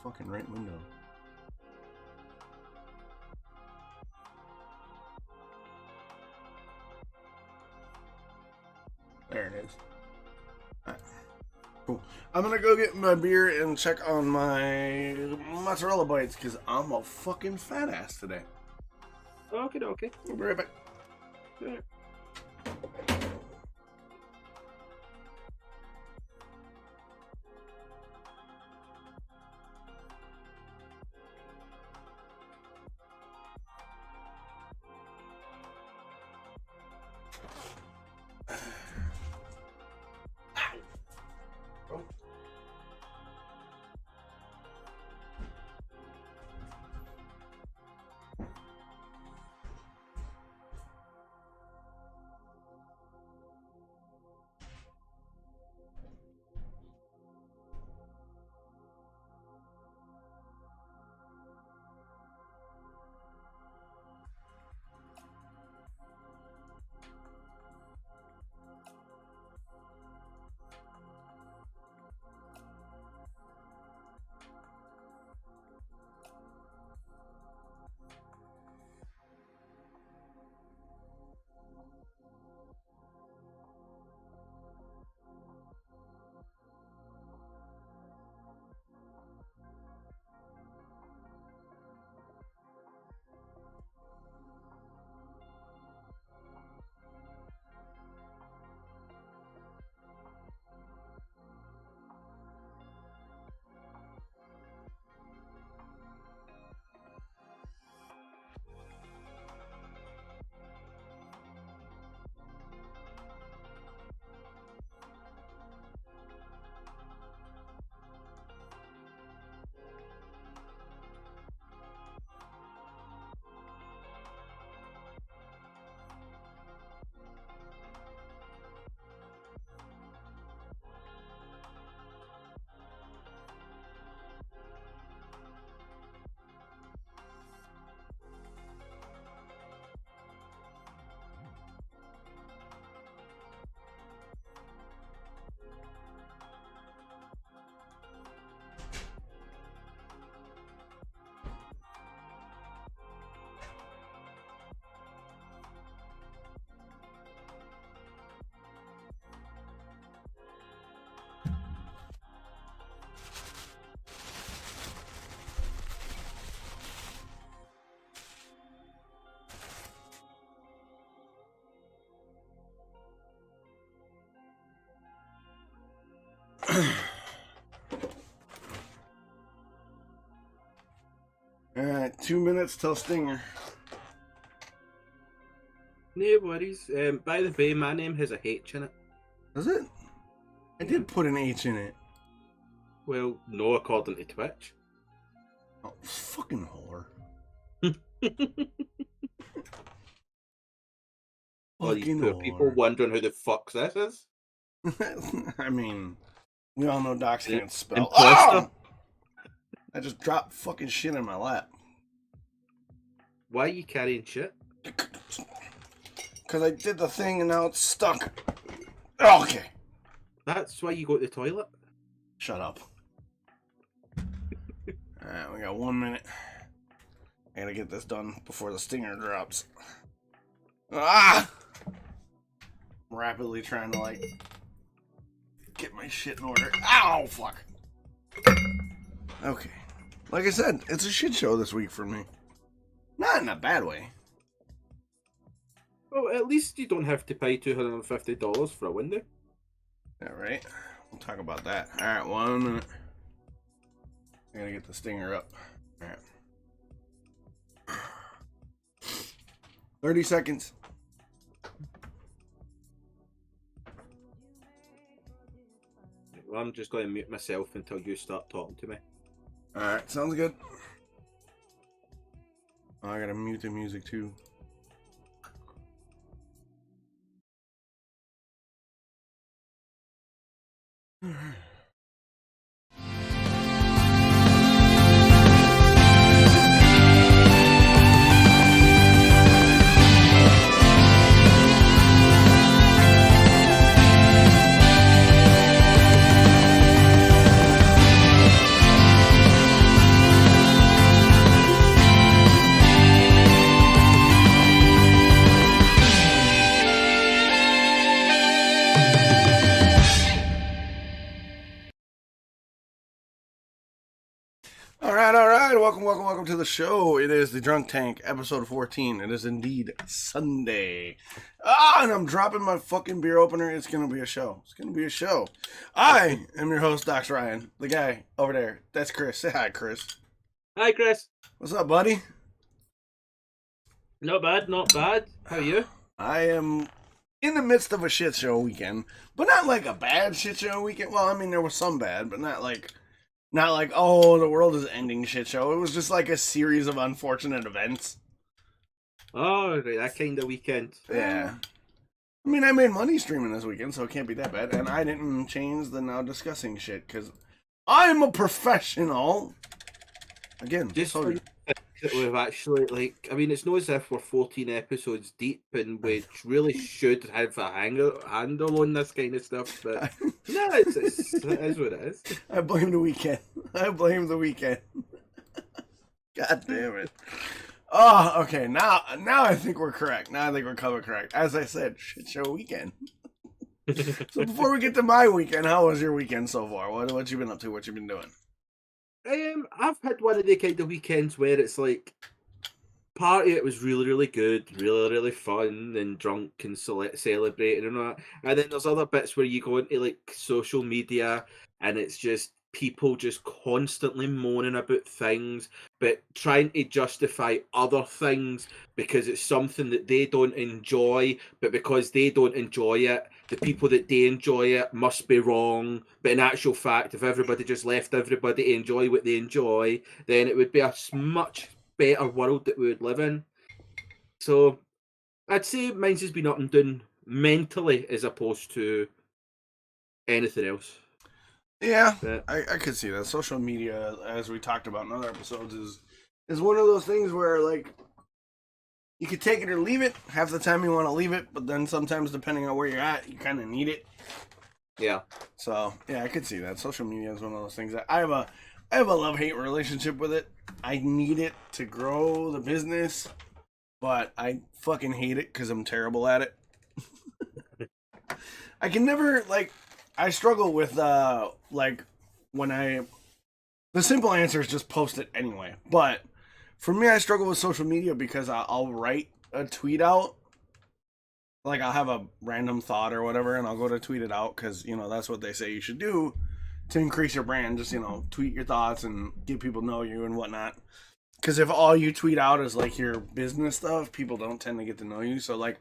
fucking right window. There it is. Alright. Cool. I'm gonna go get my beer and check on my mozzarella bites because I'm a fucking fat ass today. Okay. I'll be right back. Yeah. Alright, 2 minutes till Stinger. No worries. By the way, my name has a H in it. Does it? I did put an H in it. Well, no, according to Twitch. Oh, fucking whore. All these Fucking poor whore. people wondering who the fuck this is. I mean, we all know docs can't spell. Imposter. Oh! I just dropped fucking shit in my lap. Why are you carrying shit? Because I did the thing and now it's stuck. Okay. That's why you go to the toilet. Shut up. Alright, we got 1 minute. I gotta get this done before the Stinger drops. Ah! I'm rapidly trying to, like, get my shit in order. Ow, fuck. Okay. Like I said, it's a shit show this week for me. Not in a bad way. Well, at least you don't have to pay $250 for a window. Yeah, right? We'll talk about that. Alright, 1 minute. I gotta get the Stinger up. Alright. 30 seconds. Well, I'm just going to mute myself until you start talking to me. Alright, sounds good. Oh, I gotta mute the music too. All right, all right. Welcome to the show. It is the Drunk Tank, episode 14. It is indeed Sunday. And I'm dropping my fucking beer opener. It's going to be a show. It's going to be a show. I am your host, Dox Ryan. The guy over there, that's Chris. Say hi, Chris. Hi, Chris. What's up, buddy? Not bad, not bad. How are you? I am in the midst of a shit show weekend, but not like a bad shit show weekend. Well, I mean, there was some bad, but not like, oh, the world is ending shit show. It was just like a series of unfortunate events. Oh, right, that kind of weekend. Yeah. I mean, I made money streaming this weekend, so it can't be that bad. And I didn't change the now discussing shit, because I'm a professional. Again, Just so for you that we've actually, like, I mean, it's not as if we're 14 episodes deep and we really should have a handle on this kind of stuff, but no, it is what it is. I blame the weekend. I blame the weekend. God damn it. Oh, okay. Now I think we're correct. Now I think we're covered correct. As I said, shit show weekend. So before we get to my weekend, how was your weekend so far? What you been up to? What you been doing? I've had one of the kind of weekends where it's like, party, it was really, really good, really, really fun and drunk and celebrating and all that. And then there's other bits where you go into like social media and it's just people just constantly moaning about things, but trying to justify other things because it's something that they don't enjoy, but because they don't enjoy it, the people that they enjoy it must be wrong. But in actual fact, if everybody just left everybody to enjoy what they enjoy, then it would be a much better world that we would live in. So I'd say mine's has been up and down mentally as opposed to anything else. Yeah, I could see that. Social media, as we talked about in other episodes, is one of those things where, like, you could take it or leave it. Half the time you want to leave it, but then sometimes, depending on where you're at, you kind of need it. Yeah. So, yeah, I could see that. Social media is one of those things that I have a love-hate relationship with it. I need it to grow the business, but I fucking hate it because I'm terrible at it. I can never, like, I struggle with, like, the simple answer is just post it anyway. But for me, I struggle with social media because I'll write a tweet out. Like, I'll have a random thought or whatever, and I'll go to tweet it out because, that's what they say you should do to increase your brand. Just, tweet your thoughts and get people to know you and whatnot. Because if all you tweet out is, like, your business stuff, people don't tend to get to know you. So, like,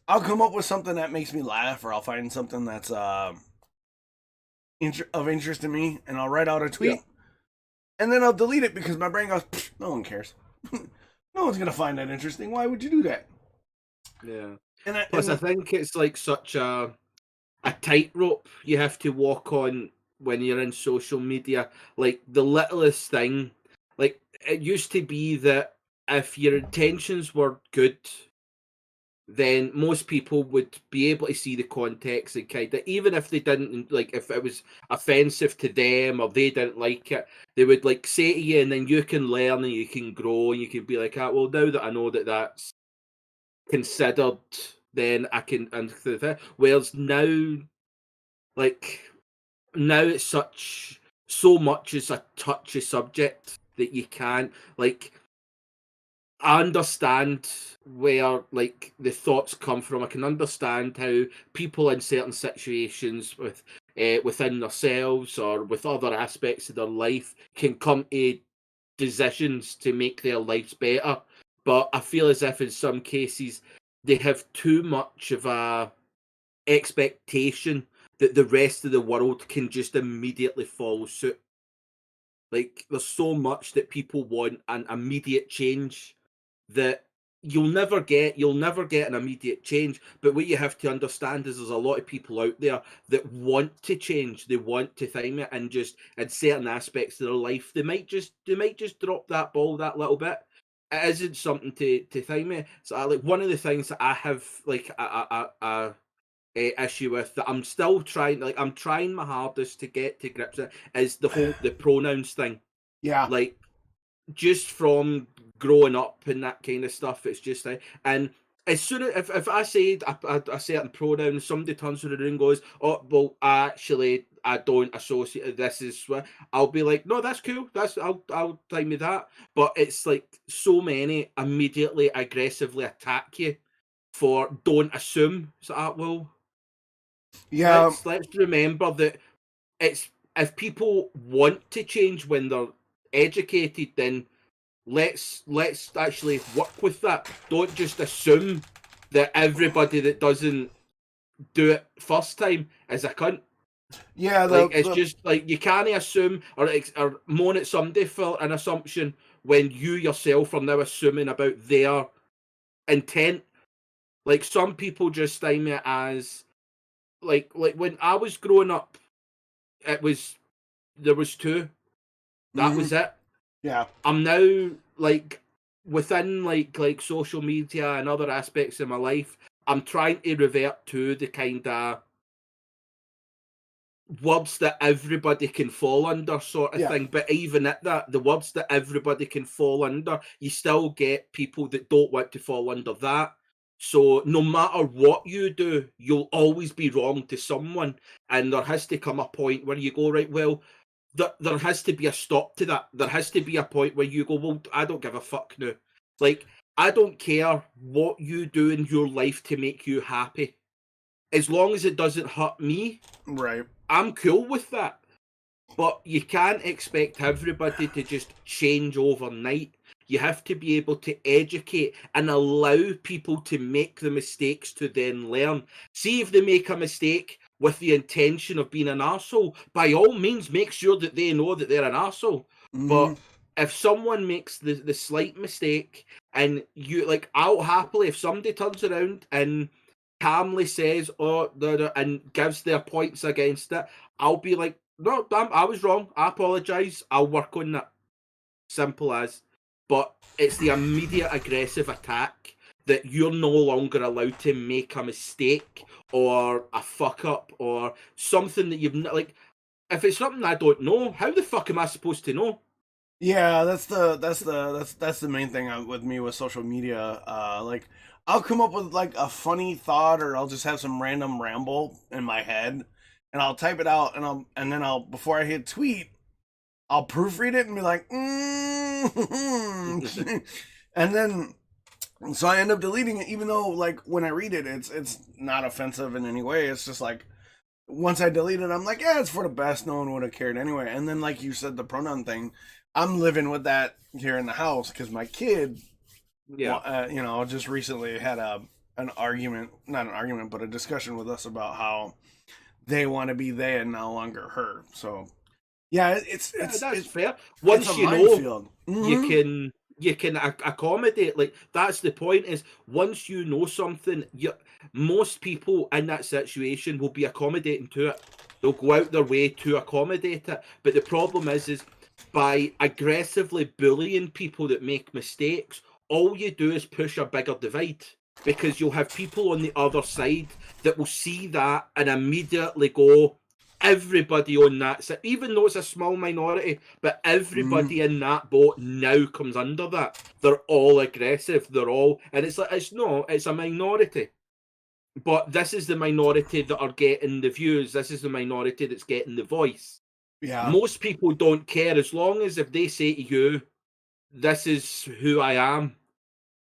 I'll come up with something that makes me laugh, or I'll find something that's of interest to me, and I'll write out a tweet, and then I'll delete it because my brain goes, no one cares. No one's going to find that interesting. Why would you do that? Yeah. Plus, I think it's like such a tightrope you have to walk on when you're in social media. Like, the littlest thing, like, it used to be that if your intentions were good, then most people would be able to see the context and kind of, even if they didn't, like, if it was offensive to them or they didn't like it, they would, like, say to you, and then you can learn and you can grow and you can be like, well, now that I know that that's considered, then I can, and whereas now, like, now it's so much is a touchy subject that you can't, like, I understand where, like, the thoughts come from. I can understand how people in certain situations within themselves or with other aspects of their life can come to decisions to make their lives better. But I feel as if in some cases they have too much of a expectation that the rest of the world can just immediately follow suit. Like, there's so much that people want an immediate change that you'll never get an immediate change. But what you have to understand is there's a lot of people out there that want to change, they want to time it, and just in certain aspects of their life they might just drop that ball that little bit. It isn't something to time it. So like, one of the things that I have, like, a issue with, that I'm still trying, like, I'm trying my hardest to get to grips with, is the pronouns thing. Yeah. Like, just from growing up and that kind of stuff, it's just like, and as soon as if I say a certain pronoun, somebody turns around and goes, oh, well, actually, I don't associate this is I'll be like, no, that's cool. I'll time me that. But it's like so many immediately aggressively attack you for don't assume. So well, Yeah, let's remember that it's if people want to change when they're educated, then let's actually work with that. Don't just assume that everybody that doesn't do it first time is a cunt. yeah. Like it's just like you can't assume or moan at somebody for an assumption when you yourself are now assuming about their intent. Like some people just time it as like when I was growing up, it was there was two. That mhm, was it. yeah, I'm now like within like social media and other aspects of my life, I'm trying to revert to the kind of words that everybody can fall under sort of yeah, thing. But even at that, the words that everybody can fall under, you still get people that don't want to fall under that. So no matter what you do, you'll always be wrong to someone. And there has to come a point where you go, right, well, there has to be a stop to that. There has to be a point where you go, well, I don't give a fuck now. Like, I don't care what you do in your life to make you happy. As long as it doesn't hurt me, right. I'm cool with that. But you can't expect everybody to just change overnight. You have to be able to educate and allow people to make the mistakes to then learn. See if they make a mistake with the intention of being an arsehole, by all means make sure that they know that they're an arsehole. Hmm. But if someone makes the slight mistake and you like I'll happily if somebody turns around and calmly says, "Oh," and gives their points against it, I'll be like, "No, damn, I was wrong. I apologise. I'll work on that." Simple as. But it's the immediate aggressive attack that you're no longer allowed to make a mistake or a fuck up or something that you've like. If it's something I don't know, how the fuck am I supposed to know? Yeah, that's the main thing with me with social media. Like, I'll come up with like a funny thought, or I'll just have some random ramble in my head, and I'll type it out, and then I'll before I hit tweet, I'll proofread it and be like, and then so I end up deleting it, even though like when I read it, it's not offensive in any way. It's just like once I delete it, I'm like, yeah, it's for the best. No one would have cared anyway. And then, like you said, the pronoun thing, I'm living with that here in the house because my kid, Yeah. just recently had an argument, not an argument, but a discussion with us about how they want to be they and no longer her. So yeah, Yeah, that's it's fair. it's a Once you know minefield. you Mm-hmm. can accommodate, like that's the point is once you know something most people in that situation will be accommodating to it. They'll go out their way to accommodate it, but the problem is by aggressively bullying people that make mistakes, all you do is push a bigger divide, because you'll have people on the other side that will see that and immediately go, everybody on that, even though it's a small minority, but Mm-hmm. everybody in that boat now comes under that. They're all aggressive. They're all, and it's like it's a minority, but this is the minority that are getting the views. This is the minority that's getting the voice. Yeah. Most people don't care as long as if they say to you, "This is who I am,"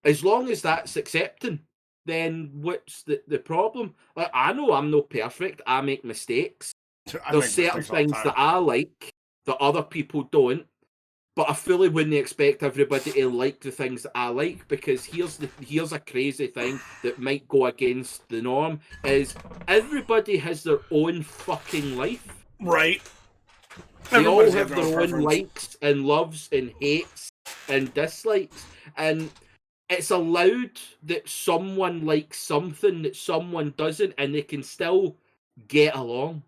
as long as that's accepting. Then what's the problem? Like I know I'm not perfect. I make mistakes. I There's make certain mistakes all the things that time. I like that other people don't, but I fully wouldn't expect everybody to like the things that I like, because here's a crazy thing that might go against the norm is everybody has their own fucking life. Right. They all Everybody's got have their their own own preference. likes and loves and hates and dislikes, and it's allowed that someone likes something that someone doesn't, and they can still get along.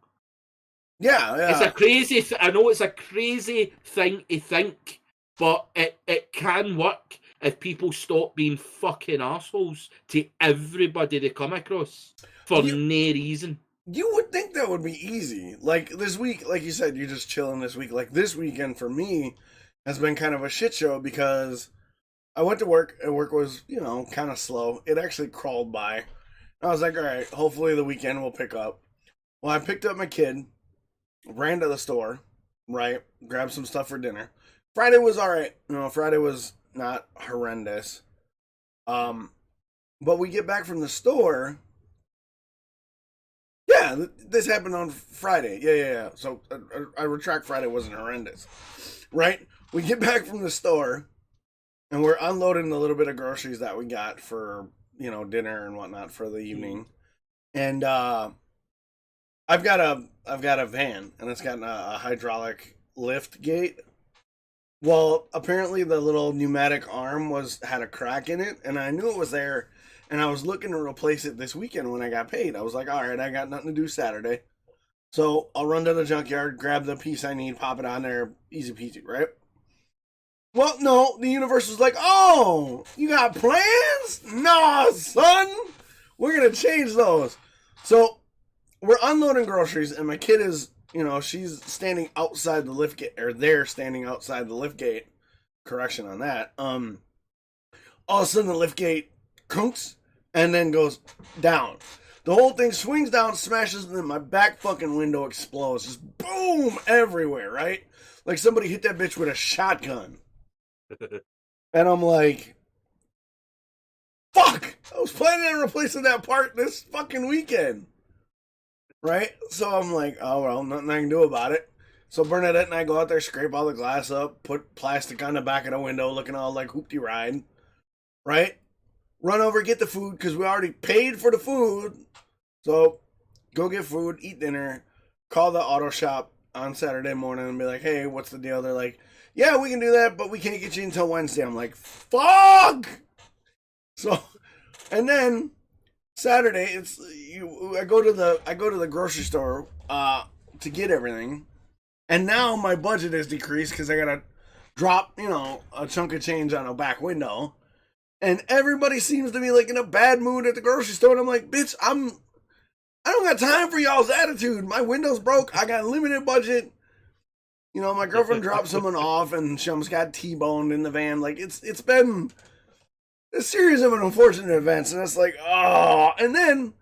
Yeah, It's a yeah. crazy. I know it's a crazy thing to think, but it can work if people stop being fucking assholes to everybody they come across for You no reason. you would think that would be easy. Like this week, like you said, you're just chilling this week. Like this weekend for me has been kind of a shit show because I went to work and work was, kind of slow. It actually crawled by. I was like, all right, hopefully the weekend will pick up. Well, I picked up my kid ran to the store, right? Grabbed some stuff for dinner. Friday was all right. Friday was not horrendous. But we get back from the store. Yeah, this happened on Friday. Yeah. So I retract, Friday wasn't horrendous, right? We get back from the store, and we're unloading the little bit of groceries that we got for dinner and whatnot for the evening. And I've got a van, and it's got a hydraulic lift gate. Well, apparently the little pneumatic arm had a crack in it, and I knew it was there, and I was looking to replace it this weekend when I got paid. I was like, all right, I got nothing to do Saturday, so I'll run to the junkyard, grab the piece I need, pop it on there, easy peasy, right? Well, no, the universe was like, oh, you got plans? Nah, son, we're gonna change those. So we're unloading groceries, and my kid is, she's standing outside the lift gate, or they're standing outside the lift gate. Correction on that. All of a sudden the lift gate kunks and then goes down. The whole thing swings down, smashes, and then my back fucking window explodes. Just boom everywhere, right? Like somebody hit that bitch with a shotgun. And I'm like, fuck! I was planning on replacing that part this fucking weekend. Right? So I'm like, oh, well, nothing I can do about it. So Bernadette and I go out there, scrape all the glass up, put plastic on the back of the window, looking all like hoopty ride. Right? Run over, get the food, because we already paid for the food. So go get food, eat dinner, call the auto shop on Saturday morning and be like, hey, what's the deal? They're like, yeah, we can do that, but we can't get you until Wednesday. I'm like, fuck! So, and then Saturday, I go to the grocery store to get everything, and now my budget is decreased because I gotta drop a chunk of change on a back window, and everybody seems to be like in a bad mood at the grocery store, and I'm like, bitch, I don't got time for y'all's attitude. My window's broke. I got limited budget. My girlfriend dropped someone off, and she almost got T-boned in the van. Like it's been a series of unfortunate events, and it's like, oh. And then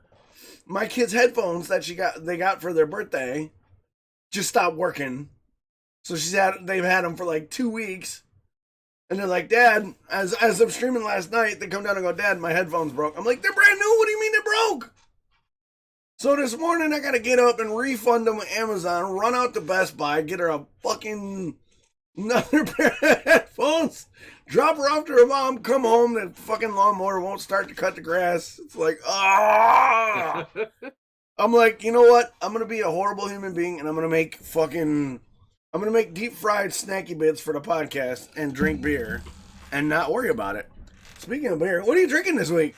my kids' headphones that they got for their birthday just stopped working. So they've had them for like 2 weeks, and they're like, Dad, as I'm streaming last night, they come down and go, Dad, my headphones broke. I'm like, they're brand new. What do you mean they broke? So this morning I gotta get up and refund them with Amazon, run out to Best Buy, get her a fucking another pair of headphones, drop her off to her mom, come home, the fucking lawnmower won't start to cut the grass. It's like, ah! I'm like, you know what? I'm gonna be a horrible human being, and I'm gonna make deep fried snacky bits for the podcast and drink beer and not worry about it. Speaking of beer, what are you drinking this week?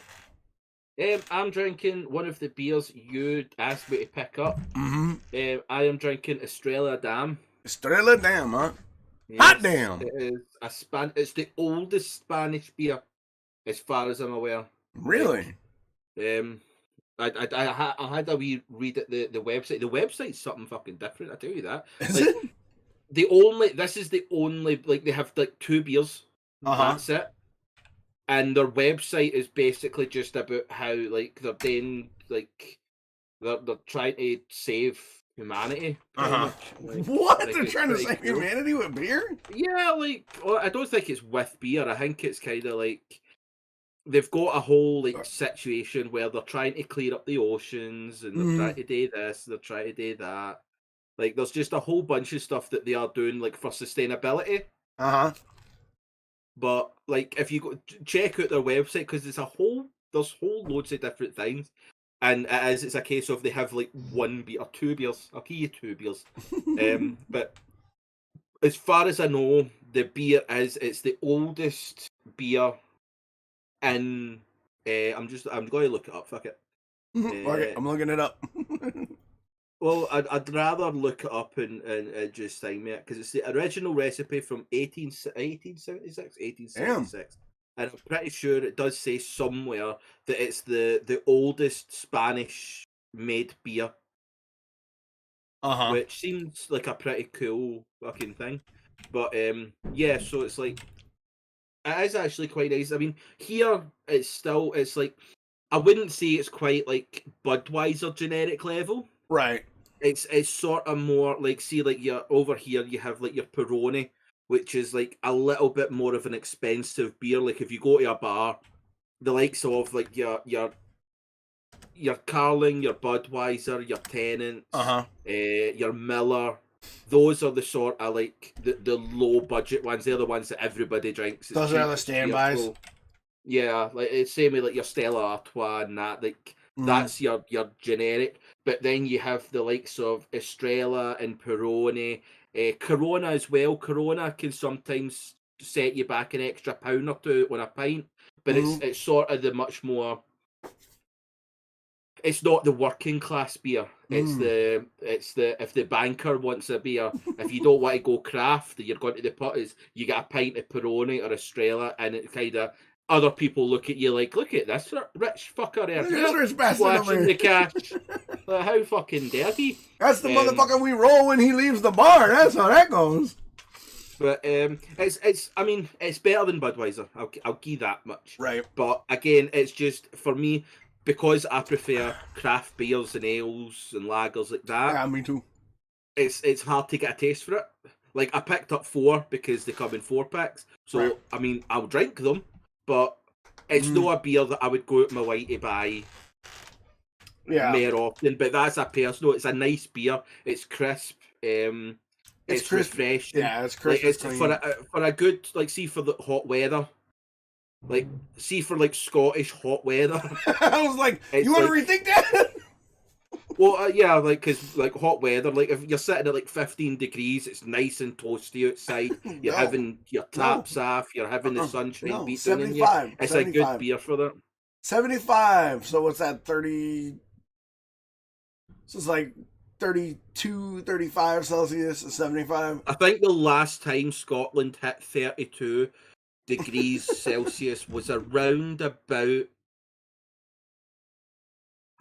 I'm drinking one of the beers you asked me to pick up. Mm-hmm. I am drinking Estrella Damm. Estrella Damm, huh? Yes, Hot damn! It is it's the oldest Spanish beer, as far as I'm aware. Really? I had a wee read at the website. The website's something fucking different, I tell you that. Is it? This is the only, like, they have like 2 beers. That's it. And their website is basically just about how, like, they're doing, like, they're trying to save humanity. Like, what? They're trying to save humanity with beer? Yeah, like, well, I don't think it's with beer. I think it's kind of like they've got a whole like situation where they're trying to clear up the oceans, and they're trying to do this, they're trying to do that. Like, there's just a whole bunch of stuff that they are doing, like, for sustainability. But, like, if you go check out their website, because there's whole loads of different things, and it's a case of they have like 1 beer or 2 beers. I'll give you 2 beers. But as far as I know, the beer it's the oldest beer in. I'm going to look it up. Fuck it. Okay, I'm looking it up. Well, I'd rather look it up and just sign me it, because it's the original recipe from 1876. Damn. And I'm pretty sure it does say somewhere that it's the oldest Spanish made beer. Which seems like a pretty cool fucking thing. But yeah, so it's like, it is actually quite nice. I mean, here it's like, I wouldn't say it's quite like Budweiser generic level. Right. it's sort of more like, see, like you're over here, you have like your Peroni, which is like a little bit more of an expensive beer. Like if you go to a bar, the likes of like your Carling, your Budweiser, your Tennant's, your Miller. Those are the sort of like the low budget ones. They're the ones that everybody drinks. It's Those cheap, are the it's standbys. cheerful. Yeah, like it's same with like your Stella Artois and that. Like that's your generic. But then you have the likes of Estrella and Peroni, Corona as well. Corona can sometimes set you back an extra pound or two on a pint, but it's sort of the much more. It's not the working class beer. It's the if the banker wants a beer, if you don't want to go craft, you're going to the putters, you get a pint of Peroni or Estrella, and it kind of other people look at you like, look at this rich fucker there, look at this rich bastard over flashing here. the cash. Like, how fucking dare he? That's the motherfucker we roll when he leaves the bar. That's how that goes. But it's I mean it's better than Budweiser. I'll give that much. Right. But again, it's just for me. Because I prefer craft beers and ales and lagers like that. Yeah, me too. It's hard to get a taste for it. Like I picked up 4 because they come in 4-packs. So right. I mean, I'll drink them, but it's not a beer that I would go out my way to buy. More often. But that's a personal. It's a nice beer. It's crisp. It's refreshing. Yeah, it's crisp. Like, it's for a good see for the hot weather. Like, see for like Scottish hot weather. I was like, you want to rethink that? Well, yeah, like because like hot weather, like if you're sitting at like 15 degrees, it's nice and toasty outside. You're having your taps off. You're having the sunshine beating in you. It's 75. A good beer for that. 75. So what's that? 30. So it's like 32, 35 Celsius, 75. I think the last time Scotland hit 32 degrees Celsius was around about.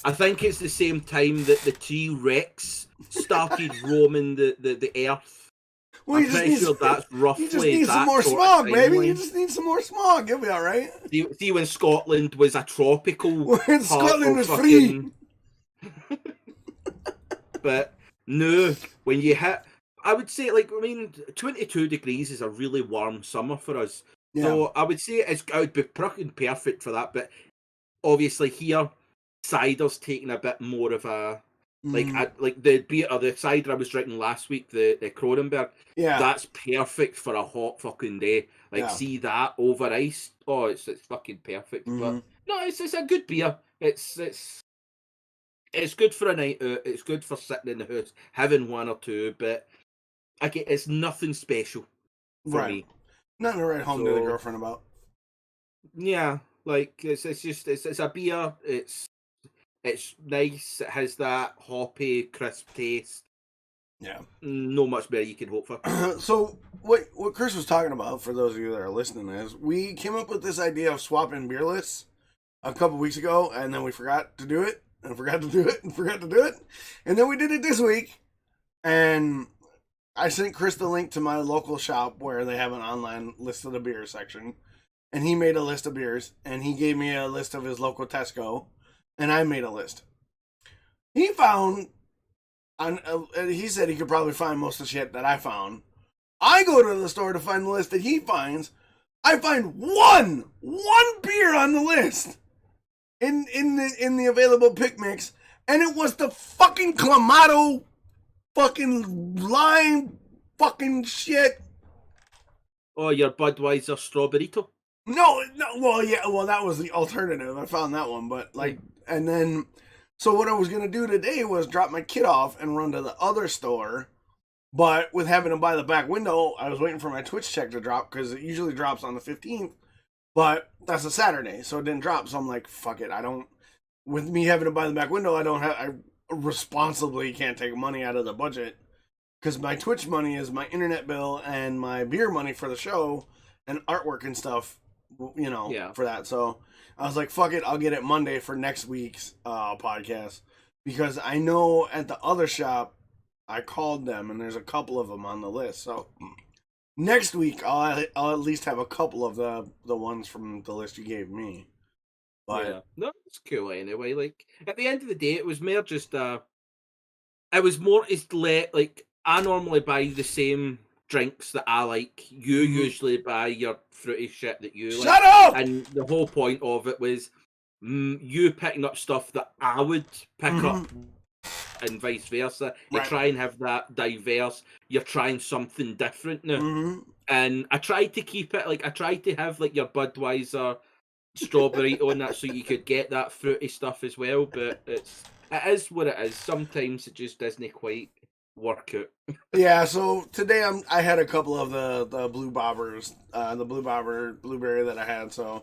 I think it's the same time that the T-Rex started roaming the earth. Well, I'm pretty sure that's roughly. You just need some more smog, baby. You just need some more smog. You'll be all right. See when Scotland was a tropical. When Scotland was free. But no, when you hit, I would say 22 degrees is a really warm summer for us. Yeah. So I would say it would be perfect for that. But obviously here, cider's taking a bit more of a like the beer or the cider I was drinking last week, the Kronenberg. Yeah, that's perfect for a hot fucking day. See that over ice. Oh, it's fucking perfect. But no, it's a good beer. It's good for a night out. It's good for sitting in the house, having one or two. But it's nothing special for me. Nothing to write home to the girlfriend about. Yeah, like it's a beer. It's nice. It has that hoppy, crisp taste. Yeah. No much better you can hope for. So what Chris was talking about, for those of you that are listening, is we came up with this idea of swapping beer lists a couple weeks ago, and then we forgot to do it, and forgot to do it, and forgot to do it, and then we did it this week, and I sent Chris the link to my local shop where they have an online list of the beer section, and he made a list of beers, and he gave me a list of his local Tesco, and I made a list. He found, he said he could probably find most of the shit that I found. I go to the store to find the list that he finds. I find one beer on the list in the available pick mix, and it was the fucking Clamato fucking lime fucking shit. Oh, your Budweiser Strawberryto? No, well, that was the alternative. I found that one, but and then, so what I was going to do today was drop my kid off and run to the other store, but with having to buy the back window, I was waiting for my Twitch check to drop, because it usually drops on the 15th, but that's a Saturday, so it didn't drop, so I'm like, fuck it, with me having to buy the back window, I responsibly can't take money out of the budget, because my Twitch money is my internet bill and my beer money for the show and artwork and stuff, for that. So I was like, fuck it, I'll get it Monday for next week's podcast, because I know at the other shop, I called them and there's a couple of them on the list. So next week I'll at least have a couple of the ones from the list you gave me. But yeah. No, it's cool anyway. Like at the end of the day, it was more just It was more like I normally buy the same drinks that I like. You usually buy your fruity shit that you Shut like. up! And the whole point of it was you picking up stuff that I would pick up and vice versa. You try and have that diverse. You're trying something different now. And I tried to keep it like I tried to have like your Budweiser strawberry on that so you could get that fruity stuff as well, but it is what it is. Sometimes it just doesn't quite work out. Yeah, so today I had a couple of the blue bobbers, the blueberry that I had, so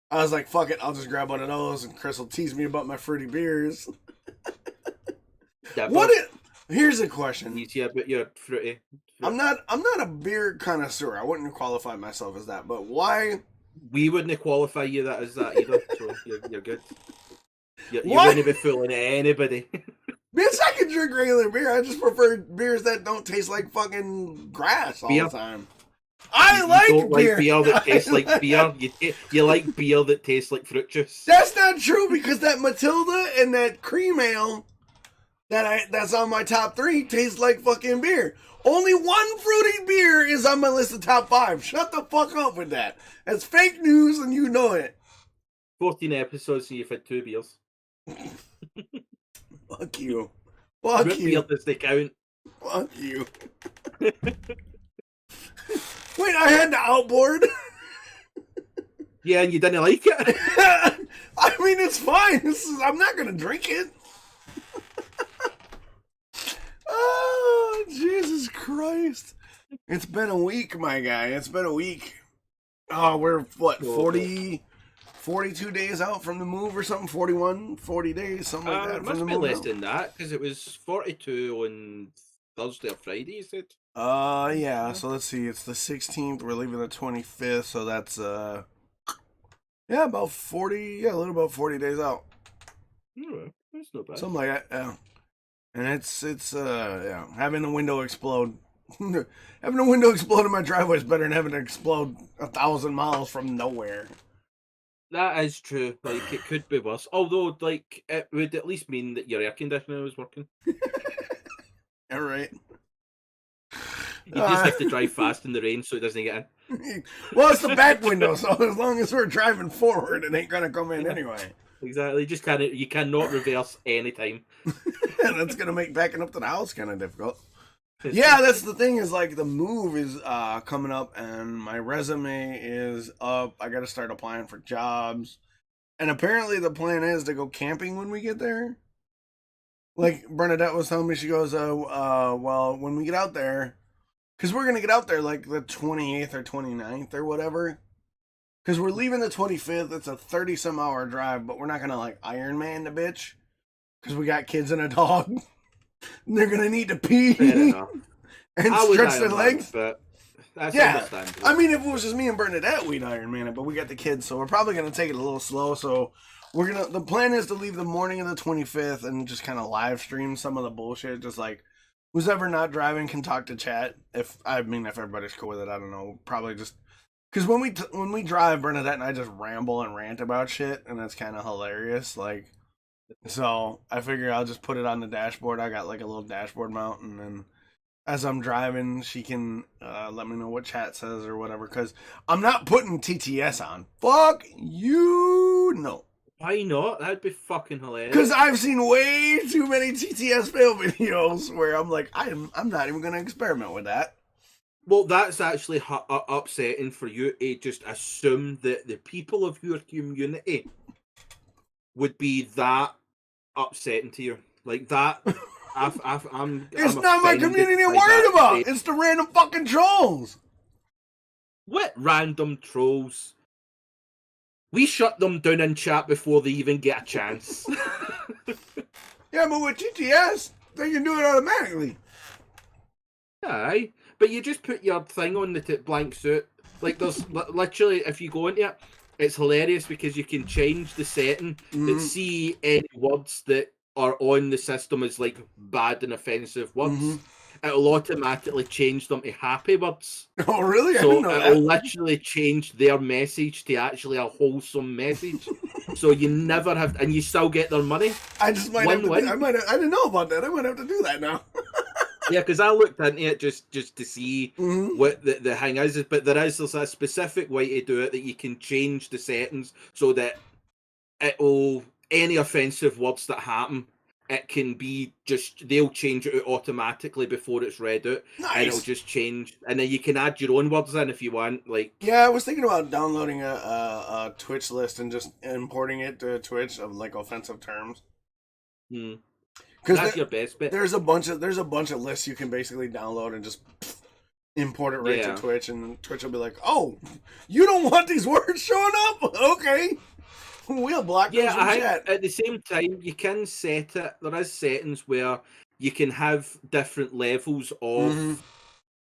I was like, fuck it, I'll just grab one of those, and Chris will tease me about my fruity beers. Here's a question. Easier about your fruity. I'm not a beer connoisseur. I wouldn't qualify myself as that, but why? We wouldn't qualify you as that either, so you're good. You wouldn't be fooling anybody. Yes, I can drink regular beer. I just prefer beers that don't taste like fucking grass all the time. I like don't beer. Like beer that tastes like beer. You like beer that tastes like fruit juice. That's not true because that Matilda and that cream ale that's on my top 3 tastes like fucking beer. Only one fruity beer is on my list of top 5. Shut the fuck up with that. That's fake news and you know it. 14 episodes and you've had 2 beers. Fuck you. Fuck Root you. beer does they count? Fuck you. Wait, I had the outboard. Yeah, and you didn't like it? I mean, it's fine. I'm not going to drink it. Oh, Jesus Christ. It's been a week, my guy. It's been a week. Oh, we're, what, 42 days out from the move or something? 41, 40 days, something like that. It must be less than that, because it was 42 on Thursday or Friday, you said? Yeah, so let's see. It's the 16th. We're leaving the 25th, so that's, about 40, a little about 40 days out. Oh, that's not bad. Something like that, yeah. And it's having the window explode. Having a window explode in my driveway is better than having it explode 1,000 miles from nowhere. That is true. Like, it could be worse. Although, like, it would at least mean that your air conditioner was working. All right. You just have to drive fast in the rain so it doesn't get in. Well, it's the back window, so as long as we're driving forward, it ain't gonna come in anyway. Exactly. You cannot reverse anytime. That's gonna make backing up to the house kind of difficult. Yeah, that's the thing is like the move is coming up and my resume is up. I got to start applying for jobs. And apparently the plan is to go camping when we get there. Like Bernadette was telling me, she goes, well, when we get out there, because we're going to get out there like the 28th or 29th or whatever. Because we're leaving the 25th. It's a 30-some hour drive, but we're not going to like Iron Man the bitch. Because we got kids and a dog. They're gonna need to pee and stretch their legs. But that's understandable. I mean, if it was just me and Bernadette, we'd Iron Man it. But we got the kids, so we're probably gonna take it a little slow. So the plan is to leave the morning of the 25th and just kind of live stream some of the bullshit. Just like who's ever not driving can talk to chat. If everybody's cool with it, I don't know. Probably just because when we drive, Bernadette and I just ramble and rant about shit, and that's kind of hilarious. Like. So I figure I'll just put it on the dashboard. I got like a little dashboard mount, and then as I'm driving, she can let me know what chat says or whatever. Because I'm not putting TTS on. Fuck you, no. Why not? That'd be fucking hilarious. Because I've seen way too many TTS fail videos where I'm like, I'm not even gonna experiment with that. Well, that's actually upsetting for you to just assume that the people of your community would be that upsetting to you. Like that. It's not my community I'm worried about. It's the random fucking trolls. What random trolls? We shut them down in chat before they even get a chance. Yeah, but with TTS, they can do it automatically. Aye, but you just put your thing on the blank suit. Like there's literally, if you go into it, it's hilarious because you can change the setting that see any words that are on the system as like bad and offensive words. it'll automatically change them to happy words. Oh, really? I So didn't know it'll that. literally change their message to actually a wholesome message. So you never have, and you still get their money. I just might have to. Win-win. I didn't know about that. I might have to do that now. Yeah, because I looked into it just to see Mhm. what the thing is, but there's a specific way to do it that you can change the settings so that it'll any offensive words that happen, it can be just they'll change it out automatically before it's read out, and it'll Nice. just change, and then you can add your own words in if you want. Like, Yeah, I was thinking about downloading a Twitch list and just importing it to Twitch of like offensive terms. Because that's your best bet. there's a bunch of lists you can basically download and just import it right to Twitch, and Twitch will be like, "Oh, you don't want these words showing up? Okay, we'll block them from I chat." at the same time, you can set it. There is settings where you can have different levels of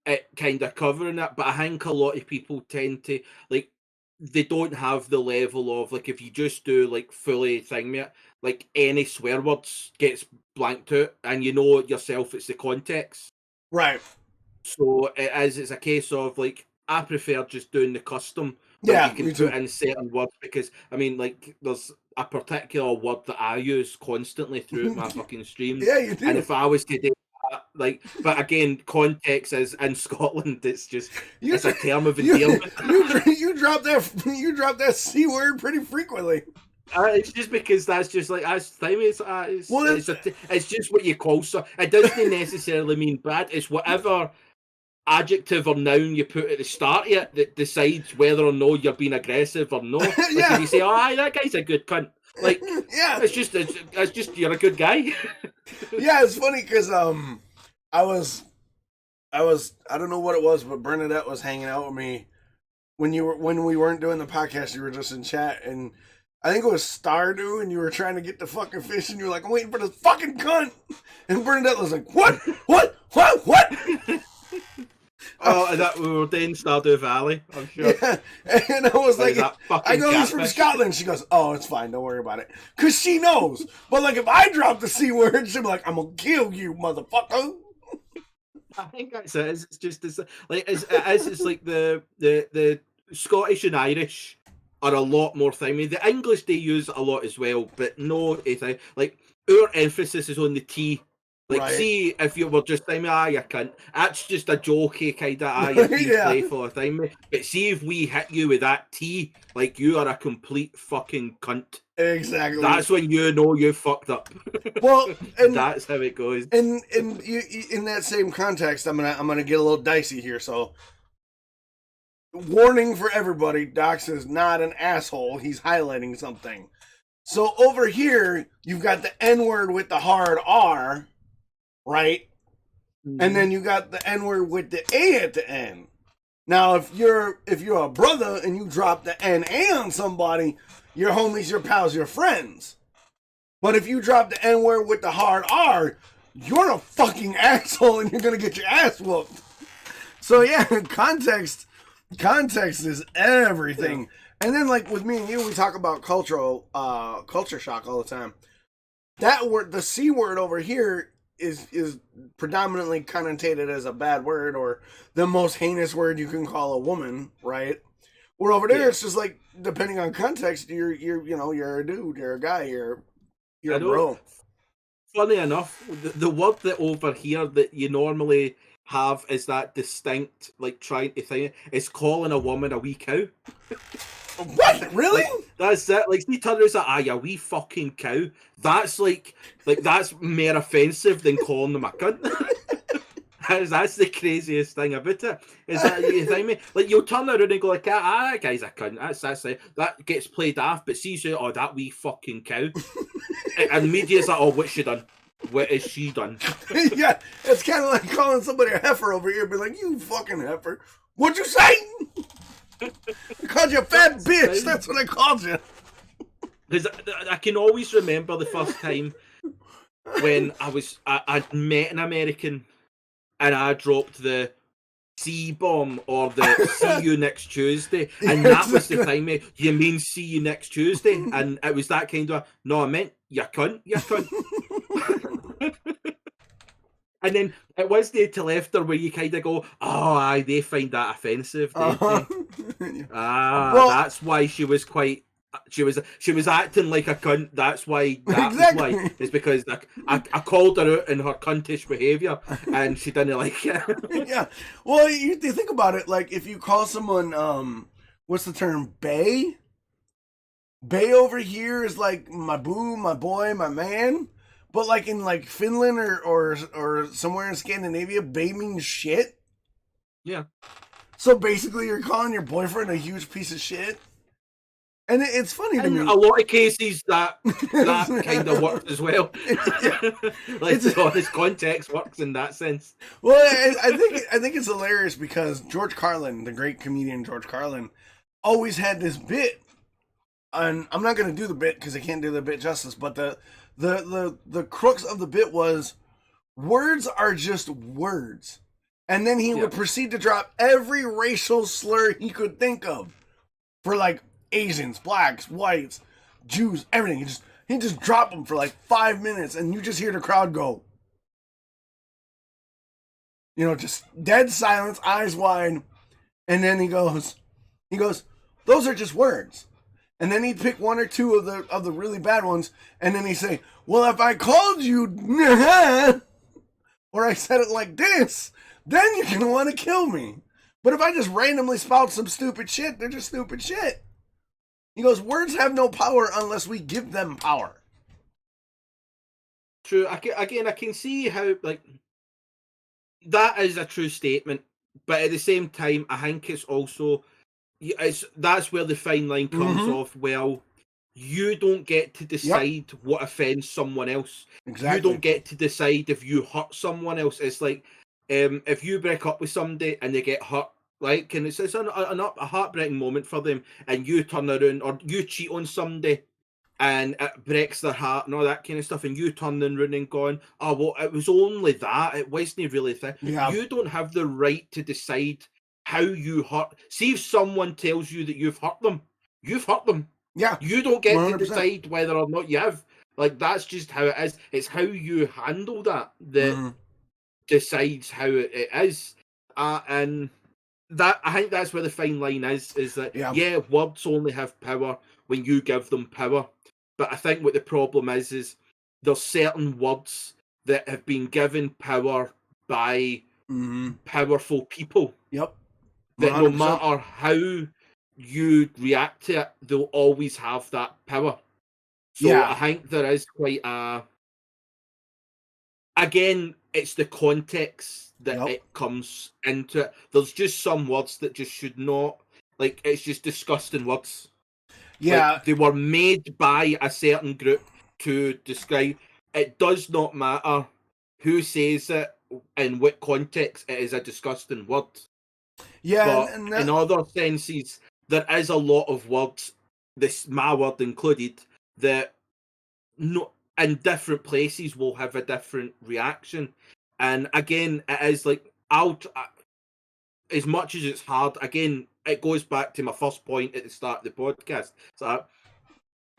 it kind of covering it, but I think a lot of people tend to like they don't have the level of like if you just do like fully thing it, like any swear words gets blanked out, and you know yourself it's the context. Right. So it's a case of like I prefer just doing the custom. Where Yeah, you can me put too. in certain words because I mean like there's a particular word that I use constantly throughout my fucking streams. Yeah, you do. And if I was to do that, like, but again, context is in Scotland. It's just it's a term of endearment. You drop that C word pretty frequently. It's just because that's just like as time is. Well, It's just what you call so. It doesn't necessarily mean bad. It's whatever adjective or noun you put at the start of it that decides whether or not you're being aggressive or not. Like Yeah. if you say, "Oh, aye, that guy's a good cunt," like Yeah. it's just you're a good guy. Yeah, it's funny because I was I don't know what it was, but Bernadette was hanging out with me when we weren't doing the podcast. You were just in chat, and I think it was Stardew, and you were trying to get the fucking fish, and you were like, "I'm waiting for this fucking cunt," and Bernadette was like, "What? Oh, and that we were doing Stardew Valley, I'm sure. Yeah, and I was like, I go, "He's from catfish. Scotland." She goes, "Oh, it's fine, don't worry about it," because she knows. But like, if I drop the C word, she'll be like, "I'm gonna kill you, motherfucker." I think that's it. It's just like it's like the Scottish and Irish are a lot more thing. The English they use a lot as well, but no anything. Like our emphasis is on the T. Like, Right. see, if you were just saying, you cunt, that's just a jokey kind of, you're being Yeah. playful thing. But see if we hit you with that T, like you are a complete fucking cunt. Exactly. That's when you know you fucked up. Well, and that's how it goes. And you, in that same context, I'm gonna get a little dicey here. So, warning for everybody: Dox is not an asshole. He's highlighting something. So over here, you've got the N word with the hard R, right? Mm-hmm. And then you got the N word with the A at the end. Now, if you're a brother and you drop the N-A on somebody, your homies, your pals, your friends. But if you drop the N-word with the hard R, you're a fucking asshole and you're going to get your ass whooped. So yeah, context is everything. Yeah. And then like with me and you, we talk about culture shock all the time. That word, the C word over here is predominantly connotated as a bad word or the most heinous word you can call a woman, right? Where over there, it's just like, depending on context, you're a dude, you're a guy, you're a bro. Funny enough, the word that over here that you normally have is that distinct, like trying to think, is calling a woman a wee cow. What? Really? Like, that's it. Like, see, turn around, a wee fucking cow. That's like that's more offensive than calling them a cunt. That's the craziest thing about it. Is that you think me? Like you'll turn around and go like, that guy's a cunt. That's it. That gets played off, but see, so that wee fucking cow. And media's like, what she done? What is she done? Yeah, it's kind of like calling somebody a heifer over here, be like, you fucking heifer. What'd you say? I called you a fat bitch. That's what I called you. Because I can always remember the first time when I'd met an American and I dropped the C-bomb or the see you next Tuesday. And that was the time, you mean see you next Tuesday? And it was that kind of, no, I meant you cunt. And then it was the to left her where you kind of go, oh, aye, they find that offensive, don't they? Well, That's why she was quite. She was acting like a cunt. That's why. That was why. exactly. It's because I called her out in her cuntish behaviour, and she didn't like it. Yeah. Well, you think about it. Like, if you call someone, what's the term, bae? Bae over here is like my boo, my boy, my man. But like in like Finland or somewhere in Scandinavia, bae means shit. Yeah. So basically, you're calling your boyfriend a huge piece of shit. And it's funny to In me. a lot of cases, that kind of works as well. Like, so his context works in that sense. Well, I think it's hilarious because George Carlin, the great comedian George Carlin, always had this bit, and I'm not going to do the bit because I can't do the bit justice. But the crux of the bit was words are just words, and then he would proceed to drop every racial slur he could think of for like Asians, blacks, whites, Jews, everything. He just dropped them for like 5 minutes, and you just hear the crowd go. You know, just dead silence, eyes wide, and then he goes, those are just words. And then he'd pick one or two of the really bad ones, and then he'd say, well, if I called you, or I said it like this, then you're gonna want to kill me. But if I just randomly spout some stupid shit, they're just stupid shit. He goes, words have no power unless we give them power. True. I can see how, like, that is a true statement, but at the same time, I think it's also that's where the fine line comes off. Well, you don't get to decide what offends someone else. Exactly. You don't get to decide if you hurt someone else. It's like if you break up with somebody and they get hurt, like, and it's a heartbreaking moment for them, and you turn around or you cheat on somebody and it breaks their heart and all that kind of stuff, and you turn around and going, oh, well, it was only that, it wasn't really thing. Yeah. You don't have the right to decide how you hurt. See, if someone tells you that you've hurt them, you've hurt them. Yeah. You don't get 100%. to decide whether or not you have. Like, that's just how it is. It's how you handle that decides how it is. And that, I think that's where the fine line is that, yeah, words only have power when you give them power. But I think what the problem is there's certain words that have been given power by powerful people. Yep. 100%. That no matter how you react to it, they'll always have that power. So I think there is quite a... Again, it's the context that it comes into it. There's just some words that just should not... Like, it's just disgusting words. Yeah. Like, they were made by a certain group to describe. It does not matter who says it, in what context, it is a disgusting word. Yeah. But in other senses, there is a lot of words, my word included, that in different places will have a different reaction. And again, it is like, as much as it's hard, again, it goes back to my first point at the start of the podcast. So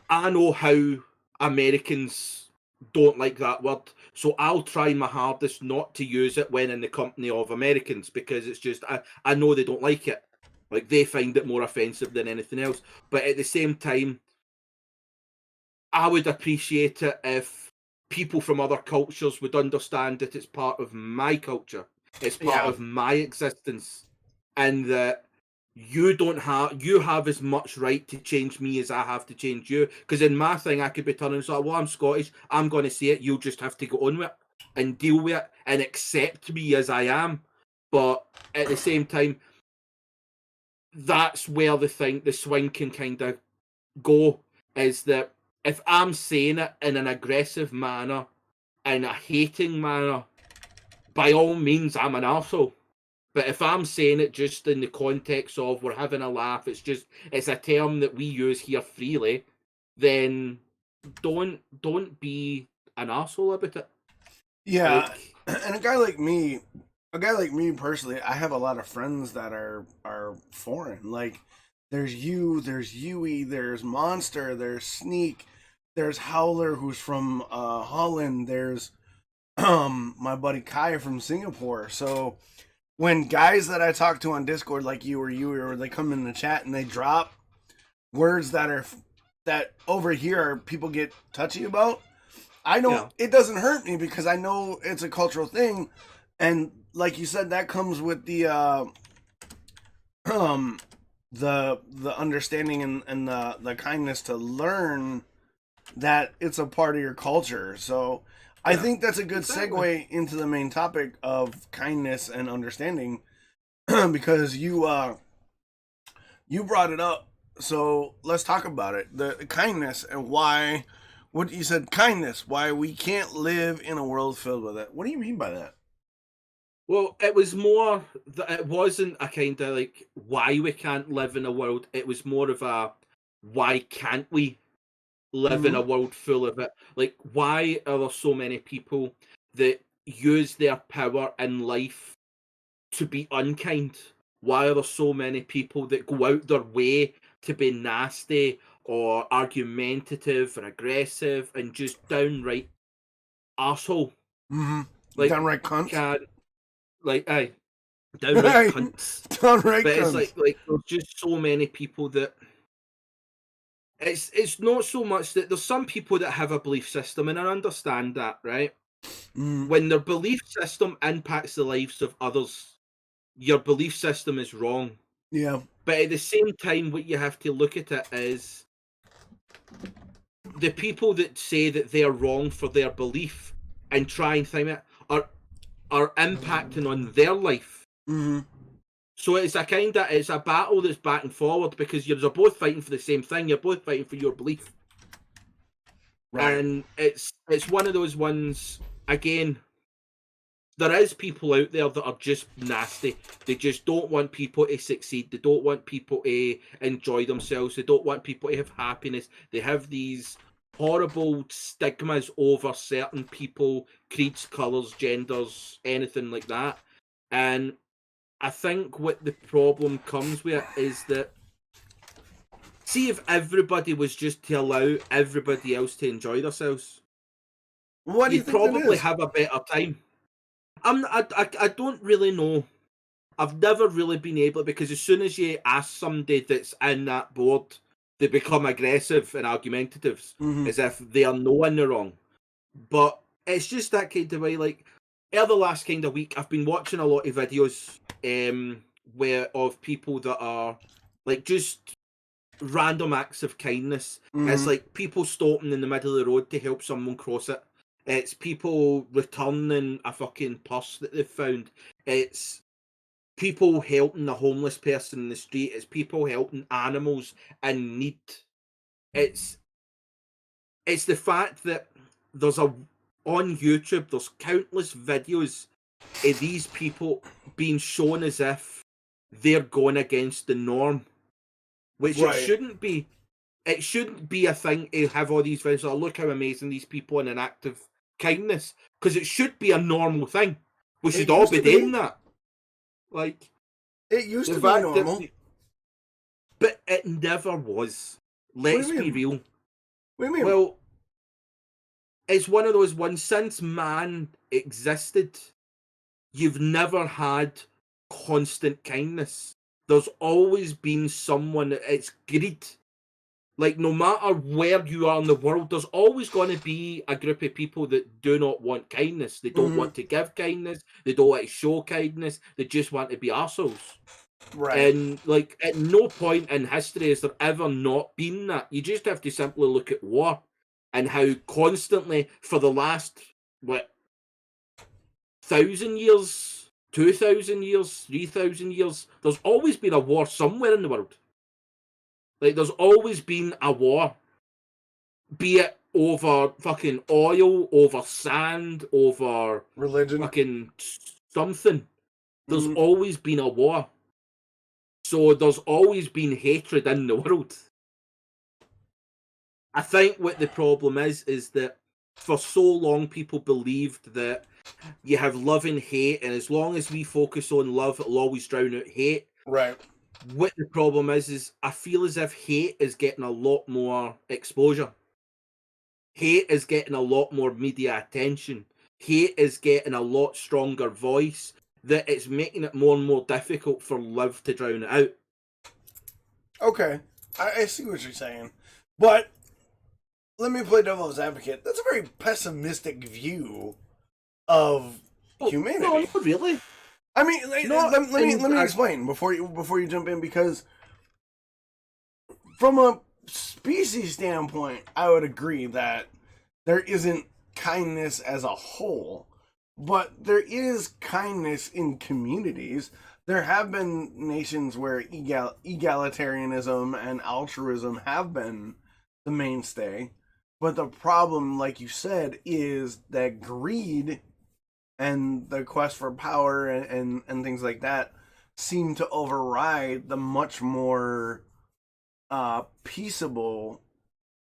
I know how Americans don't like that word, so I'll try my hardest not to use it when in the company of Americans, because it's just, I know they don't like it. Like, they find it more offensive than anything else. But at the same time, I would appreciate it if people from other cultures would understand that it's part of my culture. It's part of my existence. And that you have as much right to change me as I have to change you. Because in my thing, I could be turning and say, well, I'm Scottish, I'm going to say it, you'll just have to go on with it and deal with it and accept me as I am. But at the same time, that's where the swing can kind of go, is that if I'm saying it in an aggressive manner, in a hating manner, by all means, I'm an arsehole. But if I'm saying it just in the context of we're having a laugh, it's a term that we use here freely, then don't be an arsehole about it. Yeah, and a guy like me personally, I have a lot of friends that are foreign. Like, there's you, there's Yui, there's Monster, there's Sneak, there's Howler, who's from Holland, there's my buddy Kai from Singapore. So when guys that I talk to on Discord, like you, or they come in the chat and they drop words that over here people get touchy about, I don't. Yeah. It doesn't hurt me because I know it's a cultural thing, and like you said, that comes with the um the understanding and the kindness to learn that it's a part of your culture. So I think that's a good segue into the main topic of kindness and understanding because you brought it up. So let's talk about it. The kindness and why. What you said, kindness. Why we can't live in a world filled with it. What do you mean by that? Well, it was more that it wasn't a kind of like why we can't live in a world. It was more of a why can't we live in a world full of it? Like, why are there so many people that use their power in life to be unkind? Why are there so many people that go out their way to be nasty or argumentative or aggressive and just downright arsehole? Mm-hmm. Like, Downright cunts. Aye, downright cunts. Downright But cunts. it's like there's just so many people that it's not so much that there's some people that have a belief system, and I understand that, right? When their belief system impacts the lives of others, your belief system is wrong. Yeah. But at the same time, what you have to look at it is the people that say that they're wrong for their belief and try and think it are impacting on their life. Mm-hmm. So it's a battle that's back and forward because you're both fighting for the same thing. You're both fighting for your belief. Right. And it's one of those ones, again, there is people out there that are just nasty. They just don't want people to succeed. They don't want people to enjoy themselves. They don't want people to have happiness. They have these horrible stigmas over certain people, creeds, colours, genders, anything like that. And I think what the problem comes with is that, see, if everybody was just to allow everybody else to enjoy themselves, what do you you'd think probably have a better time. I don't really know. I've never really been able, because as soon as you ask somebody that's in that board, they become aggressive and argumentative, as if they are knowing they're wrong. But it's just that kind of way. Like, the last kind of week, I've been watching a lot of videos where of people that are like just random acts of kindness. It's like people stopping in the middle of the road to help someone cross it. It's people returning a fucking purse that they've found. It's people helping a homeless person in the street. It's people helping animals in need. It's the fact that there's on YouTube, there's countless videos of these people being shown as if they're going against the norm, which it shouldn't be. It shouldn't be a thing to have all these videos. Oh, look how amazing these people in an act of kindness, because it should be a normal thing. We should all be doing that. Like, it used to be normal, but it never was. Let's be real. What do you mean? Well, it's one of those ones, since man existed, you've never had constant kindness. There's always been someone, it's greed. Like, no matter where you are in the world, there's always going to be a group of people that do not want kindness. They don't want to give kindness. They don't want to show kindness. They just want to be arseholes. Right. And, like, at no point in history has there ever not been that. You just have to simply look at war and how constantly, for the last, 1,000 years, 2,000 years, 3,000 years, there's always been a war somewhere in the world. Like, there's always been a war, be it over fucking oil, over sand, over religion, fucking something. There's always been a war. So there's always been hatred in the world. I think what the problem is that for so long people believed that you have love and hate, and as long as we focus on love, it'll always drown out hate. Right. What the problem is I feel as if hate is getting a lot more exposure. Hate is getting a lot more media attention. hate is getting a lot stronger voice, that it's making it more and more difficult for love to drown it out. Okay, I see what you're saying, but let me play devil's advocate. That's a very pessimistic view of humanity. No, not really. I mean, let me explain before you jump in, because from a species standpoint, I would agree that there isn't kindness as a whole, but there is kindness in communities. There have been nations where egalitarianism and altruism have been the mainstay, but the problem, like you said, is that greed and the quest for power and things like that seem to override the much more peaceable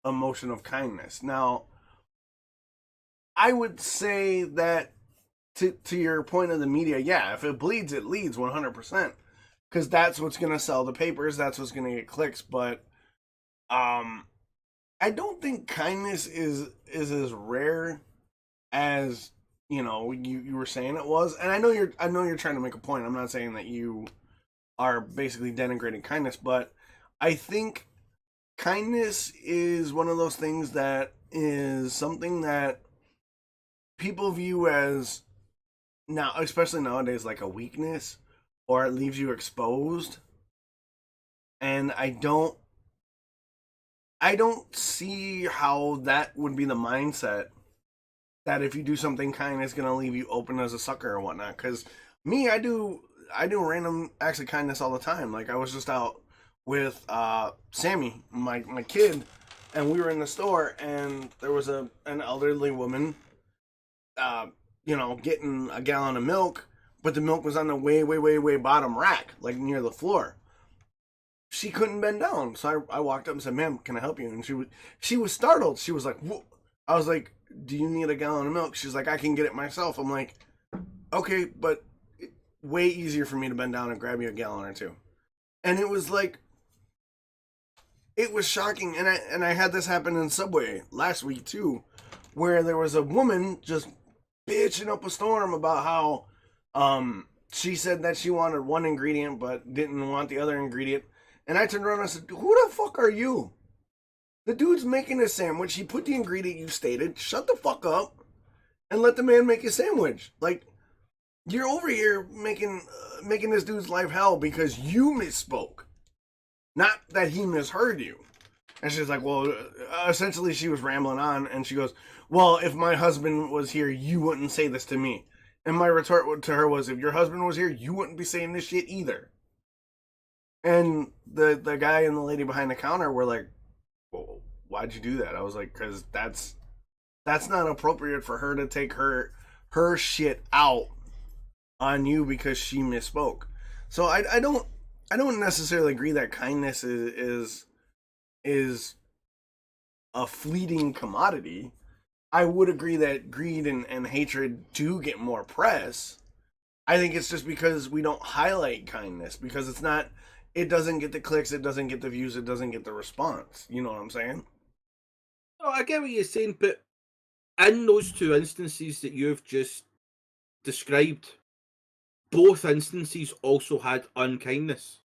emotion of kindness. Now, I would say that to your point of the media, yeah, if it bleeds, it leads 100%, because that's what's going to sell the papers, that's what's going to get clicks. But I don't think kindness is as rare as you were saying it was. And I know you're trying to make a point. I'm not saying that you are basically denigrating kindness, but I think kindness is one of those things that is something that people view as, now, especially nowadays, like a weakness, or it leaves you exposed. And I don't see how that would be the mindset, that if you do something kind, it's gonna leave you open as a sucker or whatnot. Because me, I do random acts of kindness all the time. Like, I was just out with Sammy, my kid, and we were in the store, and there was an elderly woman, getting a gallon of milk, but the milk was on the way bottom rack, like near the floor. She couldn't bend down, so I walked up and said, "Ma'am, can I help you?" And she was startled. She was like, "Whoa." I was like, "Do you need a gallon of milk?" She's like, "I can get it myself." I'm like, "Okay, but way easier for me to bend down and grab you a gallon or two." And it was like, it was shocking. And I had this happen in Subway last week too, where there was a woman just bitching up a storm about how she said that she wanted one ingredient but didn't want the other ingredient. And I turned around and I said, "Who the fuck are you? The dude's making a sandwich. He put the ingredient you stated. Shut the fuck up and let the man make his sandwich. Like, you're over here making this dude's life hell because you misspoke, not that he misheard you." And she's like, "Well," essentially she was rambling on, and she goes, "Well, if my husband was here, you wouldn't say this to me." And my retort to her was, "If your husband was here, you wouldn't be saying this shit either." And the guy and the lady behind the counter were like, "Well, why'd you do that?" I was like, "Because that's not appropriate for her to take her shit out on you because she misspoke." So I don't necessarily agree that kindness is a fleeting commodity. I would agree that greed and hatred do get more press. I think it's just because we don't highlight kindness, because it doesn't get the clicks, it doesn't get the views, it doesn't get the response. You know what I'm saying? Oh, I get what you're saying, but in those two instances that you've just described, both instances also had unkindness.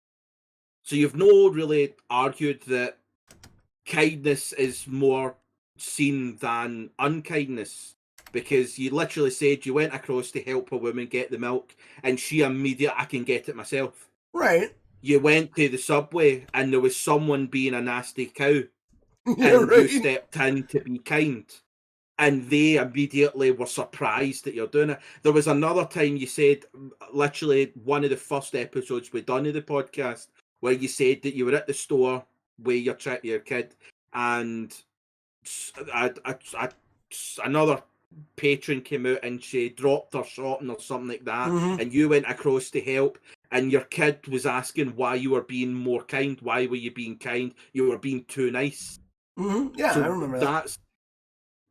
So you've no really argued that kindness is more seen than unkindness, because you literally said you went across to help a woman get the milk and she immediately, "I can get it myself." Right. You went to the Subway and there was someone being a nasty cow, Yeah, and right. you stepped in to be kind, and they immediately were surprised that you're doing it. There was another time you said, literally one of the first episodes we done of the podcast, where you said that you were at the store with your kid, and another patron came out and she dropped her shopping or something like that, and you went across to help, and your kid was asking why you were being more kind. Why were you being kind? You were being too nice. Yeah, so I remember that.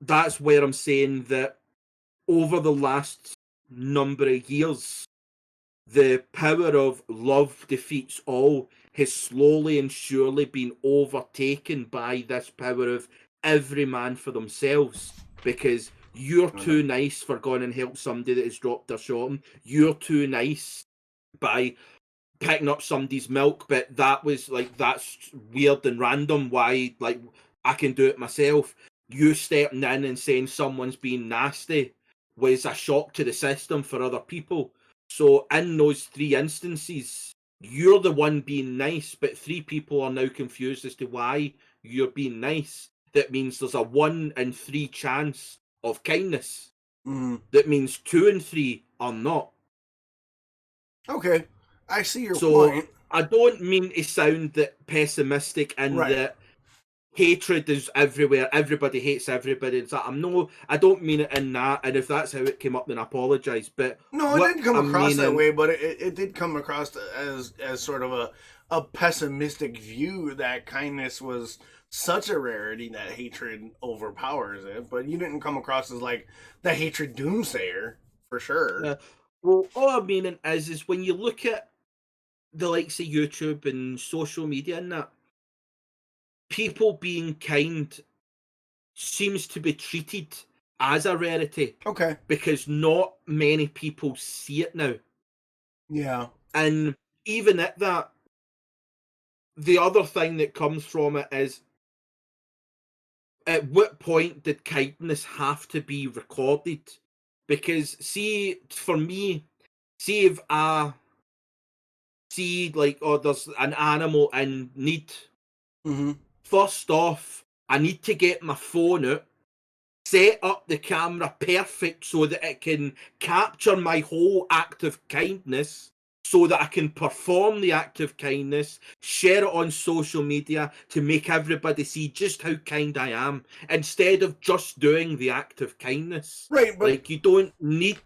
That's where I'm saying that over the last number of years, the power of love defeats all has slowly and surely been overtaken by this power of every man for themselves, because You're too nice for going and help somebody that has dropped their shopping. You're too nice by picking up somebody's milk, but that was like, that's weird and random. Why, like, I can do it myself. You stepping in and saying someone's being nasty was a shock to the system for other people. So in those 3 instances, you're the one being nice, but 3 people are now confused as to why you're being nice. That means there's a 1 in 3 chance of kindness. That means 2 and 3 are not. Okay, I see your point. I don't mean to sound that pessimistic and that hatred is everywhere. Everybody hates everybody. It's like, I don't mean it in that. And if that's how it came up, then I apologize. But no, it didn't come across that way. But it did come across as sort of a pessimistic view that kindness was such a rarity that hatred overpowers it. But you didn't come across as like the hatred doomsayer for sure. Well, all I'm meaning is when you look at the likes of YouTube and social media and that, people being kind seems to be treated as a rarity. Okay. Because not many people see it now. Yeah. And even at that, the other thing that comes from it is, at what point did kindness have to be recorded? Because see, for me, see if I see like, oh, there's an animal in need. First off, I need to get my phone out, set up the camera perfect so that it can capture my whole act of kindness, so that I can perform the act of kindness, share it on social media to make everybody see just how kind I am, instead of just doing the act of kindness. Right, but like, you don't need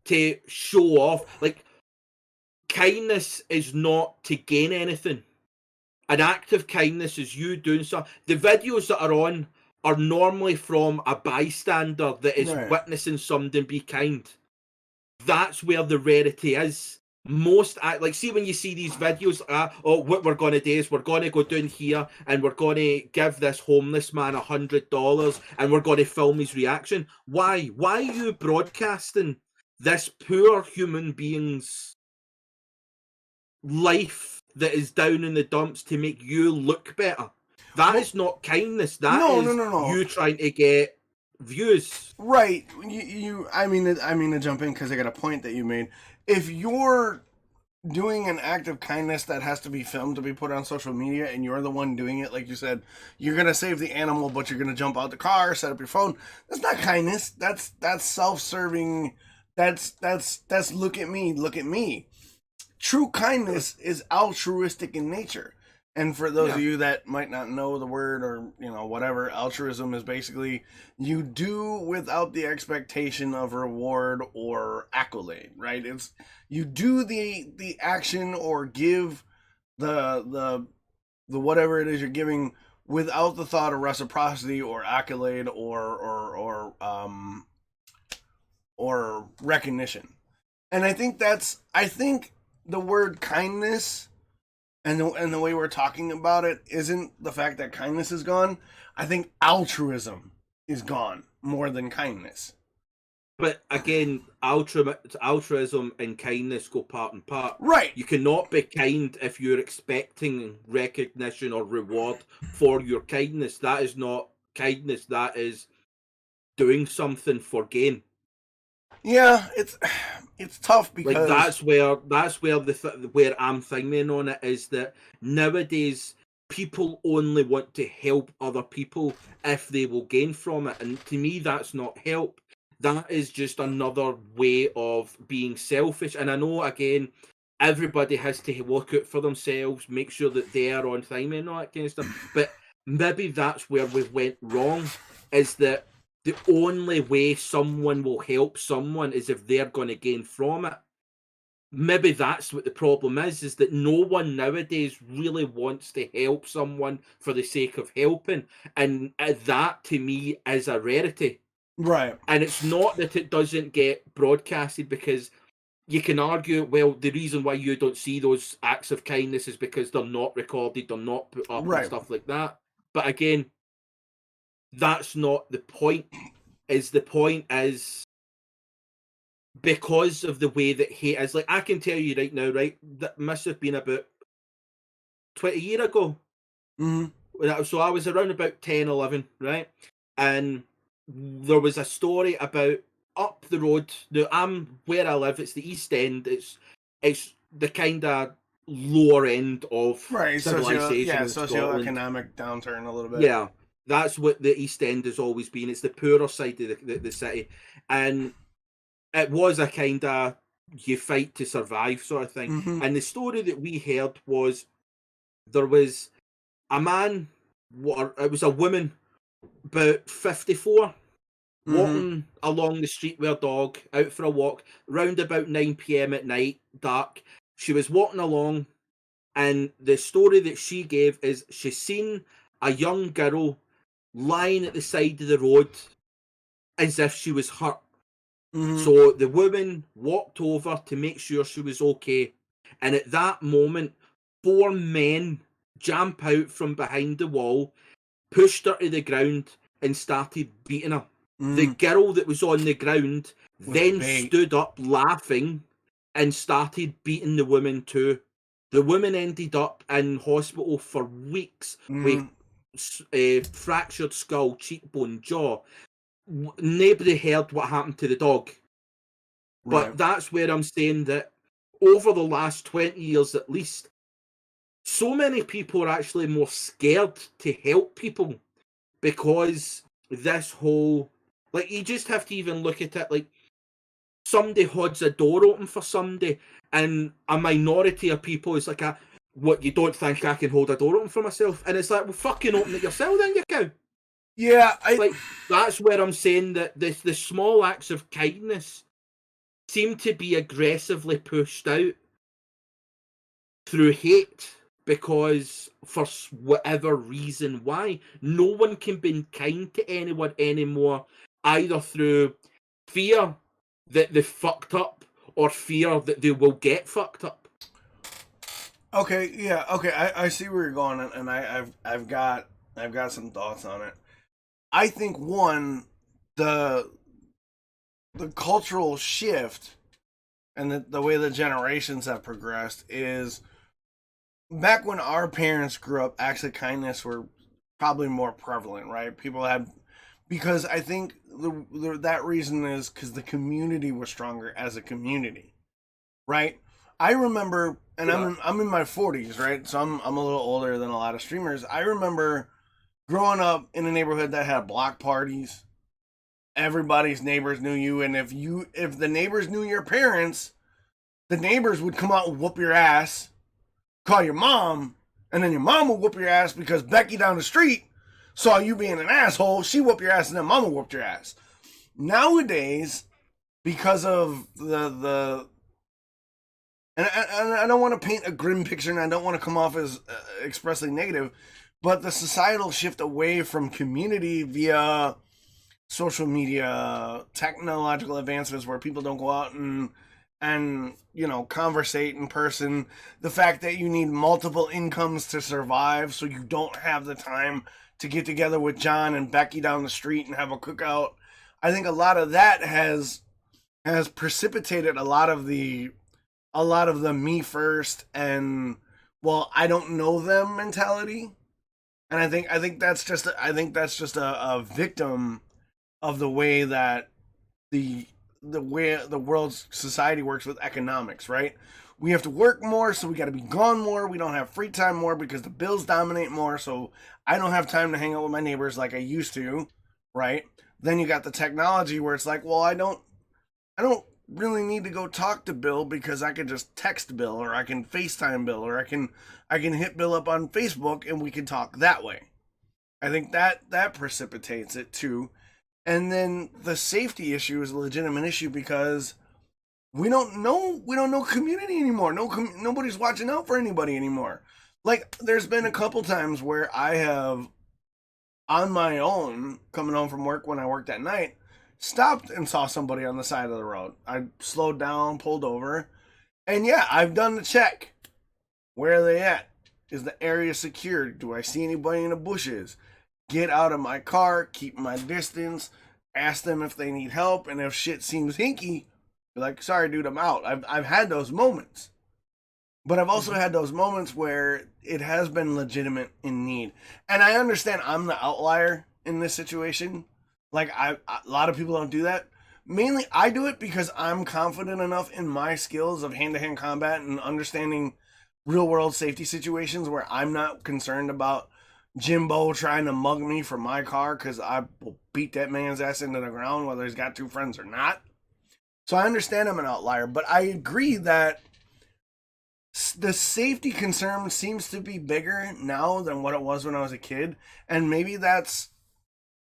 to show off. Like, kindness is not to gain anything. An act of kindness is you doing something. The videos that are on are normally from a bystander that is witnessing something be kind. That's where the rarity is. Most, like, see when you see these videos, what we're going to do is we're going to go down here and we're going to give this homeless man $100 and we're going to film his reaction. Why? Why are you broadcasting this poor human being's life that is down in the dumps to make you look better? That is not kindness. That is you trying to get views. Right. I mean to jump in because I got a point that you made. If you're doing an act of kindness that has to be filmed to be put on social media and you're the one doing it, like you said, you're going to save the animal, but you're going to jump out the car, set up your phone. That's not kindness. That's self-serving. That's look at me. True kindness is altruistic in nature. And for those of you that might not know the word or, whatever, altruism is basically you do without the expectation of reward or accolade, right? It's you do the action or give the whatever it is you're giving without the thought of reciprocity or accolade or recognition. And I think the word kindness and the way we're talking about it isn't the fact that kindness is gone. I think altruism is gone more than kindness. But again, altruism and kindness go part and part. Right. You cannot be kind if you're expecting recognition or reward for your kindness. That is not kindness. That is doing something for gain. Yeah, it's tough because like that's where where I'm thinking on it is that nowadays people only want to help other people if they will gain from it, and to me that's not help. That is just another way of being selfish. And I know again everybody has to look out for themselves, make sure that they're on time and all that kind of stuff, but maybe that's where we went wrong, is that the only way someone will help someone is if they're going to gain from it. Maybe that's what the problem is that no one nowadays really wants to help someone for the sake of helping. And that, to me, is a rarity. Right. And it's not that it doesn't get broadcasted, because you can argue, well, the reason why you don't see those acts of kindness is because they're not recorded, they're not put up and stuff like that. But again, that's not the point. is the point is because of the way that hate is. Like, I can tell you right now, right, that must have been about 20 years ago. So I was around about 10, 11, right? And there was a story about up the road. Now, where I live, it's the East End. It's the kind of lower end of Right, civilization in Scotland. socioeconomic downturn a little bit. Yeah, that's what the East End has always been. It's the poorer side of the city. And it was a kind of you fight to survive sort of thing. Mm-hmm. And the story that we heard was there was a man, it was a woman, about 54, walking along the street with a dog, out for a walk, round about 9 p.m. at night, dark. She was walking along, and the story that she gave is she seen a young girl lying at the side of the road as if she was hurt. So the woman walked over to make sure she was okay. And at that moment, 4 men jump out from behind the wall, pushed her to the ground, and started beating her. The girl that was on the ground then stood up laughing and started beating the woman too. The woman ended up in hospital for weeks with fractured skull, cheekbone, jaw. Nobody heard what happened to the dog. Right. But that's where I'm saying that over the last 20 years at least, so many people are actually more scared to help people because this whole, like, you just have to even look at it like somebody holds a door open for somebody, and a minority of people is like, what, you don't think I can hold a door open for myself? And it's like, well, fucking open it yourself then, you cow. Yeah, like, that's where I'm saying that the small acts of kindness seem to be aggressively pushed out through hate because for whatever reason why. No one can be kind to anyone anymore, either through fear that they fucked up or fear that they will get fucked up. Okay, yeah, okay, I see where you're going, and I've got some thoughts on it. I think one, the cultural shift and the way the generations have progressed is back when our parents grew up, acts of kindness were probably more prevalent, right? People had, because I think that reason is because the community was stronger as a community, right? I remember, and I'm in my 40s, right? So I'm a little older than a lot of streamers. I remember growing up in a neighborhood that had block parties. Everybody's neighbors knew you, and if the neighbors knew your parents, the neighbors would come out and whoop your ass, call your mom, and then your mom would whoop your ass because Becky down the street saw you being an asshole. She whooped your ass, and then mama whooped your ass. Nowadays, because of the and I don't want to paint a grim picture, and I don't want to come off as expressly negative, but the societal shift away from community via social media, technological advancements where people don't go out and conversate in person, the fact that you need multiple incomes to survive, so you don't have the time to get together with John and Becky down the street and have a cookout. I think a lot of that has precipitated a lot of the me first and, well, I don't know them mentality. And I think that's just a victim of the way that the way the world's society works with economics, right? We have to work more, so we got to be gone more. We don't have free time more because the bills dominate more, so I don't have time to hang out with my neighbors like I used to, right? Then you got the technology where it's like, well, I don't really need to go talk to Bill because I can just text Bill, or I can FaceTime Bill, or I can hit Bill up on Facebook and we can talk that way. I think that precipitates it too. And then the safety issue is a legitimate issue because we don't know community anymore. Nobody's watching out for anybody anymore. Like, there's been a couple times where I have, on my own, coming home from work when I worked at night, stopped and saw somebody on the side of the road. I slowed down, pulled over, and yeah, I've done the check. Where are they at? Is the area secured? Do I see anybody in the bushes? Get out of my car, keep my distance, ask them if they need help, and if shit seems hinky, be like, sorry, dude, I'm out. I've had those moments. But I've also had those moments where it has been legitimate in need. And I understand I'm the outlier in this situation. Like, a lot of people don't do that. Mainly, I do it because I'm confident enough in my skills of hand to hand combat and understanding real world safety situations where I'm not concerned about Jimbo trying to mug me for my car because I will beat that man's ass into the ground whether he's got two friends or not. So I understand I'm an outlier, but I agree that the safety concern seems to be bigger now than what it was when I was a kid. And maybe that's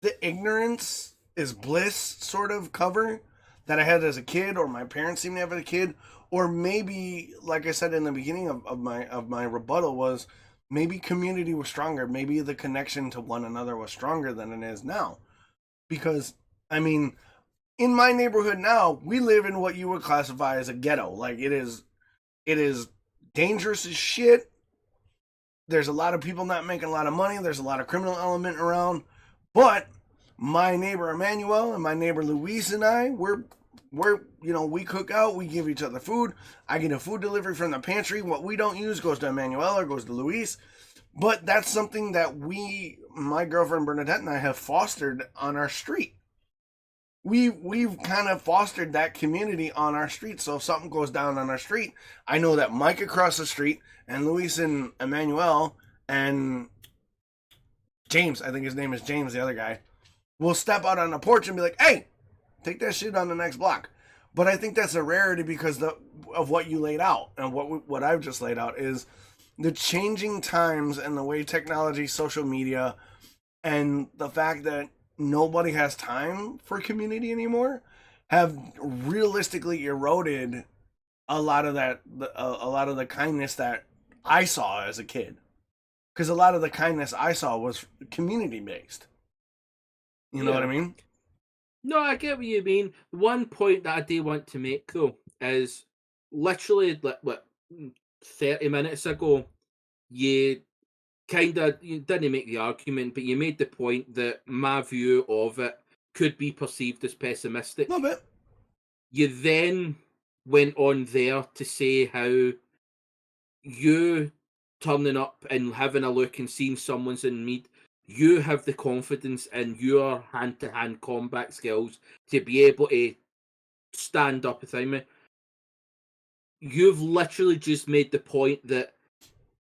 the ignorance is bliss sort of cover that I had as a kid, or my parents seem to have as a kid. Or maybe, like I said in the beginning of my rebuttal, was maybe community was stronger. Maybe the connection to one another was stronger than it is now. Because, I mean, in my neighborhood now, we live in what you would classify as a ghetto. Like, it is dangerous as shit. There's a lot of people not making a lot of money. There's a lot of criminal element around. But my neighbor Emmanuel and my neighbor Luis and I, we're we cook out, we give each other food. I get a food delivery from the pantry. What we don't use goes to Emmanuel or goes to Luis. But that's something that my girlfriend Bernadette and I have fostered on our street. We've kind of fostered that community on our street. So if something goes down on our street, I know that Mike across the street and Luis and Emmanuel and James, I think his name is James, the other guy, will step out on the porch and be like, hey, take that shit on the next block. But I think that's a rarity because of what you laid out. And what I've just laid out is the changing times and the way technology, social media, and the fact that nobody has time for community anymore have realistically eroded a lot of the kindness that I saw as a kid. Because a lot of the kindness I saw was community based. You know what I mean? No, I get what you mean. One point that I do want to make though is literally what 30 minutes ago, you you didn't make the argument, but you made the point that my view of it could be perceived as pessimistic. A little bit. You then went on there to say how you turning up and having a look and seeing someone's in need, you have the confidence in your hand-to-hand combat skills to be able to stand up without me. You've literally just made the point that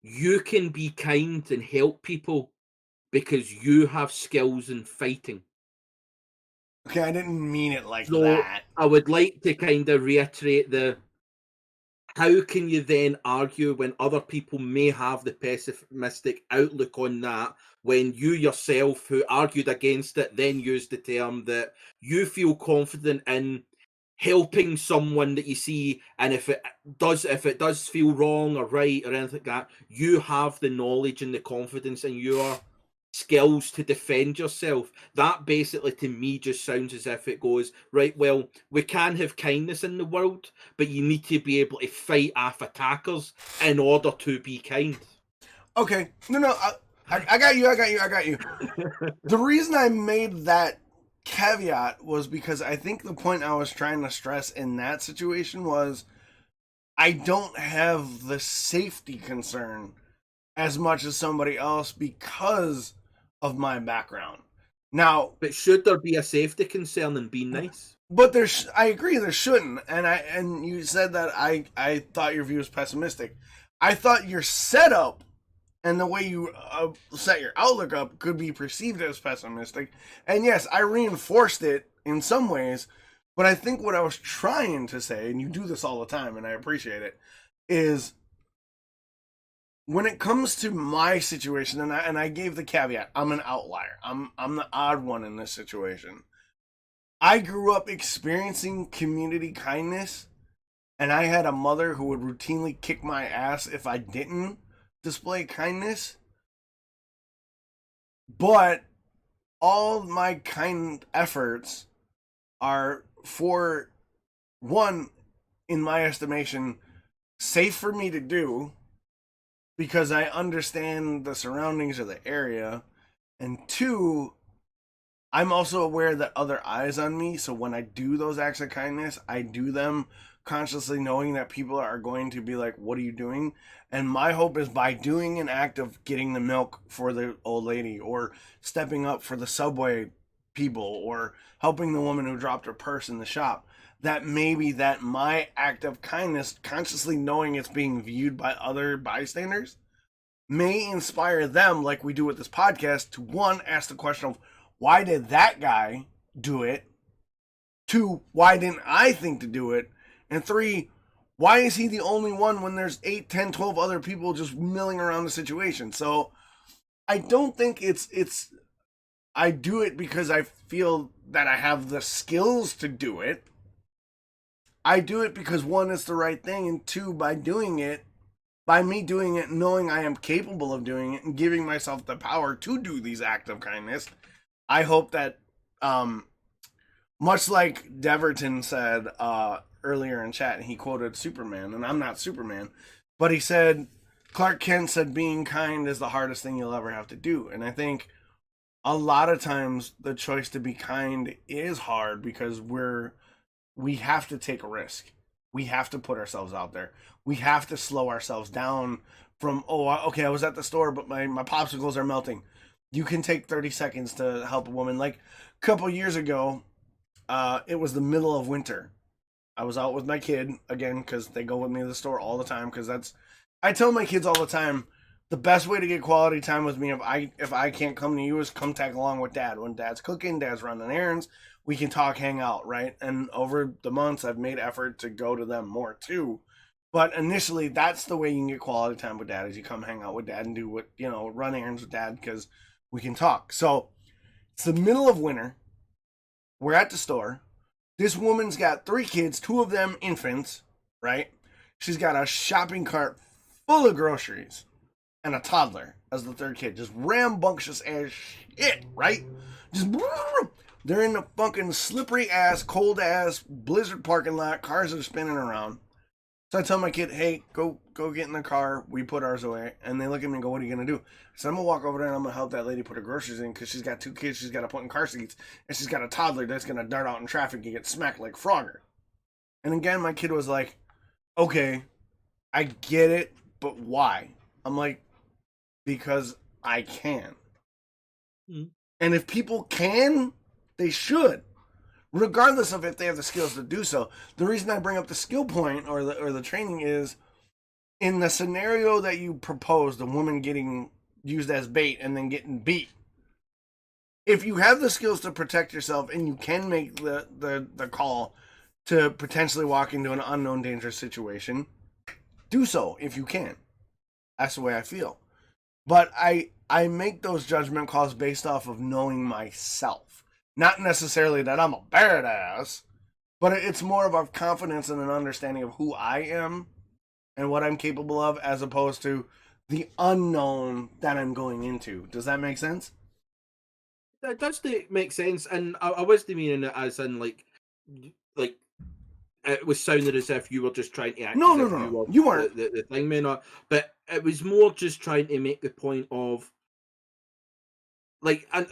you can be kind and help people because you have skills in fighting. Okay, I didn't mean it like So that. I would like to kind of reiterate how can you then argue when other people may have the pessimistic outlook on that when you yourself, who argued against it, then used the term that you feel confident in helping someone that you see, and if it does feel wrong or right or anything like that, you have the knowledge and the confidence in your skills to defend yourself. That basically to me just sounds as if it goes, right, well, we can have kindness in the world, but you need to be able to fight off attackers in order to be kind. Okay, no, I got you. The reason I made that caveat was because I think the point I was trying to stress in that situation was I don't have the safety concern as much as somebody else because of my background. Now, But should there be a safety concern in being nice? but I agree there shouldn't. And you said that I thought your view was pessimistic. I thought your setup and the way you set your outlook up could be perceived as pessimistic. And yes, I reinforced it in some ways, but I think what I was trying to say, and you do this all the time, and I appreciate it, is when it comes to my situation, and I gave the caveat, I'm an outlier. I'm the odd one in this situation. I grew up experiencing community kindness, and I had a mother who would routinely kick my ass if I didn't display kindness. But all my kind efforts are, for one, in my estimation, safe for me to do because I understand the surroundings of the area, and two, I'm also aware that other eyes on me, so when I do those acts of kindness, I do them consciously knowing that people are going to be like, what are you doing? And my hope is by doing an act of getting the milk for the old lady, or stepping up for the subway people, or helping the woman who dropped her purse in the shop, that maybe that my act of kindness, consciously knowing it's being viewed by other bystanders, may inspire them, like we do with this podcast, to one, ask the question of why did that guy do it? Two, why didn't I think to do it? And three, why is he the only one when there's 8, 10, 12 other people just milling around the situation? So I don't think it's I do it because I feel that I have the skills to do it. I do it because one, it's the right thing, and two, by me doing it, knowing I am capable of doing it and giving myself the power to do these acts of kindness, I hope that, much like Deverton said earlier in chat, and he quoted Superman, and I'm not Superman, but he said, Clark Kent said, being kind is the hardest thing you'll ever have to do. And I think a lot of times the choice to be kind is hard because we have to take a risk. We have to put ourselves out there. We have to slow ourselves down from, oh, okay, I was at the store, but my popsicles are melting. You can take 30 seconds to help a woman. Like a couple years ago, it was the middle of winter. I was out with my kid, again, because they go with me to the store all the time, because I tell my kids all the time, the best way to get quality time with me, if I can't come to you, is come tag along with Dad. When Dad's cooking, Dad's running errands, we can talk, hang out, right? And over the months, I've made effort to go to them more too. But initially, that's the way you can get quality time with Dad, is you come hang out with Dad and do what, run errands with Dad, because we can talk. So it's the middle of winter. We're at the store. This woman's got 3 kids, 2 of them infants, right? She's got a shopping cart full of groceries and a toddler as the 3rd kid. Just rambunctious as shit, right? Just they're in the fucking slippery ass, cold ass blizzard parking lot. Cars are spinning around. So I tell my kid, hey, go get in the car. We put ours away. And they look at me and go, what are you going to do? So I'm going to walk over there and I'm going to help that lady put her groceries in, because she's got 2 kids she's got to put in car seats. And she's got a toddler that's going to dart out in traffic and get smacked like Frogger. And again, my kid was like, okay, I get it, but why? I'm like, because I can. Mm. And if people can, they should, regardless of if they have the skills to do so. The reason I bring up the skill point or the training is, in the scenario that you proposed, the woman getting used as bait and then getting beat, if you have the skills to protect yourself and you can make the call to potentially walk into an unknown dangerous situation, do so if you can. That's the way I feel. But I make those judgment calls based off of knowing myself. Not necessarily that I'm a badass, but it's more of a confidence and an understanding of who I am and what I'm capable of, as opposed to the unknown that I'm going into. Does that make sense? That does make sense, and I wasn't meaning it as in like it was sounding as if you were just trying to act. No. You weren't. The thing, man. But it was more just trying to make the point of, like, and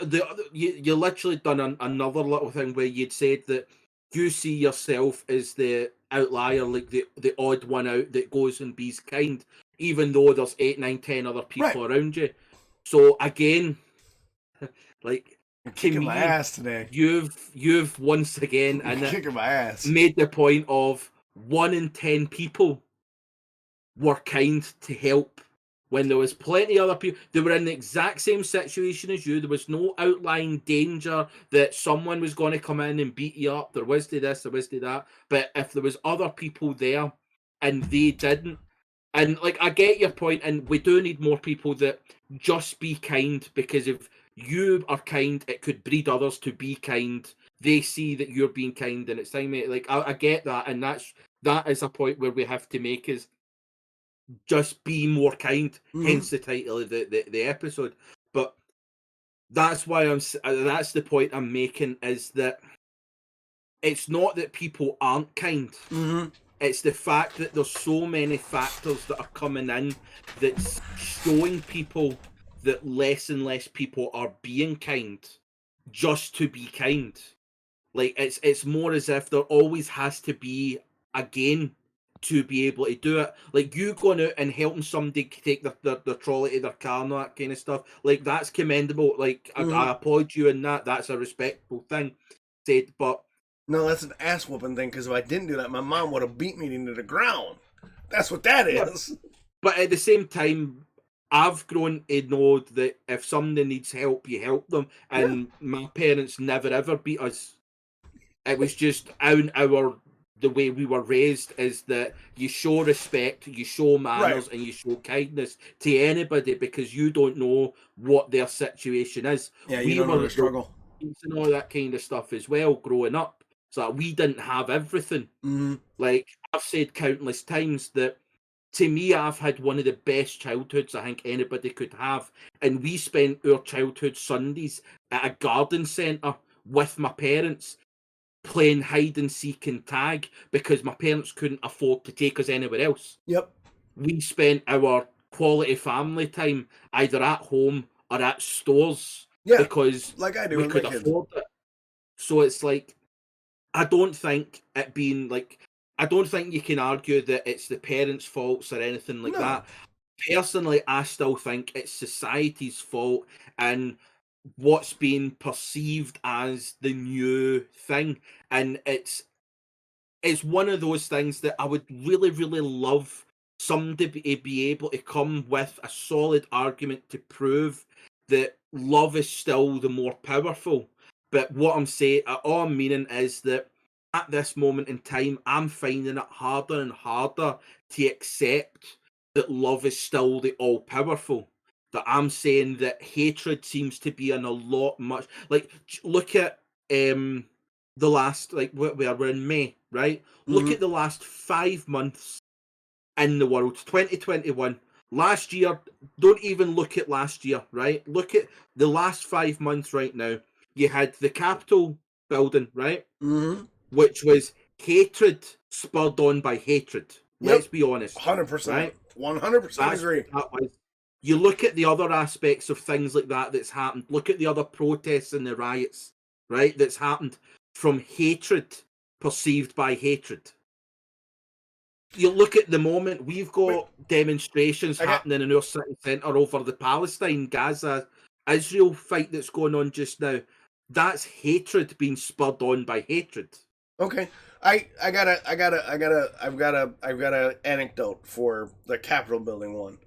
you literally done another little thing where you'd said that you see yourself as the outlier, like the odd one out that goes and be's kind, even though there's 8, 9, 10 other people around you. So again, like, you're kicking my ass today. You've once again kicking my ass. Made the point of 1 in 10 people were kind to help when there was plenty of other people. They were in the exact same situation as you. There was no outlying danger that someone was going to come in and beat you up. There was to this, there was to that. But if there was other people there and they didn't, and like, I get your point, and we do need more people that just be kind, because if you are kind, it could breed others to be kind. They see that you're being kind, and it's time. Like, I get that, and that is a point where we have to make, is just be more kind. Mm-hmm. Hence the title of the episode. But that's why that's the point I'm making, is that it's not that people aren't kind. Mm-hmm. It's the fact that there's so many factors that are coming in that's showing people that less and less people are being kind. just to be kind. Like it's more as if there always has to be a gain to be able to do it. Like you going out and helping somebody take their trolley to their car and all that kind of stuff. Like that's commendable. Like I applaud you in that. That's a respectable thing. Said, but no, that's an ass whooping thing. Because if I didn't do that, my mom would have beat me into the ground. That's what that is. But at the same time, I've grown to know that if somebody needs help, you help them. And my parents never ever beat us. It was just the way we were raised is that you show respect, you show manners, and you show kindness to anybody because you don't know what their situation is. Yeah, you don't know the struggle. And all that kind of stuff as well growing up. So we didn't have everything. Like I've said countless times that to me, I've had one of the best childhoods I think anybody could have. And we spent our childhood Sundays at a garden centre with my parents playing hide and seek and tag because my parents couldn't afford to take us anywhere else. Yep. We spent our quality family time either at home or at stores because like I do we could afford it. So it's like, I don't think you can argue that it's the parents' faults or anything like that. Personally, I still think it's society's fault and what's being perceived as the new thing. And it's one of those things that I would really, really love somebody to be able to come with a solid argument to prove that love is still the more powerful. But what I'm saying, all I'm meaning is that at this moment in time, I'm finding it harder and harder to accept that love is still the all-powerful. That I'm saying that hatred seems to be in a lot much. Like, look at the last, like, we're in May, right? Look at the last 5 months in the world, 2021. Last year, don't even look at last year, right? Look at the last 5 months right now. You had the Capitol building, right? Which was hatred spurred on by hatred. Let's be honest. 100%. Right? 100% agree. You look at the other aspects of things like that that's happened. Look at the other protests and the riots, right? That's happened from hatred perceived by hatred. You look at the moment, we've got demonstrations happening in our city centre over the Palestine, Gaza, Israel fight that's going on just now. That's hatred being spurred on by hatred. Okay. I've got a anecdote for the Capitol building one.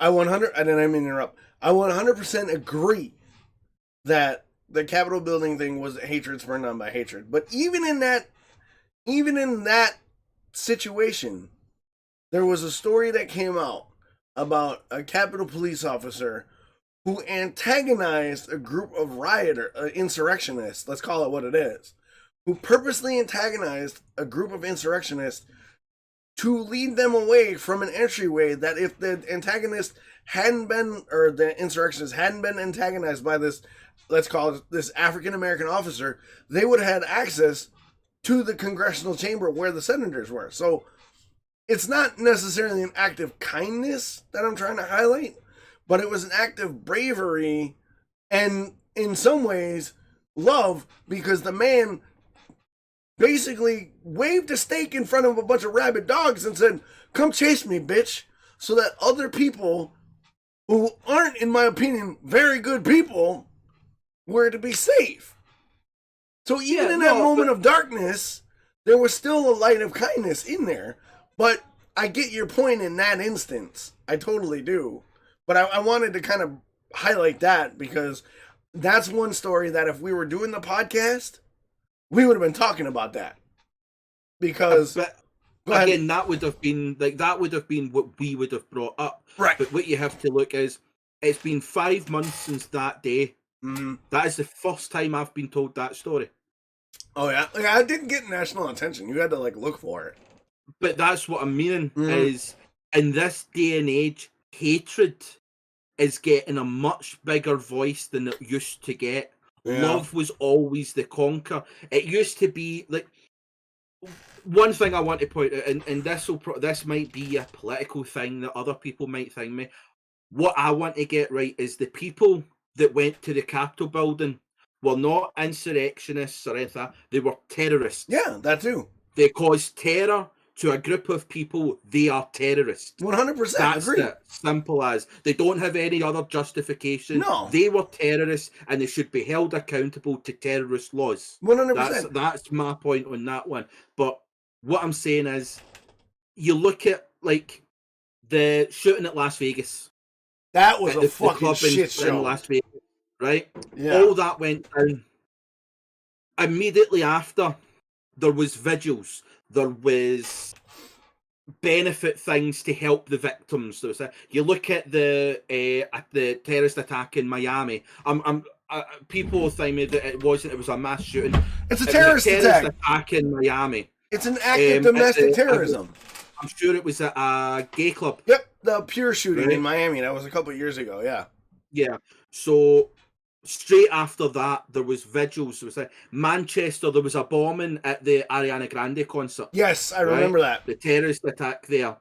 I 100% agree that the Capitol building thing was hatred spurred on by hatred. But even in that situation, there was a story that came out about a Capitol police officer who antagonized a group of insurrectionists, let's call it what it is, who purposely antagonized a group of insurrectionists to lead them away from an entryway that if the insurrectionists hadn't been antagonized by this, let's call it this African-American officer, they would have had access to the congressional chamber where the senators were. So it's not necessarily an act of kindness that I'm trying to highlight, but it was an act of bravery and, in some ways, love, because the man basically waved a stake in front of a bunch of rabid dogs and said, "Come chase me, bitch," so that other people who aren't, in my opinion, very good people were to be safe. So even in that moment of darkness, there was still a light of kindness in there. But I get your point in that instance. I totally do. But I wanted to kind of highlight that because that's one story that if we were doing the podcast, we would have been talking about that. Because again, that would have been what we would have brought up. Right. But what you have to look is, it's been 5 months since that day. That is the first time I've been told that story. Oh yeah, I didn't get national attention. You had to look for it. But that's what I'm meaning is, in this day and age, hatred is getting a much bigger voice than it used to get. Yeah. Love was always the conquer. It used to be like, one thing I want to point out, and this might be a political thing that other people might think me. What I want to get right is the people that went to the Capitol building were not insurrectionists or anything. They were terrorists. Yeah, that too. They caused terror to a group of people. They are terrorists. 100%. That's Agree. it. Simple as. They don't have any other justification. No. They were terrorists, and they should be held accountable to terrorist laws. 100%. That's my point on that one. But what I'm saying is, you look at like the shooting at Las Vegas. That was at a fucking shit show. In Las Vegas, right? Yeah. All that went down. Immediately after, there was vigils. There was benefit things to help the victims. You look at the terrorist attack in Miami. People think that it wasn't. It was a mass shooting. It's a terrorist attack in Miami. It's an act of domestic terrorism. I'm sure it was at a gay club. Yep, the Pure shooting in Miami. That was a couple of years ago. Yeah. Yeah. So straight after that, there was vigils. There was Manchester. There was a bombing at the Ariana Grande concert. Yes, I remember that. The terrorist attack there.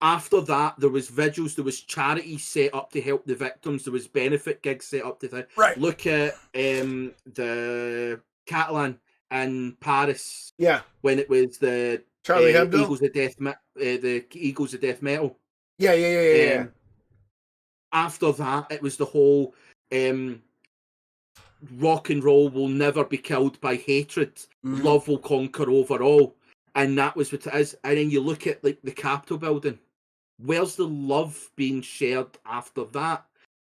After that, there was vigils. There was charities set up to help the victims. There was benefit gigs set up to right. Look at the Catalan in Paris. Yeah. When it was the Charlie Hebdo? the Eagles of Death Metal. Yeah. After that, it was the whole rock and roll will never be killed by hatred. Mm-hmm. Love will conquer over all. And that was what it is. And then you look at like the Capitol building. Where's the love being shared after that?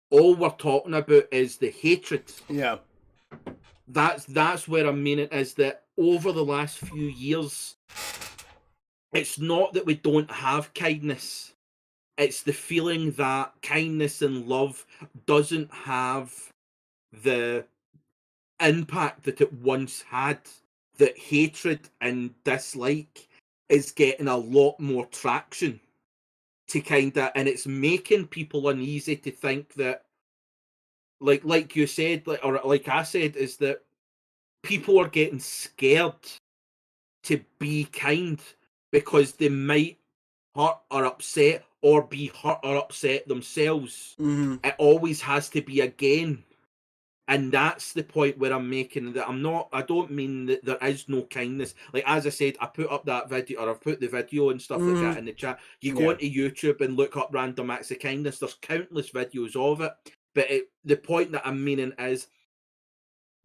All we're talking about is the hatred. Yeah. That's where I'm meaning is that over the last few years, it's not that we don't have kindness. It's the feeling that kindness and love doesn't have the impact that it once had. That hatred and dislike is getting a lot more traction and it's making people uneasy to think that, like you said, or like I said, is that people are getting scared to be kind because they might hurt or upset or be hurt or upset themselves. Mm-hmm. It always has to be again. And that's the point where I'm making that I don't mean that there is no kindness. Like, as I said, I put up that video, or I've put the video and stuff like that in the chat. You go onto YouTube and look up random acts of kindness. There's countless videos of it. But the point that I'm meaning is,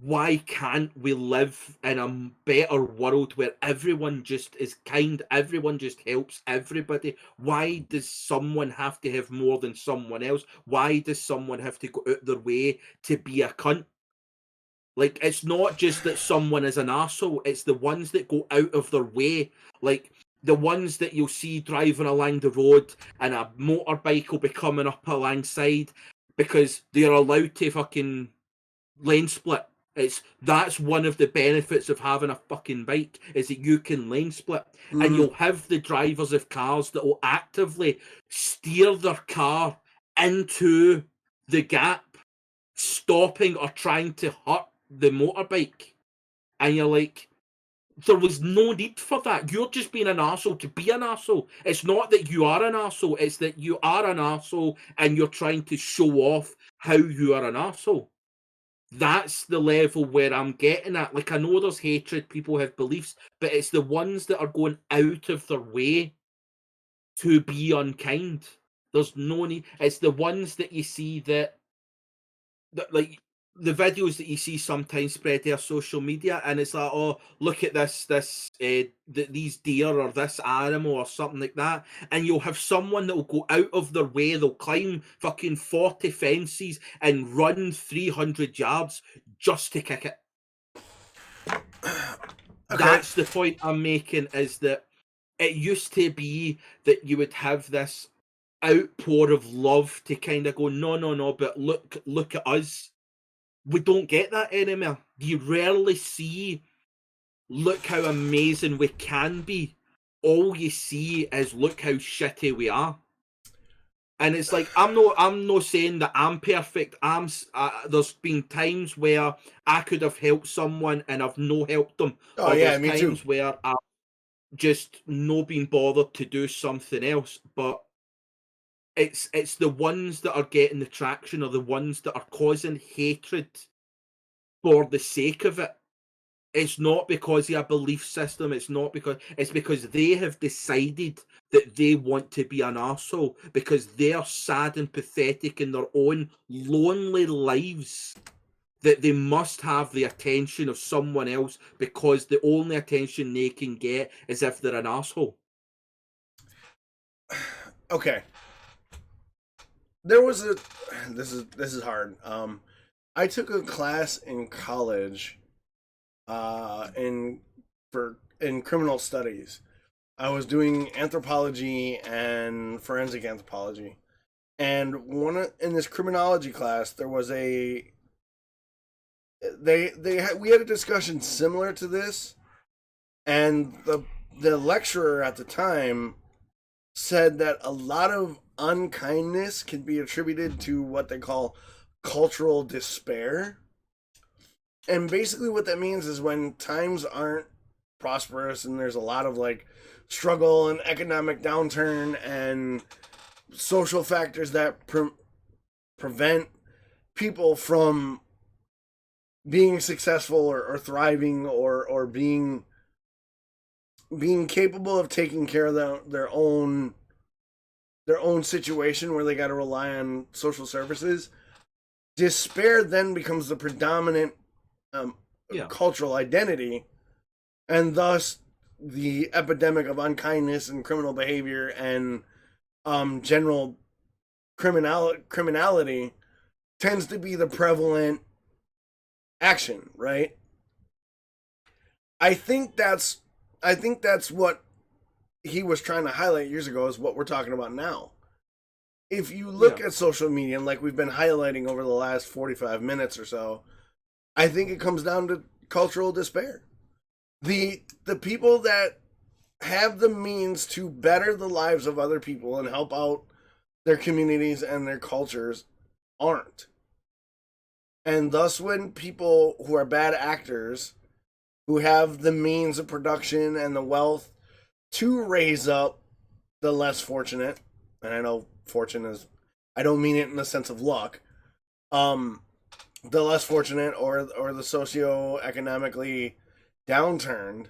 why can't we live in a better world where everyone just is kind, everyone just helps everybody? Why does someone have to have more than someone else? Why does someone have to go out their way to be a cunt? Like, it's not just that someone is an arsehole, it's the ones that go out of their way. Like, the ones that you'll see driving along the road and a motorbike will be coming up alongside because they're allowed to fucking lane split. That's one of the benefits of having a fucking bike, is that you can lane split. And you'll have the drivers of cars that will actively steer their car into the gap, stopping or trying to hurt the motorbike. And you're like, there was no need for that. You're just being an arsehole to be an arsehole. It's not that you are an arsehole, it's that you are an arsehole and you're trying to show off how you are an arsehole. That's the level where I'm getting at. Like, I know there's hatred, people have beliefs, but it's the ones that are going out of their way to be unkind. There's no need. It's the ones that you see that like the videos that you see sometimes spread their social media, and it's like, oh, look at these deer or this animal or something like that, and you'll have someone that will go out of their way, they'll climb fucking 40 fences and run 300 yards just to kick it. Okay. That's the point I'm making, is that it used to be that you would have this outpour of love to kind of go, no, but look at us. We don't get that anymore. You rarely see, look how amazing we can be. All you see is, look how shitty we are. And it's like, I'm not saying that I'm perfect. There's been times where I could have helped someone and I've no helped them. Oh, yeah, me too. Times where I've just no been bothered to do something else. But it's the ones that are getting the traction, or the ones that are causing hatred for the sake of it. It's not because of a belief system. It's because they have decided that they want to be an arsehole because they're sad and pathetic in their own lonely lives, that they must have the attention of someone else because the only attention they can get is if they're an arsehole. Okay. There was a this is hard. I took a class in college in criminal studies. I was doing anthropology and forensic anthropology. And in this criminology class there was we had a discussion similar to this, and the lecturer at the time said that a lot of unkindness can be attributed to what they call cultural despair. And basically what that means is when times aren't prosperous and there's a lot of like struggle and economic downturn and social factors that prevent people from being successful or thriving or being capable of taking care of their own situation where they got to rely on social services. Despair then becomes the predominant cultural identity, and thus the epidemic of unkindness and criminal behavior and general criminality tends to be the prevalent action, right? I think that's what he was trying to highlight years ago is what we're talking about now. If you look at social media, and like we've been highlighting over the last 45 minutes or so, I think it comes down to cultural despair. The people that have the means to better the lives of other people and help out their communities and their cultures aren't. And thus when people who are bad actors, who have the means of production and the wealth to raise up the less fortunate, and I know fortune is, I don't mean it in the sense of luck, the less fortunate or the socioeconomically downturned,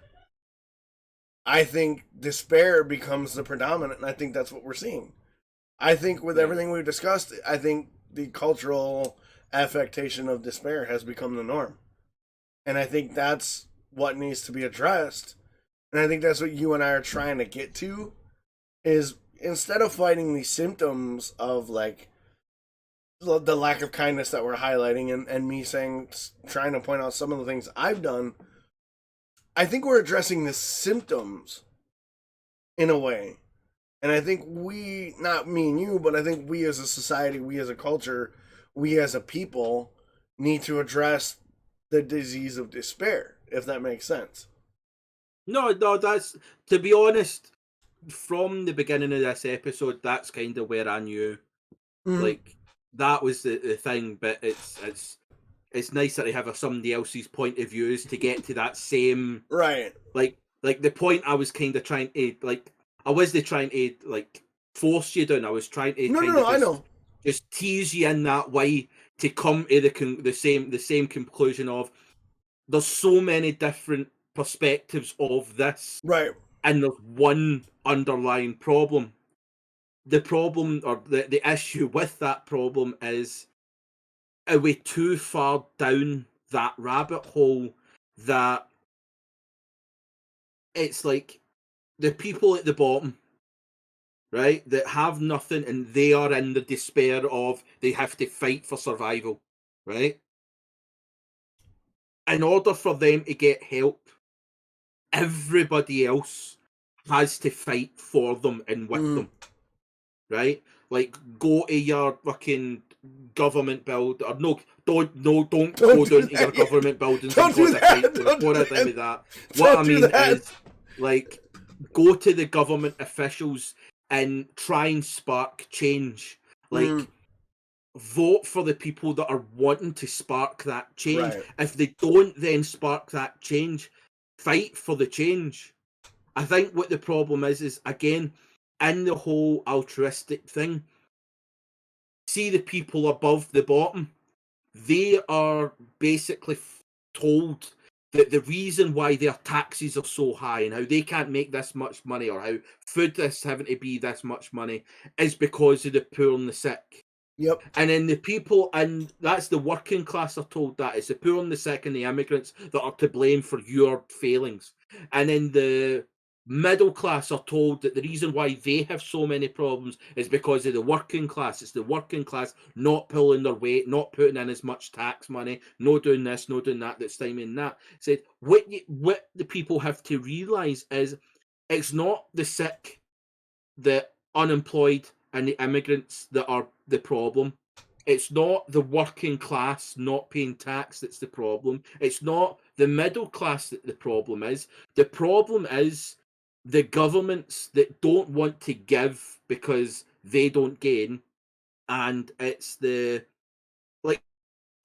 I think despair becomes the predominant, and I think that's what we're seeing. I think with everything we've discussed, I think the cultural affectation of despair has become the norm. And I think that's what needs to be addressed. And I think that's what you and I are trying to get to, is instead of fighting the symptoms of like the lack of kindness that we're highlighting and me saying, trying to point out some of the things I've done, I think we're addressing the symptoms in a way. And I think we, not me and you, but I think we as a society, we as a culture, we as a people need to address the disease of despair, if that makes sense. No, that's, to be honest, from the beginning of this episode, that's kind of where I knew. Mm-hmm. Like, that was the thing, but it's nicer to have somebody else's point of views to get to that same... Right. Like the point I was kind of trying to, like, I wasn't trying to, like, force you down. I was trying to I know. Just tease you in that way to come to the same conclusion of there's so many different perspectives of this, right? And there's one underlying problem. The problem, or the issue with that problem, is are we too far down that rabbit hole that it's like the people at the bottom, right, that have nothing and they are in the despair of they have to fight for survival, right? In order for them to get help, everybody else has to fight for them and with them, right? Like, go to your fucking government build, or don't go down to your government buildings and go to fight for that. What I mean is, like, go to the government officials and try and spark change. Like, vote for the people that are wanting to spark that change. Right. If they don't then spark that change, fight for the change. I think what the problem is again, in the whole altruistic thing, see the people above the bottom, they are basically told that the reason why their taxes are so high and how they can't make this much money, or how food is having to be this much money, is because of the poor and the sick. Yep. And then the people, and that's the working class are told that. It's the poor and the sick and the immigrants that are to blame for your failings. And then the middle class are told that the reason why they have so many problems is because of the working class. It's the working class not pulling their weight, not putting in as much tax money, no doing this, no doing that, that's timing that. Said what the people have to realise is it's not the sick, the unemployed, and the immigrants that are the problem. It's not the working class not paying tax that's the problem. It's not the middle class that the problem is. The problem is the governments that don't want to give because they don't gain. And it's the, like,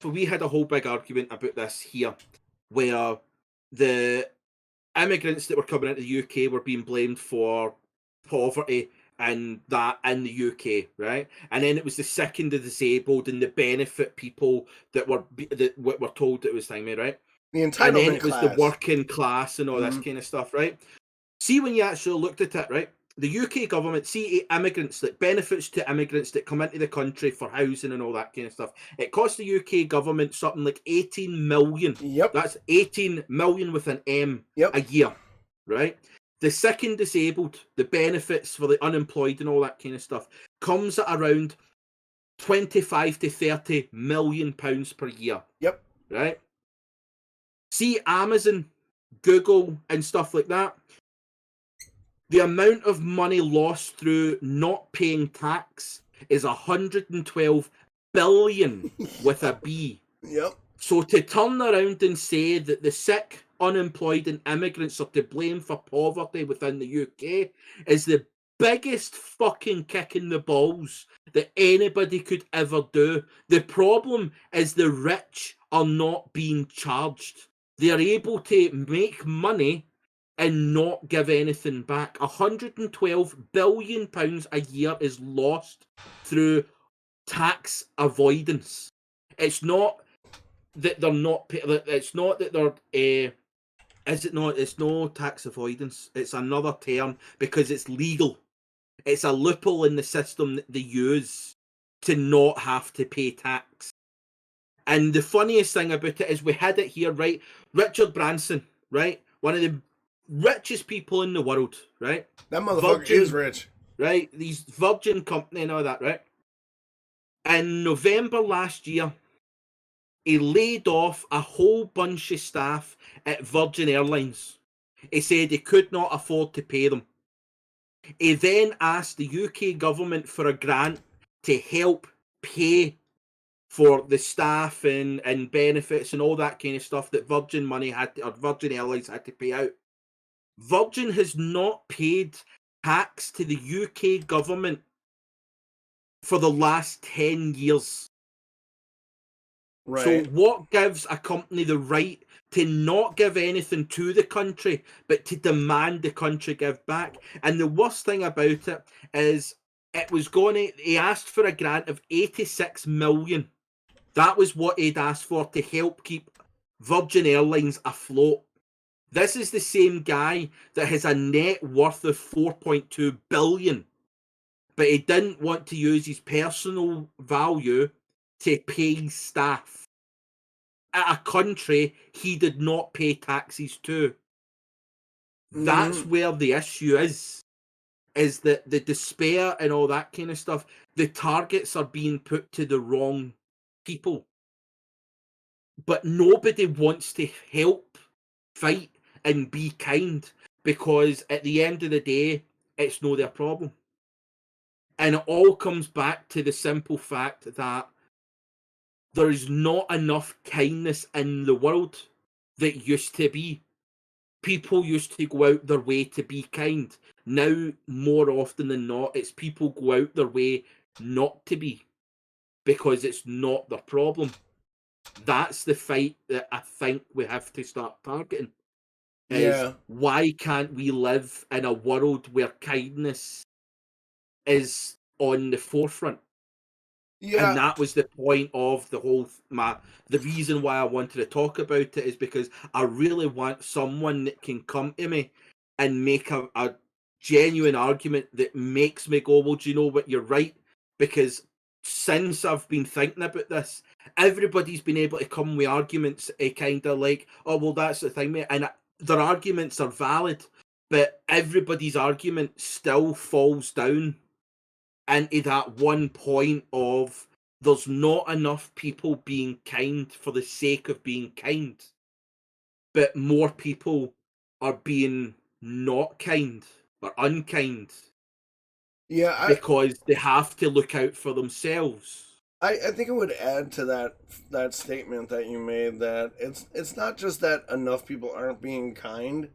we had a whole big argument about this here, where the immigrants that were coming into the UK were being blamed for poverty and that in the UK, right? And then it was the sick and the disabled and the benefit people that were told that it was thing, right? The entitlement And then it was class. the working class and all this kind of stuff, right? See, when you actually looked at it, right? The UK government, see immigrants, that benefits to immigrants that come into the country for housing and all that kind of stuff. It costs the UK government something like 18 million. Yep. That's 18 million with an M Yep. a year, right? The sick and disabled, the benefits for the unemployed and all that kind of stuff, comes at around 25 to 30 million pounds per year. Yep. Right? See Amazon, Google, and stuff like that. The amount of money lost through not paying tax is 112 billion with a B. Yep. So to turn around and say that the sick, unemployed, and immigrants are to blame for poverty within the UK is the biggest fucking kick in the balls that anybody could ever do. The problem is the rich are not being charged. They are able to make money and not give anything back. 112 billion pounds a year is lost through tax avoidance. It's not that they're not. It's not that they're. Is it not? It's no tax avoidance. It's another term because it's legal. It's a loophole in the system that they use to not have to pay tax. And the funniest thing about it is we had it here, right? Richard Branson, right? One of the richest people in the world, right? That motherfucker is rich. Right? These Virgin Company and all that, right? In November last year, he laid off a whole bunch of staff at Virgin Airlines. He said he could not afford to pay them. He then asked the UK government for a grant to help pay for the staff and benefits and all that kind of stuff that Virgin Airlines had to pay out. Virgin has not paid tax to the UK government for the last 10 years. Right. So what gives a company the right to not give anything to the country, but to demand the country give back? And the worst thing about it is he asked for a grant of 86 million. That was what he'd asked for to help keep Virgin Airlines afloat. This is the same guy that has a net worth of 4.2 billion, but he didn't want to use his personal value to pay his staff at a country he did not pay taxes to. That's where the issue is that the despair and all that kind of stuff, the targets are being put to the wrong people. But nobody wants to help, fight, and be kind, because at the end of the day, it's not their problem. And it all comes back to the simple fact that there is not enough kindness in the world that used to be. People used to go out their way to be kind. Now, more often than not, it's people go out their way not to be, because it's not their problem. That's the fight that I think we have to start targeting. Why can't we live in a world where kindness is on the forefront? And Yeah, that was the point of the whole the reason why I wanted to talk about it is because I really want someone that can come to me and make a genuine argument that makes me go, well, do you know what, you're right? Because since I've been thinking about this, everybody's been able to come with arguments, kind of like, oh, well, that's the thing, mate. And their arguments are valid, but everybody's argument still falls down into that one point of there's not enough people being kind for the sake of being kind, but more people are being not kind or unkind yeah. because they have to look out for themselves. I think it would add to that statement that you made that it's not just that enough people aren't being kind.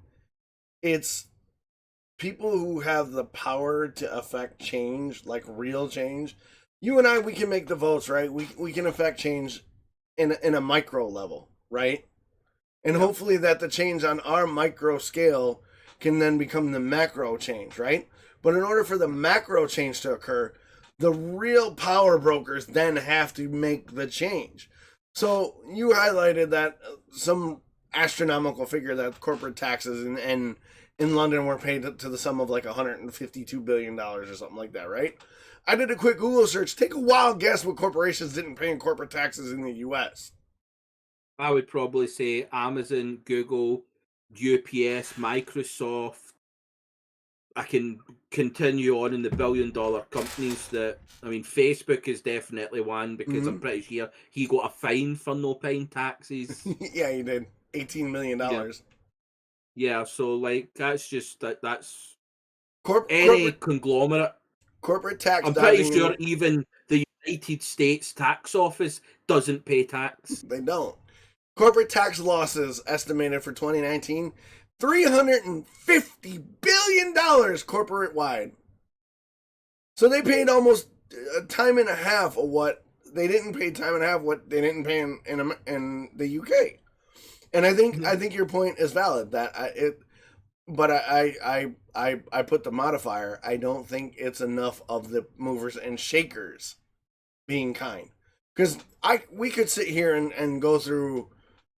It's people who have the power to affect change, like real change. You and I, we can make the votes, right? We can affect change in a micro level, right? And Yeah. hopefully that the change on our micro scale can then become the macro change, right? But in order for the macro change to occur, the real power brokers then have to make the change. So you highlighted that some astronomical figure that corporate taxes in London were paid to the sum of like $152 billion or something like that, right? I did a quick Google search. Take a wild guess what corporations didn't pay in corporate taxes in the US. I would probably say Amazon, Google, UPS, Microsoft. I can continue on in the $1 billion companies that, I mean, Facebook is definitely one because I'm pretty sure he got a fine for no paying taxes. Yeah, he did. $18 million. Yeah. Yeah, so like that's just that's any Corporate conglomerate. tax I'm pretty dodging, sure even the United States Tax Office doesn't pay tax. they don't. Corporate tax losses estimated for 2019, $350 billion corporate wide. So they paid almost a time and a half of what they didn't pay time and a half what they didn't pay in the UK. And I think your point is valid that but I put the modifier. I don't think it's enough of the movers and shakers being kind, because we could sit here and go through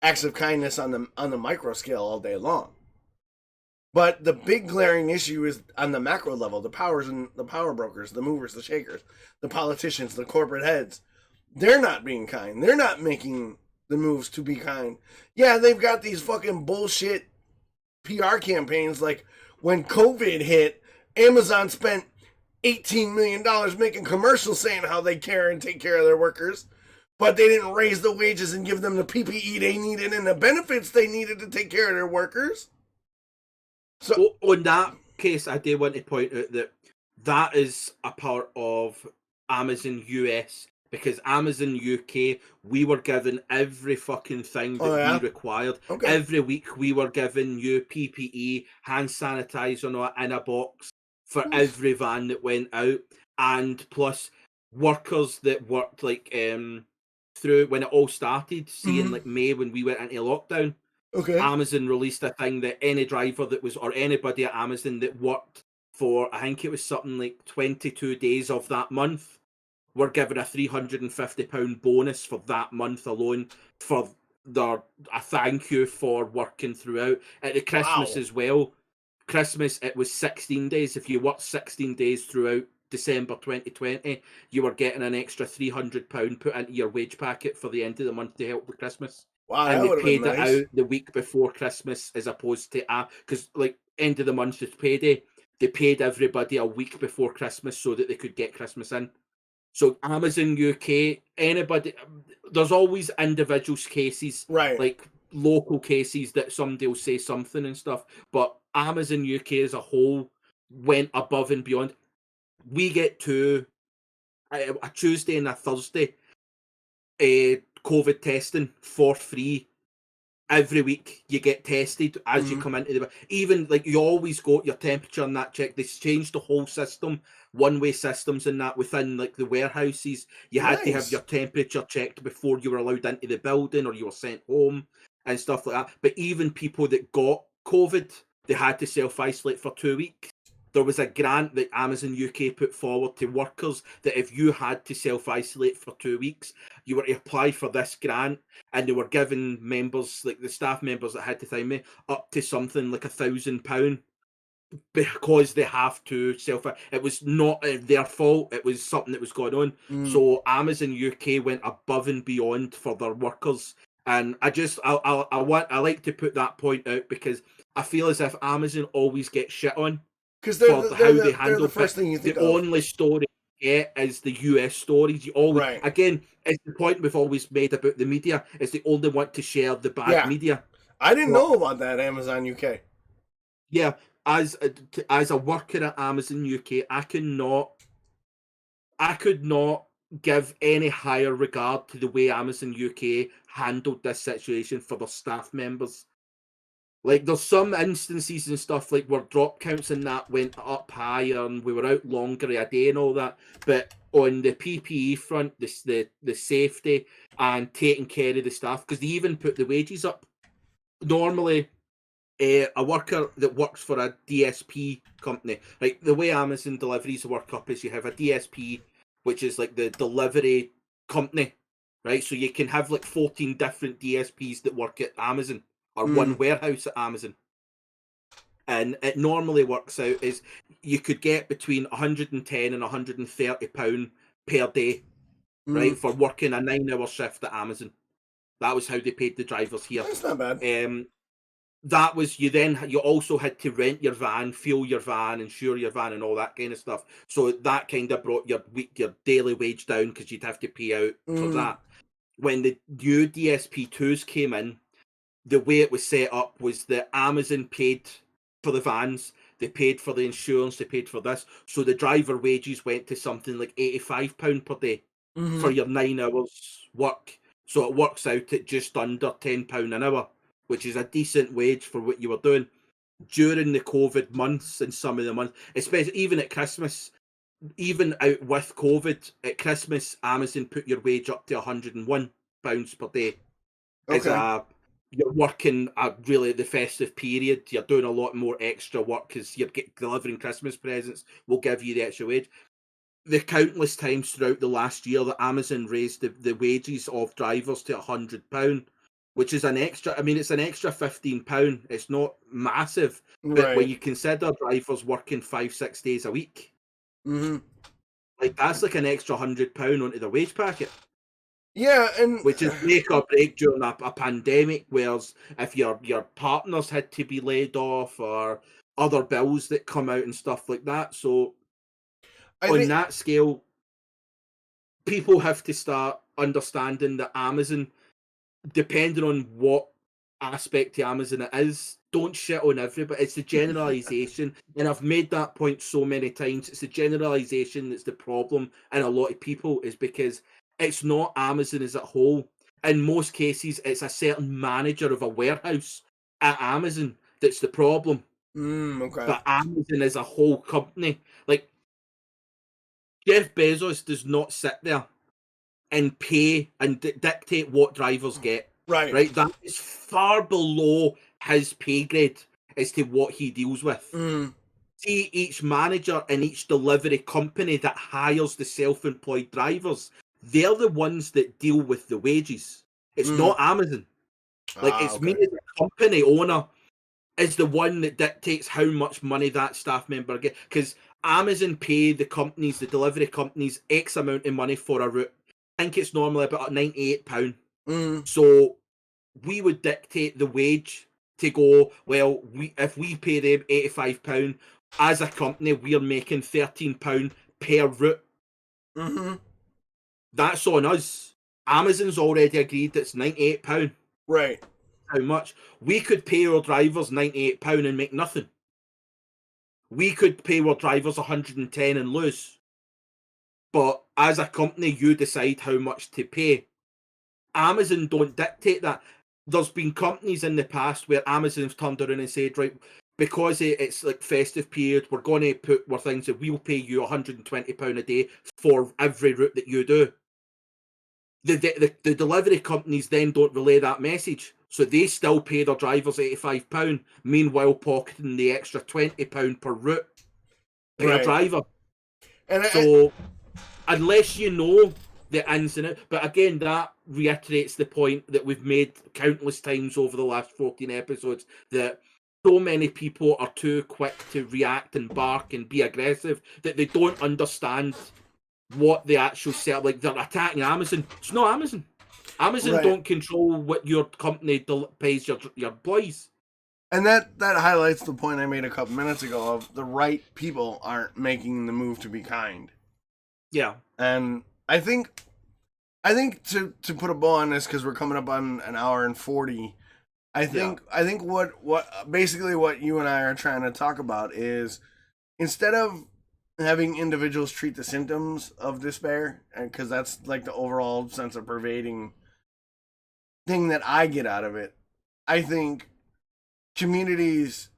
acts of kindness on the micro scale all day long, but the big glaring issue is on the macro level. The powers and the power brokers, the movers, the shakers, the politicians, the corporate heads, they're not being kind. They're not making the moves to be kind. Yeah, they've got these fucking bullshit PR campaigns. Like when COVID hit, Amazon spent $18 million making commercials saying how they care and take care of their workers, but they didn't raise the wages and give them the PPE they needed and the benefits they needed to take care of their workers. So on that case, I do want to point out that that is a part of Amazon US, because Amazon UK, we were given every fucking thing that we required. Okay. Every week we were given new PPE, hand sanitizer in a box for every van that went out, and plus workers that worked like through when it all started, seeing like May when we went into lockdown. Okay. Amazon released a thing that any driver that was, or anybody at Amazon that worked for, I think it was something like 22 days of that month, were given a £350 bonus for that month alone for a thank you for working throughout. At the Christmas as well, Christmas, it was 16 days. If you worked 16 days throughout December 2020, you were getting an extra £300 put into your wage packet for the end of the month to help with Christmas. Wow, and that they paid nice. it out the week before Christmas, as opposed to because like end of the month is payday. They paid everybody a week before Christmas so that they could get Christmas in. So Amazon UK, anybody, there's always individual cases, right? Like local cases that somebody will say something and stuff. But Amazon UK as a whole went above and beyond. We get to a Tuesday and a Thursday COVID testing for free. Every week you get tested as you come into the, even like you always got your temperature and that check. They changed the whole system, one-way systems and that within like the warehouses. You had to have your temperature checked before you were allowed into the building or you were sent home and stuff like that. But even people that got COVID, they had to self-isolate for 2 weeks. there was a grant that Amazon UK put forward to workers that if you had to self-isolate for 2 weeks, you were to apply for this grant, and they were giving members, like the staff members that had to time me, up to something like £1,000 because they have to self. It was not their fault. It was something that was going on. So Amazon UK went above and beyond for their workers, and I like to put that point out because I feel as if Amazon always gets shit on because for how they they're handle the first thing you think the of. only story you get is the US stories. You always, Right. again, it's the point we've always made about the media, is they only want to share the bad Yeah. media. I didn't know about that, Amazon UK. Yeah, as a worker at Amazon UK, I could not give any higher regard to the way Amazon UK handled this situation for their staff members. Like, there's some instances and stuff like where drop counts and that went up higher and we were out longer a day and all that. But on the PPE front, the safety and taking care of the staff, because they even put the wages up. Normally, a worker that works for a DSP company, like the way Amazon deliveries work up is you have a DSP, which is like the delivery company, right? So you can have like 14 different DSPs that work at Amazon, or one warehouse at Amazon. And it normally works out is you could get between £110 and £130 per day, right, for working a 9-hour shift at Amazon. That was how they paid the drivers here. That's not bad. That was, you also had to rent your van, fuel your van, insure your van, and all that kind of stuff. So that kind of brought your daily wage down because you'd have to pay out for that. When the new DSP2s came in, the way it was set up was that Amazon paid for the vans, they paid for the insurance, they paid for this. So the driver wages went to something like £85 per day for your 9 hours work. So it works out at just under £10 an hour, which is a decent wage for what you were doing during the COVID months and some of the months, especially even at Christmas, even out with COVID, at Christmas, Amazon put your wage up to £101 per day. Okay. You're working really the festive period, you're doing a lot more extra work because you're delivering Christmas presents, will give you the extra wage. The countless times throughout the last year that Amazon raised the wages of drivers to £100, which is an extra, I mean, it's an extra £15. It's not massive, but when you consider drivers working 5-6 days a week, like that's like an extra £100 onto their wage packet. Yeah, and which is make or break during a pandemic, whereas if your partners had to be laid off or other bills that come out and stuff like that. So on that scale, people have to start understanding that Amazon, depending on what aspect to Amazon it is, don't shit on everybody. It's the generalization, and I've made that point so many times. It's the generalization that's the problem in a lot of people, is because it's not Amazon as a whole. In most cases, it's a certain manager of a warehouse at Amazon that's the problem. Okay. But Amazon as a whole company, like Jeff Bezos does not sit there and pay and dictate what drivers get. Right. That is far below his pay grade as to what he deals with. See, each manager in each delivery company that hires the self-employed drivers, they're the ones that deal with the wages. It's not Amazon. Like, it's me as a company owner is the one that dictates how much money that staff member gets. Because Amazon pay the companies, the delivery companies, X amount of money for a route. I think it's normally about £98. So we would dictate the wage to go, well, if we pay them £85, as a company, we're making £13 per route. That's on us. Amazon's already agreed it's £98. Right. How much? We could pay our drivers £98 and make nothing. We could pay our drivers £110 and lose. But as a company, you decide how much to pay. Amazon don't dictate that. There's been companies in the past where Amazon's turned around and said, right, because it's like festive period, we're going to put more things that we'll pay you £120 a day for every route that you do. The delivery companies then don't relay that message, so they still pay their drivers £85, meanwhile pocketing the extra £20 per route. per Right. driver. And So unless you know the ins and outs, but again, that reiterates the point that we've made countless times over the last 14 episodes, that so many people are too quick to react and bark and be aggressive that they don't understand what the actual setup, like they're attacking Amazon. It's not Amazon. Amazon Right. don't control what your company pays your employees. And that highlights the point I made a couple minutes ago of the right people aren't making the move to be kind. Yeah. And I think to put a bow on this, because we're coming up on an hour and 40, I think what basically what you and I are trying to talk about is, instead of having individuals treat the symptoms of despair, and because that's like the overall sense of pervading thing that I get out of it, I think communities,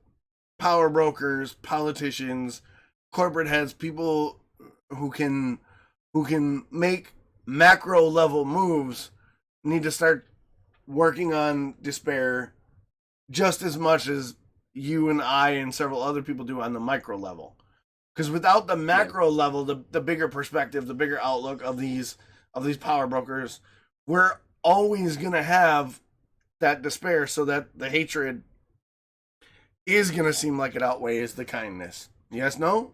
power brokers, politicians, corporate heads, people who can make macro level moves need to start working on despair just as much as you and I and several other people do on the micro level. Because without the macro level, the bigger perspective, the bigger outlook of these power brokers, we're always gonna have that despair, so that the hatred is gonna seem like it outweighs the kindness. Yes, no?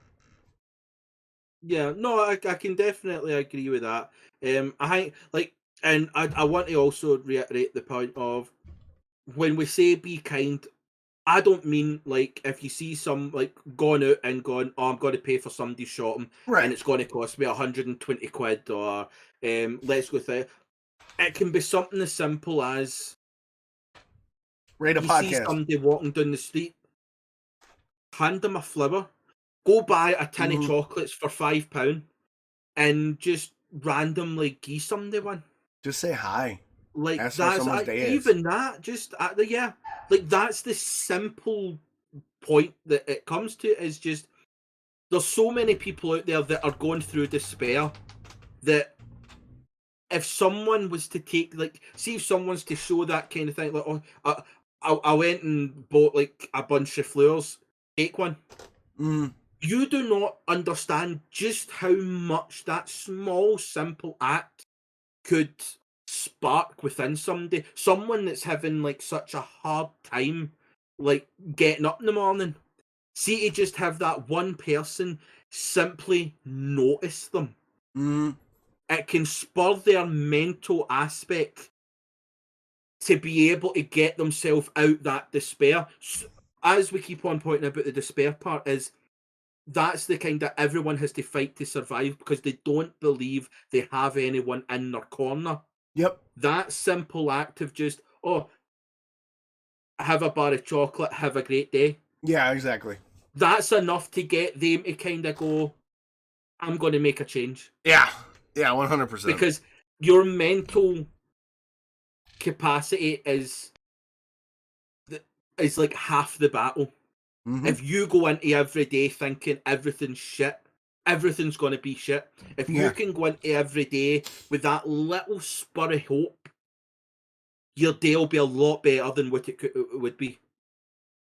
Yeah, no, I can definitely agree with that. I like, and I want to also reiterate the point of, when we say be kind, I don't mean like if you see some like going out and going, oh, I'm going to pay for somebody's shopping and it's going to cost me 120 quid, or let's go through. It can be something as simple as, Rate a you see podcast. somebody walking down the street, hand them a flower, go buy a tin of chocolates for £5, and just randomly give somebody one. Just say hi. Like, ask how someone's day even is. that, just yeah, like that's the simple point that it comes to, is just, there's so many people out there that are going through despair, that if someone was to take, like, see if someone's to show that kind of thing, like, oh, I went and bought like a bunch of flowers, take one. You do not understand just how much that small, simple act could spark within somebody. Someone that's having like such a hard time, like, getting up in the morning. See, to just have that one person simply notice them. It can spur their mental aspect to be able to get themselves out that despair. As we keep on pointing about the despair part, is that's the kind that everyone has to fight to survive, because they don't believe they have anyone in their corner. Yep. That simple act of just, oh, have a bar of chocolate, have a great day. Yeah, exactly. That's enough to get them to kind of go, I'm going to make a change. Yeah. Yeah, 100%. Because your mental capacity is like half the battle. If you go into every day thinking everything's shit, everything's going to be shit. If you can go into every day with that little spur of hope, your day will be a lot better than what it would be.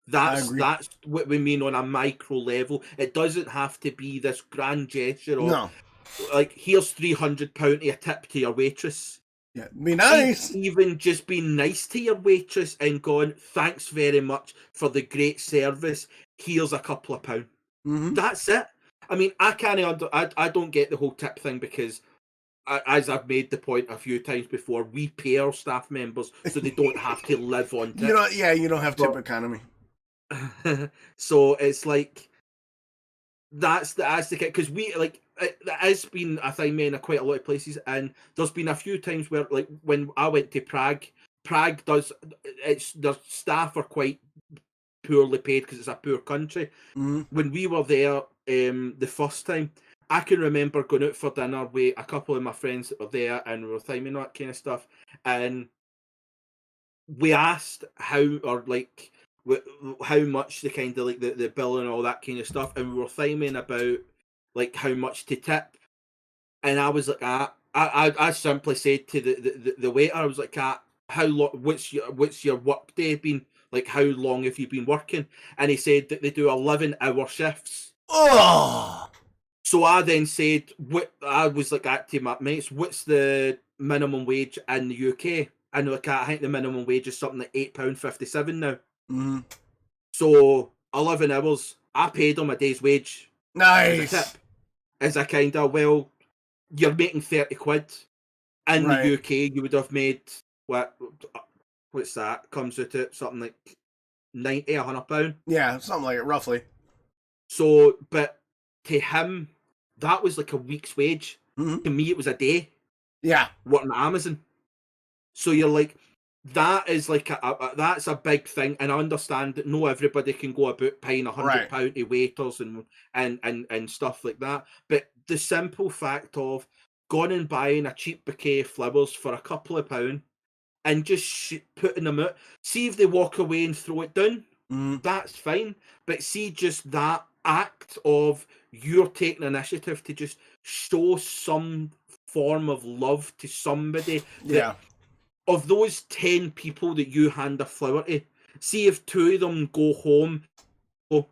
That's what we mean on a micro level. It doesn't have to be this grand gesture of, like, here's £300 to a tip to your waitress. Yeah, be nice. Even just be nice to your waitress and going, thanks very much for the great service. Here's a couple of pounds. That's it. I mean, I don't get the whole tip thing, because, as I've made the point a few times before, we pay our staff members so they don't have to live on tips. You don't have tip economy. So it's like, that's the because we, like, it has been a thing, man, in quite a lot of places, and there's been a few times where, like, when I went to Prague does, their staff are quite poorly paid because it's a poor country. When we were there the first time, I can remember going out for dinner with a couple of my friends that were there, and we were timing that kind of stuff, and we asked how much the kind of, like, the bill and all that kind of stuff, and we were thyming about, like, how much to tip, and I was like, I simply said to the waiter, I was like, how long? What's your work day been? Like, how long have you been working? And he said that they do 11-hour shifts, Oh, So I then said, "What?" I was like, that to my mates, "What's the minimum wage in the UK?" And like, I think the minimum wage is something like £8.57 now. mm-hmm. So 11 hours, I paid them a day's wage as a Nice. tip. As a kind of, well, you're making 30 quid. In the Right. UK, you would have made what's that? Comes out at something like 90, £100. Yeah, something like it, roughly. So, but to him, that was like a week's wage. Mm-hmm. To me, it was a day Yeah. working at Amazon. So you're like, that is like that's a big thing, and I understand that no everybody can go about paying Right. £100 to waiters and stuff like that. But the simple fact of going and buying a cheap bouquet of flowers for a couple of pound and just putting them out, see if they walk away and throw it down, Mm-hmm. that's fine. But see, just that act of you're taking initiative to just show some form of love to somebody that Yeah. of those 10 people that you hand a flower to, see if 2 of them go home, go,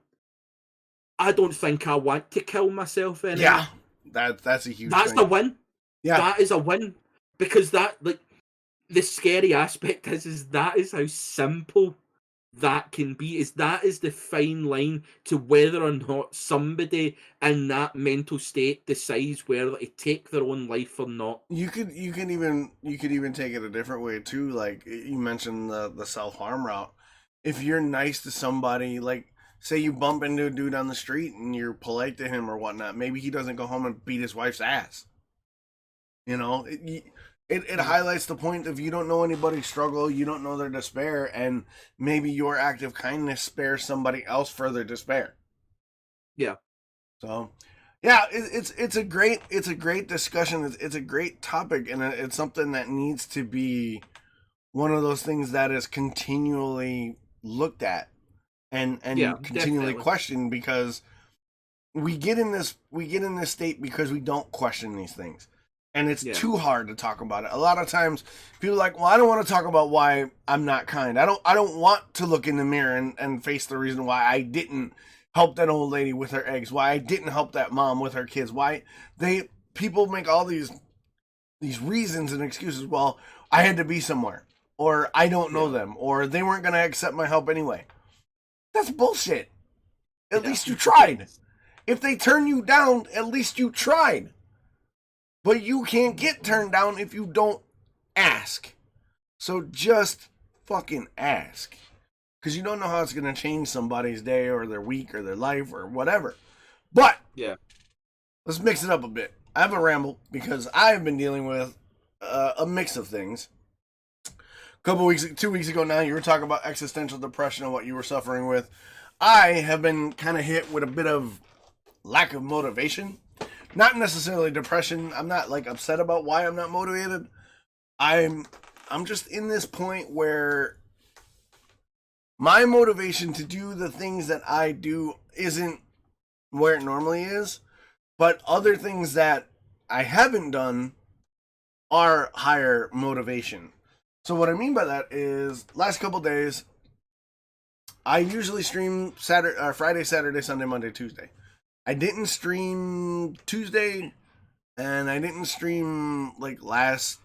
I don't think I want to kill myself anymore. Yeah. That's a huge That's thing. a win. Yeah. That is a win. Because that, like, the scary aspect is that is how simple that can be. Is that is the fine line to whether or not somebody in that mental state decides whether to take their own life or not. You could even take it a different way too. Like you mentioned the self harm route. If you're nice to somebody, like say you bump into a dude on the street and you're polite to him or whatnot, maybe he doesn't go home and beat his wife's ass. You know, it highlights the point of you don't know anybody's struggle, you don't know their despair, and maybe your act of kindness spares somebody else further despair. Yeah. So, yeah, it's a great discussion. It's a great topic, and it's something that needs to be one of those things that is continually looked at Yeah, and continually definitely. questioned, because we get in this state because we don't question these things, and it's Yeah. too hard to talk about it. A lot of times people are like, well, I don't want to talk about why I'm not kind. I don't want to look in the mirror and face the reason why I didn't help that old lady with her eggs, why I didn't help that mom with her kids, why they people make all these reasons and excuses. Well, I had to be somewhere, or I don't know Yeah. them, or they weren't going to accept my help anyway. That's bullshit. At Yeah. least you tried. If they turn you down, at least you tried. But you can't get turned down if you don't ask. So just fucking ask. Because you don't know how it's going to change somebody's day or their week or their life or whatever. But Yeah. let's mix it up a bit. I have a ramble because I have been dealing with a mix of things. A couple weeks, 2 weeks ago now, you were talking about existential depression and what you were suffering with. I have been kind of hit with a bit of lack of motivation. Not necessarily depression. I'm not like upset about why I'm not motivated. I'm I'm just in this point where my motivation to do the things that I do isn't where it normally is, but other things that I haven't done are higher motivation. So what I mean by that is last couple days I usually stream Friday, Saturday, Sunday, Monday, Tuesday. I didn't stream Tuesday, and I didn't stream like last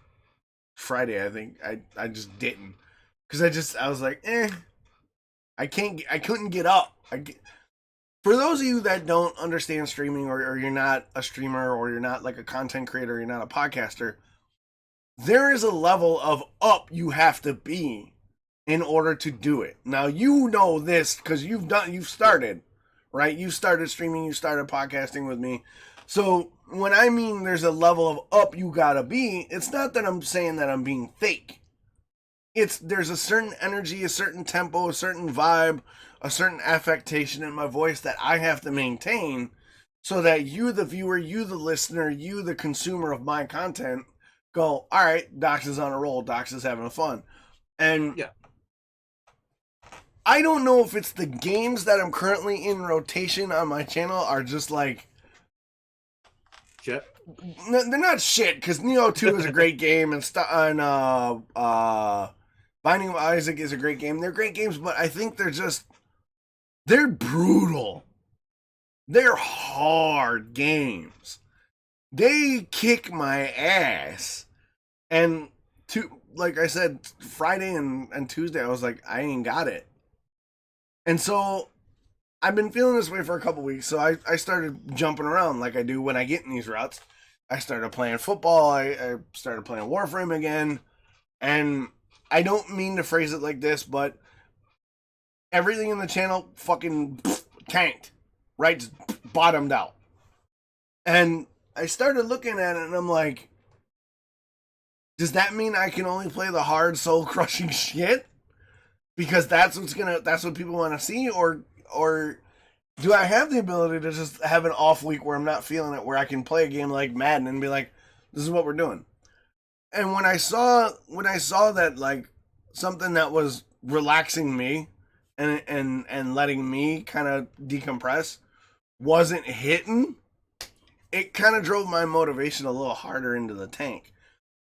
Friday. I think I just didn't, because I was like, I couldn't get up. For those of you that don't understand streaming, or you're not a streamer, or you're not like a content creator, you're not a podcaster, there is a level of up you have to be in order to do it. Now you know this because you've started, right? You started streaming, you started podcasting with me. So when I mean there's a level of up you gotta be, it's not that I'm saying that I'm being fake. There's a certain energy, a certain tempo, a certain vibe, a certain affectation in my voice that I have to maintain so that you, the viewer, you, the listener, you, the consumer of my content, go, all right, Docs is on a roll, Docs is having fun. And Yeah. I don't know if it's the games that I'm currently in rotation on my channel are just like Shit. they're not shit, because Neo 2 is a great game, and Binding of Isaac is a great game. They're great games, but I think they're brutal. They're hard games. They kick my ass. And like I said, Friday and Tuesday, I was like, I ain't got it. And so I've been feeling this way for a couple weeks. So I started jumping around like I do when I get in these routes. I started playing football. I started playing Warframe again. And I don't mean to phrase it like this, but everything in the channel fucking tanked. Right? Just bottomed out. And I started looking at it and I'm like, does that mean I can only play the hard soul crushing shit? Because that's what people want to see, or do I have the ability to just have an off week where I'm not feeling it, where I can play a game like Madden and be like, this is what we're doing. And when I saw that, like, something that was relaxing me and letting me kind of decompress wasn't hitting, it kind of drove my motivation a little harder into the tank.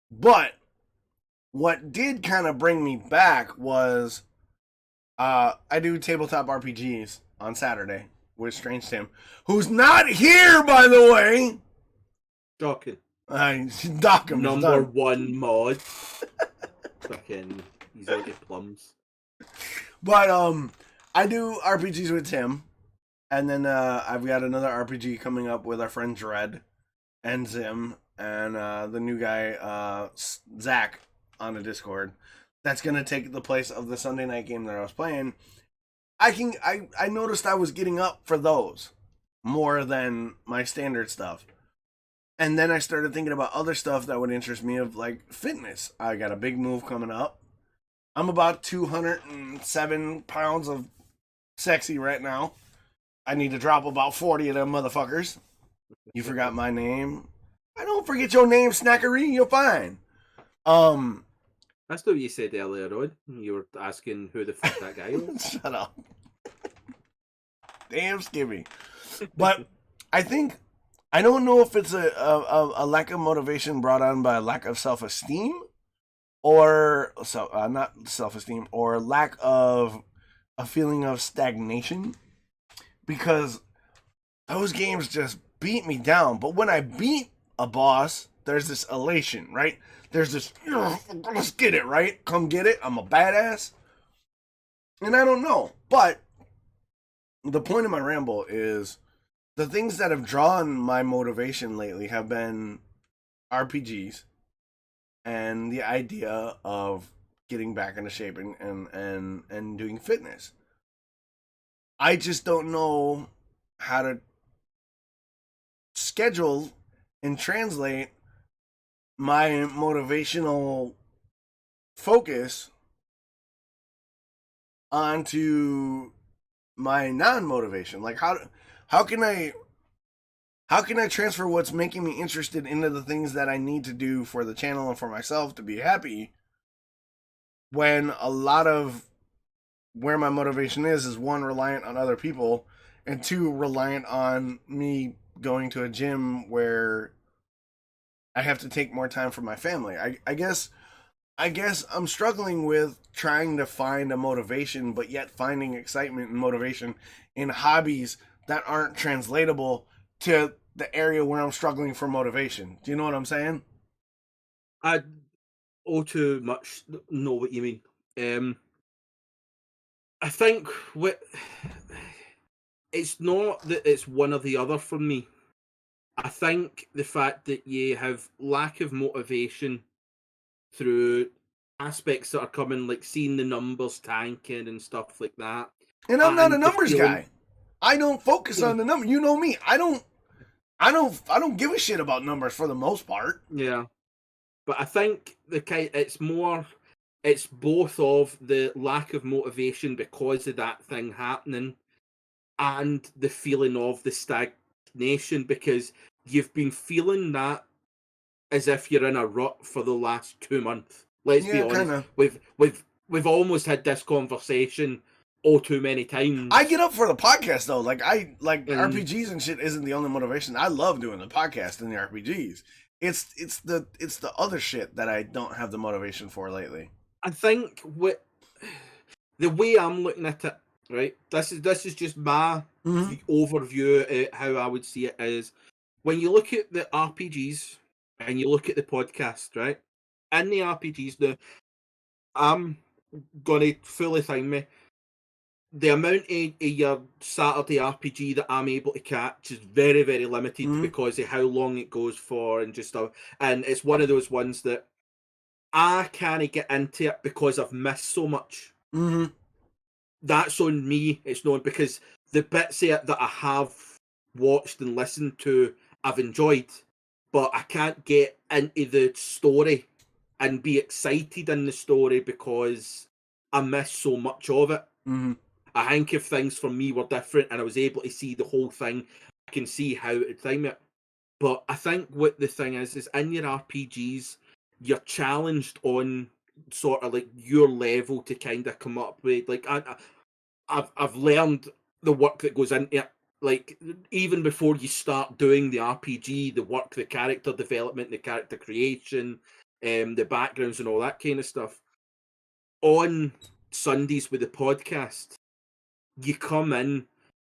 But what did kind of bring me back was I do tabletop RPGs on Saturday with Strange Tim, who's not here, by the way. Docking. Dock him. Number one mod. Fucking, he's out of plums. But I do RPGs with Tim, and then I've got another RPG coming up with our friend Dread and Zim and the new guy Zach on the Discord. That's gonna take the place of the Sunday night game that I was playing. I noticed I was getting up for those more than my standard stuff. And then I started thinking about other stuff that would interest me, of like fitness. I got a big move coming up. I'm about 207 pounds of sexy right now. I need to drop about 40 of them motherfuckers. You forgot my name. I don't forget your name, Snackery. You're fine. That's not what you said earlier on. You were asking who the fuck that guy was. Shut up. Damn Skibby. But I think, I don't know if it's a lack of motivation brought on by a lack of self-esteem, or not self-esteem, or lack of a feeling of stagnation, because those games just beat me down. But when I beat a boss, there's this elation, right? There's this, let's get it, right? Come get it. I'm a badass. And I don't know. But the point of my ramble is the things that have drawn my motivation lately have been RPGs and the idea of getting back into shape and doing fitness. I just don't know how to schedule and translate my motivational focus onto my non-motivation. Like how can I transfer what's making me interested into the things that I need to do for the channel and for myself to be happy, when a lot of where my motivation is one, reliant on other people, and two, reliant on me going to a gym where I have to take more time for my family. I guess I'm struggling with trying to find a motivation, but yet finding excitement and motivation in hobbies that aren't translatable to the area where I'm struggling for motivation. Do you know what I'm saying? I all too much know what you mean. I think it's not that it's one or the other for me. I think the fact that you have lack of motivation through aspects that are coming, like seeing the numbers tanking and stuff like that. And I'm not a numbers guy. I don't focus on the number. You know me. I don't give a shit about numbers for the most part. Yeah. But I think it's both of the lack of motivation because of that thing happening and the feeling of the stagnation, because you've been feeling that as if you're in a rut for the last 2 months. Let's be honest. Kinda. We've almost had this conversation all too many times. I get up for the podcast though. RPGs and shit isn't the only motivation. I love doing the podcast and the RPGs. It's the other shit that I don't have the motivation for lately. I think the way I'm looking at it right? This is just my overview at how I would see it is when you look at the RPGs and you look at the podcast, right? In the RPGs now, I'm gonna fully thing me. The amount of your Saturday RPG that I'm able to catch is very, very limited because of how long it goes for and just stuff. And it's one of those ones that I can't get into it because I've missed so much. That's on me. It's not because the bits of it that I have watched and listened to, I've enjoyed, but I can't get into the story and be excited in the story because I miss so much of it. I think if things for me were different and I was able to see the whole thing, I can see how to time it. But I think what the thing is in your RPGs, you're challenged on sort of like your level to kind of come up with. Like I've learned the work that goes into it. Like even before you start doing the RPG, the work, the character development, the character creation, the backgrounds and all that kind of stuff. On Sundays with the podcast, you come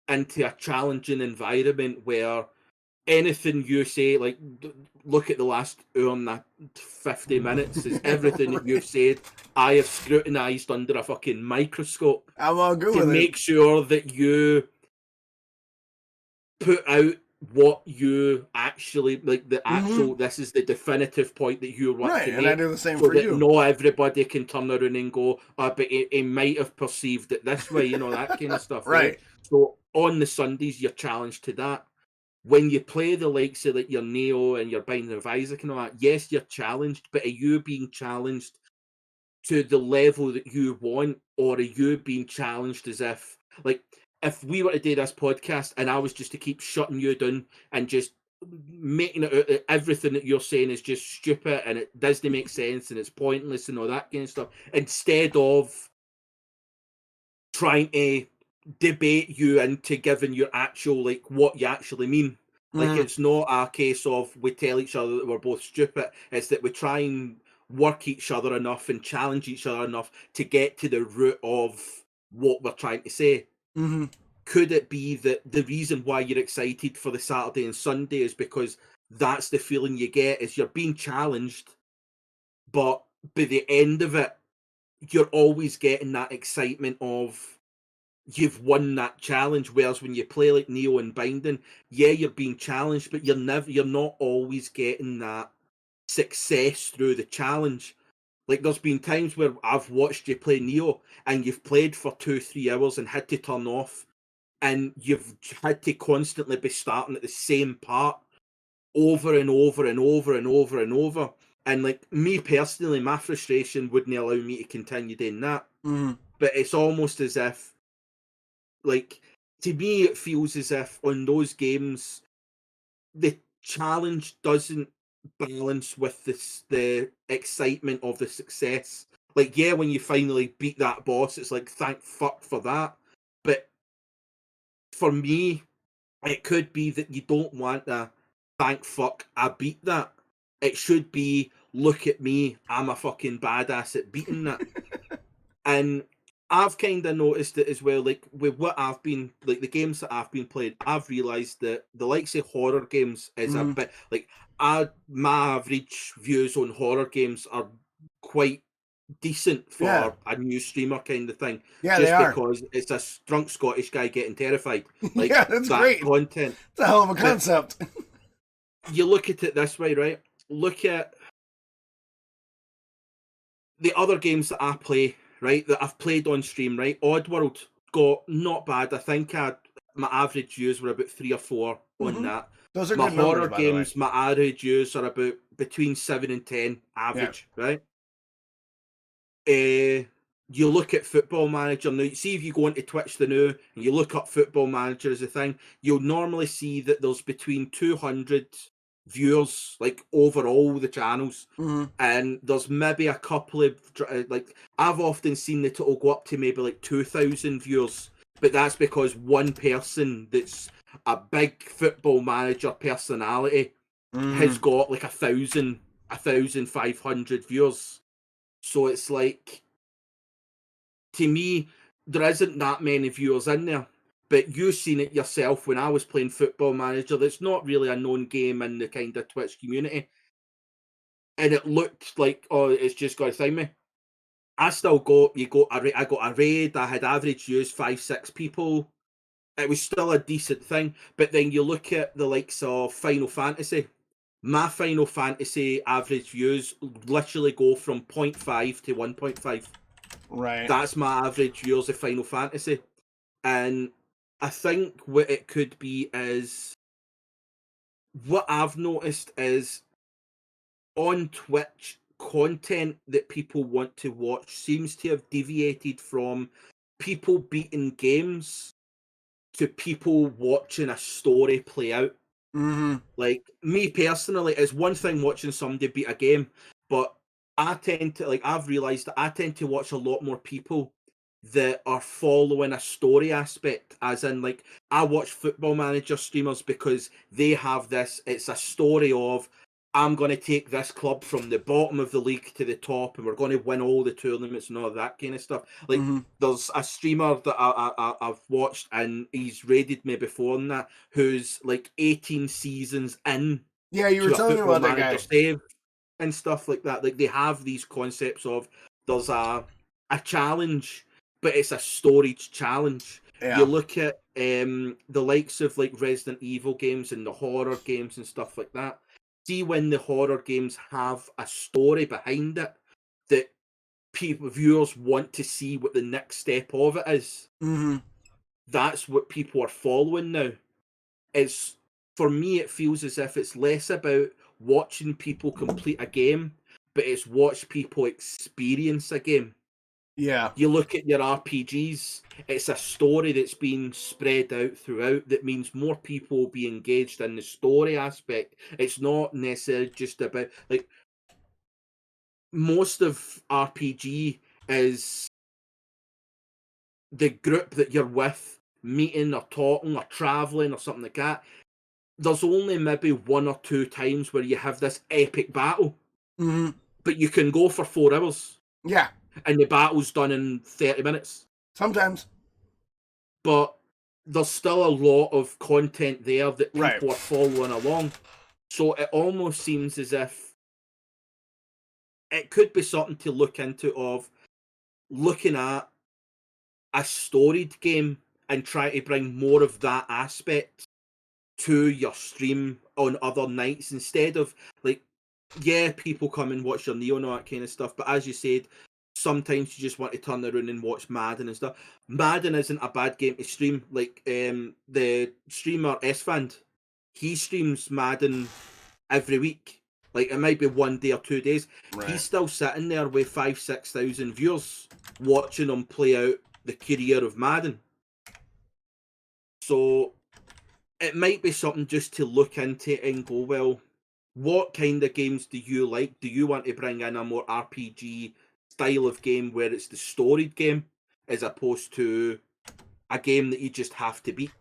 into a challenging environment where anything you say, like look at the last hour and 50 minutes, is everything that you've said I have scrutinized under a fucking microscope. I'm all good to with make sure that you put out what you actually like, the actual this is the definitive point that you want to make. And I do the same so for that you. not everybody can turn around and go, but he might have perceived it this way, that kind of stuff. Right. So on the Sundays you're challenged to that. When you play the likes of like your Neo and your Binding of Isaac and all that, yes, you're challenged, but are you being challenged to the level that you want, or are you being challenged as if, like, if we were to do this podcast and I was just to keep shutting you down and just making it out that everything that you're saying is just stupid and it doesn't make sense and it's pointless and all that kind of stuff, instead of trying to debate you into giving your actual, like, what you actually mean. Like, it's not a case of we tell each other that we're both stupid. It's that we try and work each other enough and challenge each other enough to get to the root of what we're trying to say. Could it be that the reason why you're excited for the Saturday and Sunday is because that's the feeling you get, is you're being challenged, but by the end of it, you're always getting that excitement of you've won that challenge. Whereas when you play like Neo and Binding, yeah, you're being challenged, but you're not always getting that success through the challenge. Like, there's been times where I've watched you play Neo and you've played for 2-3 hours and had to turn off, and you've had to constantly be starting at the same part over and over and over and over and over. And like me personally, my frustration wouldn't allow me to continue doing that. But it's almost as if, like, to me, it feels as if on those games, the challenge doesn't balance with the excitement of the success. Like, yeah, when you finally beat that boss, it's like, thank fuck for that. But for me, it could be that you don't want a thank fuck, I beat that. It should be, look at me, I'm a fucking badass at beating that. And I've kind of noticed it as well, like with what I've been, like the games that I've been playing, I've realised that the likes of horror games is a bit, like, my average views on horror games are quite decent for a new streamer kind of thing. Yeah, just they are. because it's a drunk Scottish guy getting terrified. Like, yeah, that's that great. content. It's a hell of a concept. You look at it this way, right? Look at the other games that I play, right, that I've played on stream, right? Oddworld got not bad. I think my average views were about 3 or 4 on that. Those are my good horror numbers, games, my average views are about between 7 and 10 average, right? You look at Football Manager now. See, if you go into Twitch the now and you look up Football Manager as a thing, you'll normally see that there's between 200 viewers, like, over all the channels, and there's maybe a couple of, like, I've often seen that it'll go up to maybe like 2,000 viewers, but that's because one person that's a big Football Manager personality has got like 1,500 viewers. So it's like, to me, there isn't that many viewers in there. But you've seen it yourself when I was playing Football Manager. That's not really a known game in the kind of Twitch community. And it looked like, oh, it's just going to thing me. I still got, I got a raid. I had average views, 5-6 people. It was still a decent thing. But then you look at the likes of Final Fantasy. My Final Fantasy average views literally go from 0.5 to 1.5. Right. That's my average views of Final Fantasy. And I think what it could be is, what I've noticed is on Twitch, content that people want to watch seems to have deviated from people beating games to people watching a story play out. Mm-hmm. Like, me personally, it's one thing watching somebody beat a game, but I tend to, like, I've realised that I tend to watch a lot more people that are following a story aspect, as in, like, I watch Football Manager streamers because they have this, it's a story of, I'm going to take this club from the bottom of the league to the top, and we're going to win all the tournaments and all that kind of stuff. Like, there's a streamer that I've watched, and he's raided me before on that, who's like 18 seasons in. Yeah, you were telling me about that guy. Save and stuff like that. Like, they have these concepts of, there's a challenge, but it's a storage challenge. Yeah. You look at the likes of like Resident Evil games and the horror games and stuff like that. See, when the horror games have a story behind it that viewers want to see what the next step of it is. Mm-hmm. That's what people are following now. It's, for me, it feels as if it's less about watching people complete a game, but it's watch people experience a game. Yeah. You look at your RPGs, it's a story that's been spread out throughout that means more people will be engaged in the story aspect. It's not necessarily just about, like, most of RPG is the group that you're with, meeting or talking or traveling or something like that. There's only maybe 1 or 2 times where you have this epic battle, but you can go for 4 hours. Yeah. And the battle's done in 30 minutes. Sometimes. But there's still a lot of content there that people are following along. So it almost seems as if it could be something to look into, of looking at a storied game and try to bring more of that aspect to your stream on other nights, instead of, like, yeah, people come and watch your Neo and all that kind of stuff, but as you said, sometimes you just want to turn around and watch Madden and stuff. Madden isn't a bad game to stream. Like, the streamer Esfand, he streams Madden every week. Like, it might be 1 day or 2 days. Right. He's still sitting there with 5,000-6,000 viewers watching him play out the career of Madden. So it might be something just to look into and go, well, what kind of games do you like? Do you want to bring in a more RPG style of game where it's the storied game as opposed to a game that you just have to beat?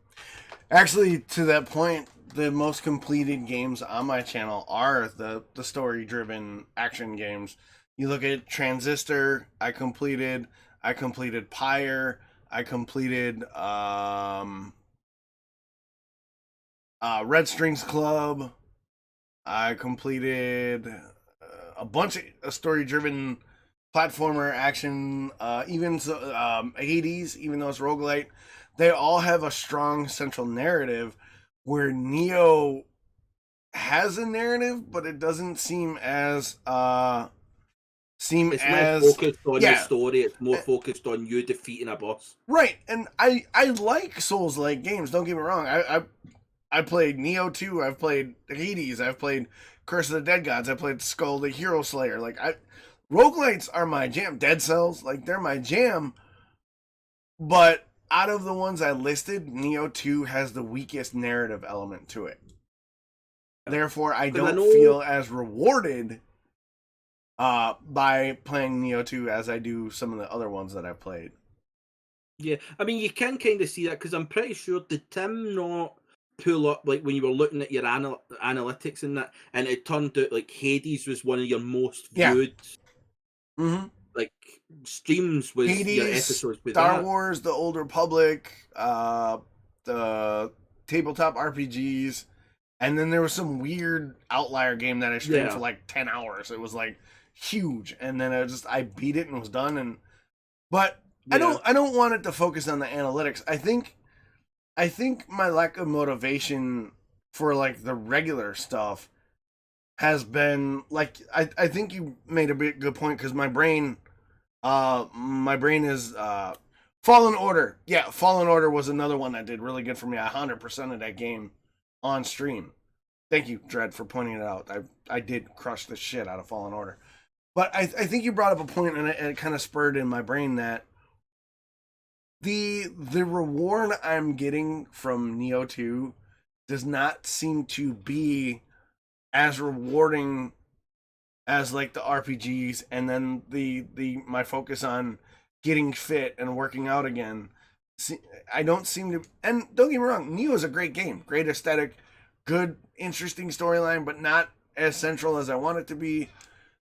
Actually, to that point, the most completed games on my channel are the story-driven action games. You look at Transistor, I completed Pyre, I completed Red Strings Club, I completed a bunch of story-driven platformer action, even Hades, even though it's roguelite. They all have a strong central narrative, where Neo has a narrative, but it doesn't seem as it's more focused on the story. It's more focused on you defeating a boss. Right, and I like Souls-like games. Don't get me wrong. I played Neo 2. I've played Hades. I've played Curse of the Dead Gods. I played Skull the Hero Slayer. Like, roguelites are my jam. Dead Cells, like, they're my jam. But out of the ones I listed, Neo 2 has the weakest narrative element to it. Therefore, I don't feel as rewarded by playing Neo 2 as I do some of the other ones that I've played. Yeah, I mean, you can kind of see that, because I'm pretty sure, did Tim not pull up, like, when you were looking at your analytics and that, and it turned out, like, Hades was one of your most viewed like streams was your Hades, episodes with Star that. Wars, The Old Republic, the tabletop RPGs, and then there was some weird outlier game that I streamed for like 10 hours. It was like huge, and then I beat it and was done. But I don't want it to focus on the analytics. I think my lack of motivation for like the regular stuff has been like I think you made a good point because my brain is Fallen Order. Yeah, Fallen Order was another one that did really good for me. I 100% of that game on stream. Thank you, Dread, for pointing it out. I did crush the shit out of Fallen Order. But I think you brought up a point, and it kind of spurred in my brain that the reward I'm getting from Neo 2 does not seem to be as rewarding as like the RPGs, and then the my focus on getting fit and working out again. I don't seem to, and don't get me wrong, Neo is a great game, great aesthetic, good, interesting storyline, but not as central as I want it to be.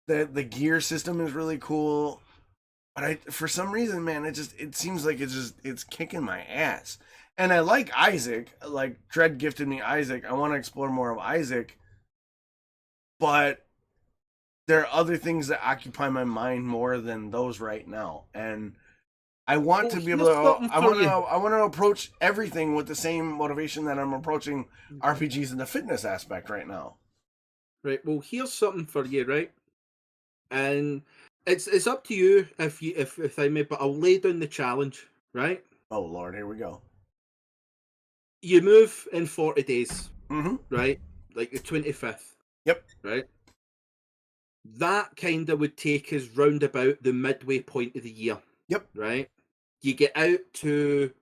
The gear system is really cool, but for some reason, man, it seems like it's kicking my ass. And I like Isaac, like Dread gifted me Isaac. I want to explore more of Isaac, but there are other things that occupy my mind more than those right now, and I want to be able to. I want to approach everything with the same motivation that I'm approaching RPGs in the fitness aspect right now. Right. Well, here's something for you, right? And it's up to you if I may, but I'll lay down the challenge, right? Oh Lord, here we go. You move in 40 days, Mm-hmm. right? Like the 25th. Yep. Right. That kind of would take us round about the midway point of the year. Yep. Right. You get out to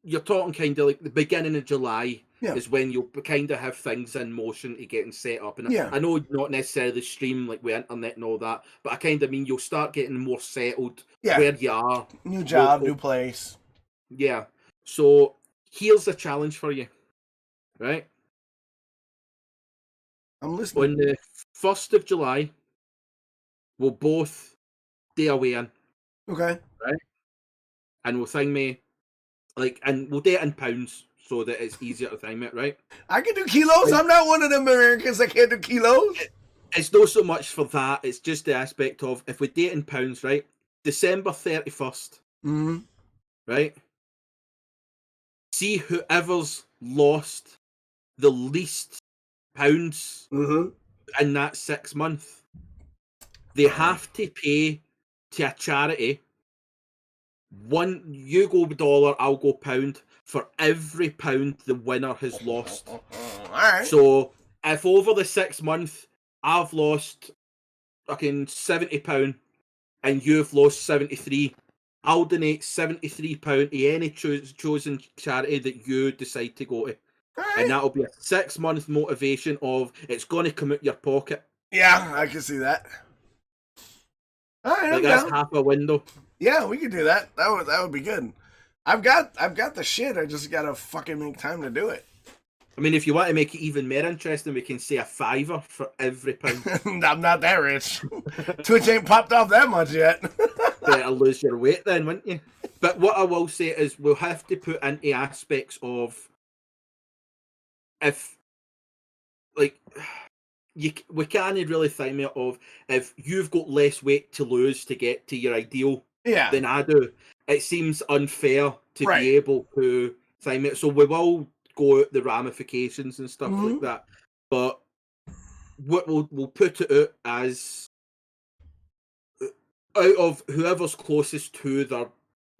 you're talking kind of like the beginning of July. Yeah. Is when you'll kind of have things in motion to getting set up. And yeah. I know not necessarily stream like with internet and all that, but I kind of mean you'll start getting more settled where you are. New job, new place. Yeah. So here's a challenge for you, right? I'm listening. On the 1st of July, we'll both do a weigh-in. Okay. Right? And we'll thing me, and we'll do it in pounds, so that it's easier to time it, right? I can do kilos. I'm not one of them Americans that can't do kilos. It's not so much for that. It's just the aspect of if we do it in pounds, right? December 31st, right? See whoever's lost the least pounds in that 6 month. They have to pay to a charity. You go dollar, I'll go pound. For every pound the winner has lost. All right. So if over the 6 month I've lost fucking £70 and you've lost 73, I'll donate £73 to any chosen charity that you decide to go to. Right. And that'll be a 6 month motivation of it's going to come out your pocket. Yeah, I can see that. All right, like that's half a window. Yeah, we could do that. That would be good. I've got the shit. I just gotta fucking make time to do it. I mean, if you want to make it even more interesting, we can say a $5 for every pound. I'm not that rich. Twitch ain't popped off that much yet. Better lose your weight then, wouldn't you? But what I will say is we'll have to put into aspects of if, like, we can't really think of if you've got less weight to lose to get to your ideal than I do. It seems unfair to be able to time it. So we will go out the ramifications and stuff like that. But what we'll put it out as out of whoever's closest to their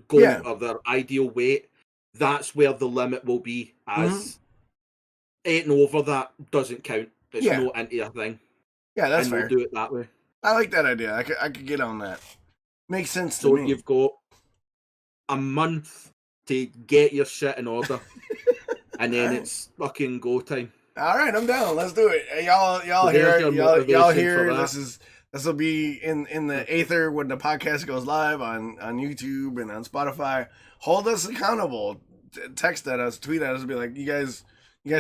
goal or their ideal weight, that's where the limit will be. As anything over that doesn't count. It's no into a thing. Yeah, that's fair. We'll do it that way. I like that idea. I could get on that. Makes sense to me. So you've got a month to get your shit in order, and then it's fucking go time. All right, I'm down. Let's do it. Y'all hear this will be in the aether when the podcast goes live on YouTube and on Spotify. Hold us accountable. Text at us, tweet at us, and be like, you guys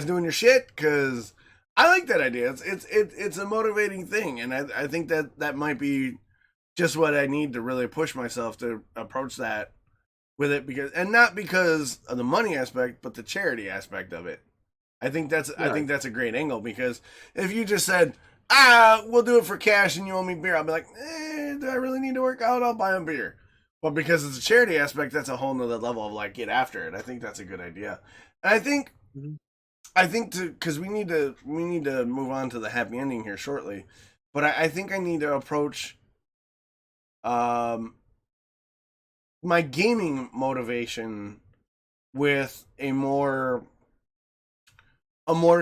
doing your shit? Because I like that idea. It's a motivating thing, and I think that might be just what I need to really push myself to approach that with it, because, and not because of the money aspect, but the charity aspect of it. I Yeah. think that's a great angle, because if you just said, we'll do it for cash and you owe me beer, I'll be like, do I really need to work out? I'll buy a beer. But because it's a charity aspect, that's a whole nother level of like, get after it. I think that's a good idea. And Mhm. I think because we need to move on to the happy ending here shortly, but I think I need to approach um my gaming motivation with a more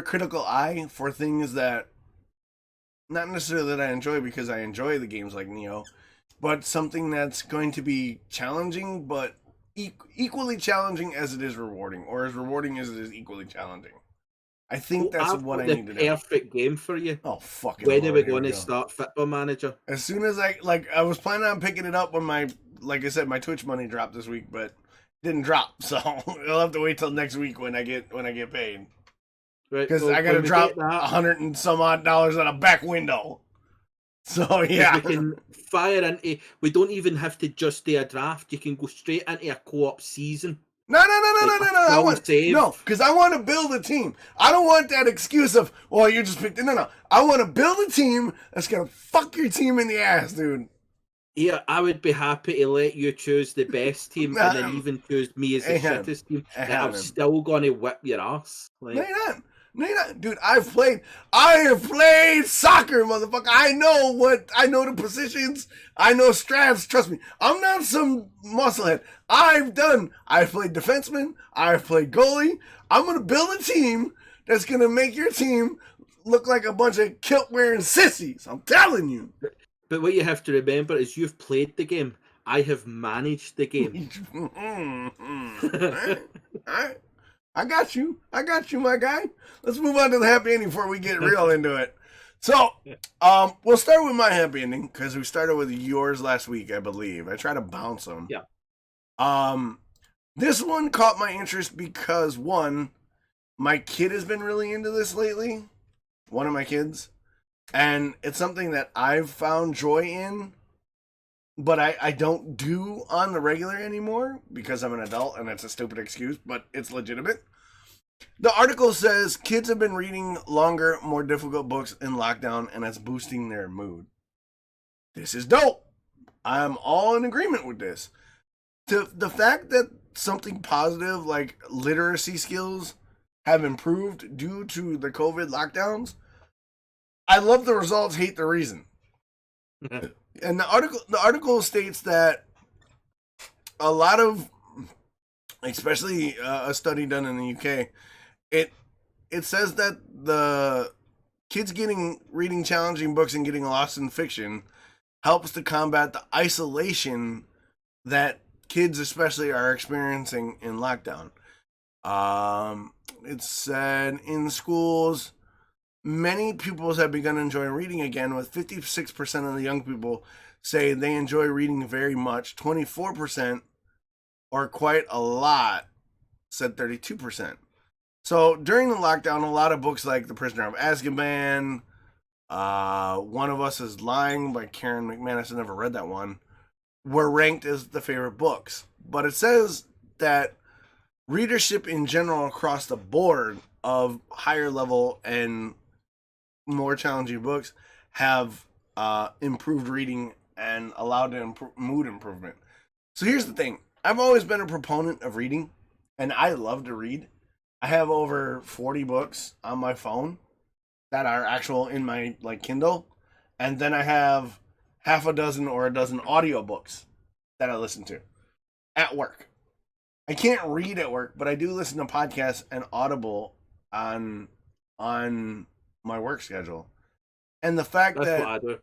critical eye for things that, not necessarily that I enjoy, because I enjoy the games like Neo, but something that's going to be challenging, but equally challenging as it is rewarding, or as rewarding as it is equally challenging. I think Oh, that's I've what got I the need to do. perfect game for you. Oh fucking When are we lord, here going we to go. start Football Manager? As soon as I was planning on picking it up when like I said, my Twitch money dropped this week, but didn't drop, so I'll have to wait till next week when I get paid, Right. because I Well, got to when we get drop that, $100 and some out a back window. So because yeah, we can fire into. We don't even have to just do a draft. You can go straight into a co-op season, like a I full want no, save. because I want to build a team. I don't want that excuse of, well, you just picked it. No, I want to build a team that's gonna fuck your team in the ass, dude. Yeah, I would be happy to let you choose the best team, and then Nah, even choose me as the ain't happening. shittest team. Ain't I'm happening. still gonna whip your ass. No, Like, you're not. No, you're not. Dude, I have played soccer, motherfucker. I know the positions. I know strats. Trust me. I'm not some musclehead. I've played defenseman. I've played goalie. I'm going to build a team that's going to make your team look like a bunch of kilt wearing sissies. I'm telling you. but what you have to remember is you've played the game. I have managed the game. All right. I got you, my guy. Let's move on to the happy ending before we get real into it. So, we'll start with my happy ending, because we started with yours last week, I believe. I try to bounce them. Yeah. This one caught my interest because, one, my kid has been really into this lately. One of my kids, and it's something that I've found joy in, but I don't do on the regular anymore because I'm an adult, and it's a stupid excuse, but it's legitimate. The article says kids have been reading longer, more difficult books in lockdown, and it's boosting their mood. This is dope. I'm all in agreement with this. The fact that something positive like literacy skills have improved due to the COVID lockdowns, I love the results, hate the reason. And the article states that a lot of, especially a study done in the UK, it it says that the kids getting reading challenging books and getting lost in fiction helps to combat the isolation that kids especially are experiencing in lockdown. It said in schools, many pupils have begun enjoying reading again, with 56% of the young people say they enjoy reading very much. 24%, or quite a lot, said 32%. So during the lockdown, a lot of books like The Prisoner of Azkaban, One of Us is Lying by Karen McManus, I never read that one, were ranked as the favorite books. But it says that readership in general across the board of higher level and more challenging books have improved reading and allowed mood improvement. So here's the thing. I've always been a proponent of reading, and I love to read. I have over 40 books on my phone that are actual in my like Kindle, and then I have half a dozen or a dozen audiobooks that I listen to at work. I can't read at work, but I do listen to podcasts and Audible on on my work schedule. And the fact That's what that I do.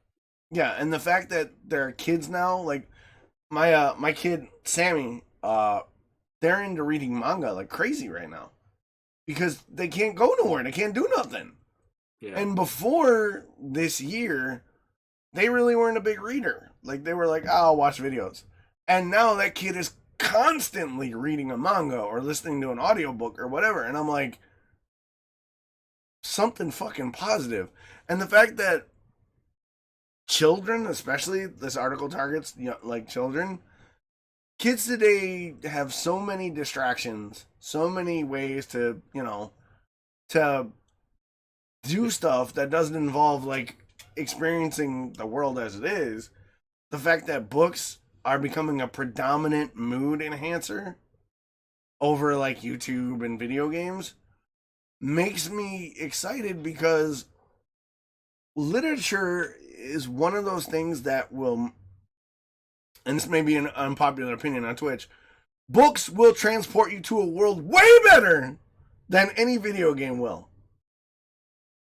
yeah, and the fact that there are kids now, like my kid Sammy, they're into reading manga like crazy right now because they can't go nowhere, they can't do nothing. Yeah. And before this year, they really weren't a big reader. Like they were like, oh, I'll watch videos. And now that kid is constantly reading a manga or listening to an audiobook or whatever. And I'm like, something fucking positive. And the fact that children, especially this article targets, like children. Kids today have so many distractions, so many ways to, to do stuff that doesn't involve like experiencing the world as it is. The fact that books are becoming a predominant mood enhancer over like YouTube and video games makes me excited because literature is one of those things that will, and this may be an unpopular opinion on Twitch, books will transport you to a world way better than any video game will.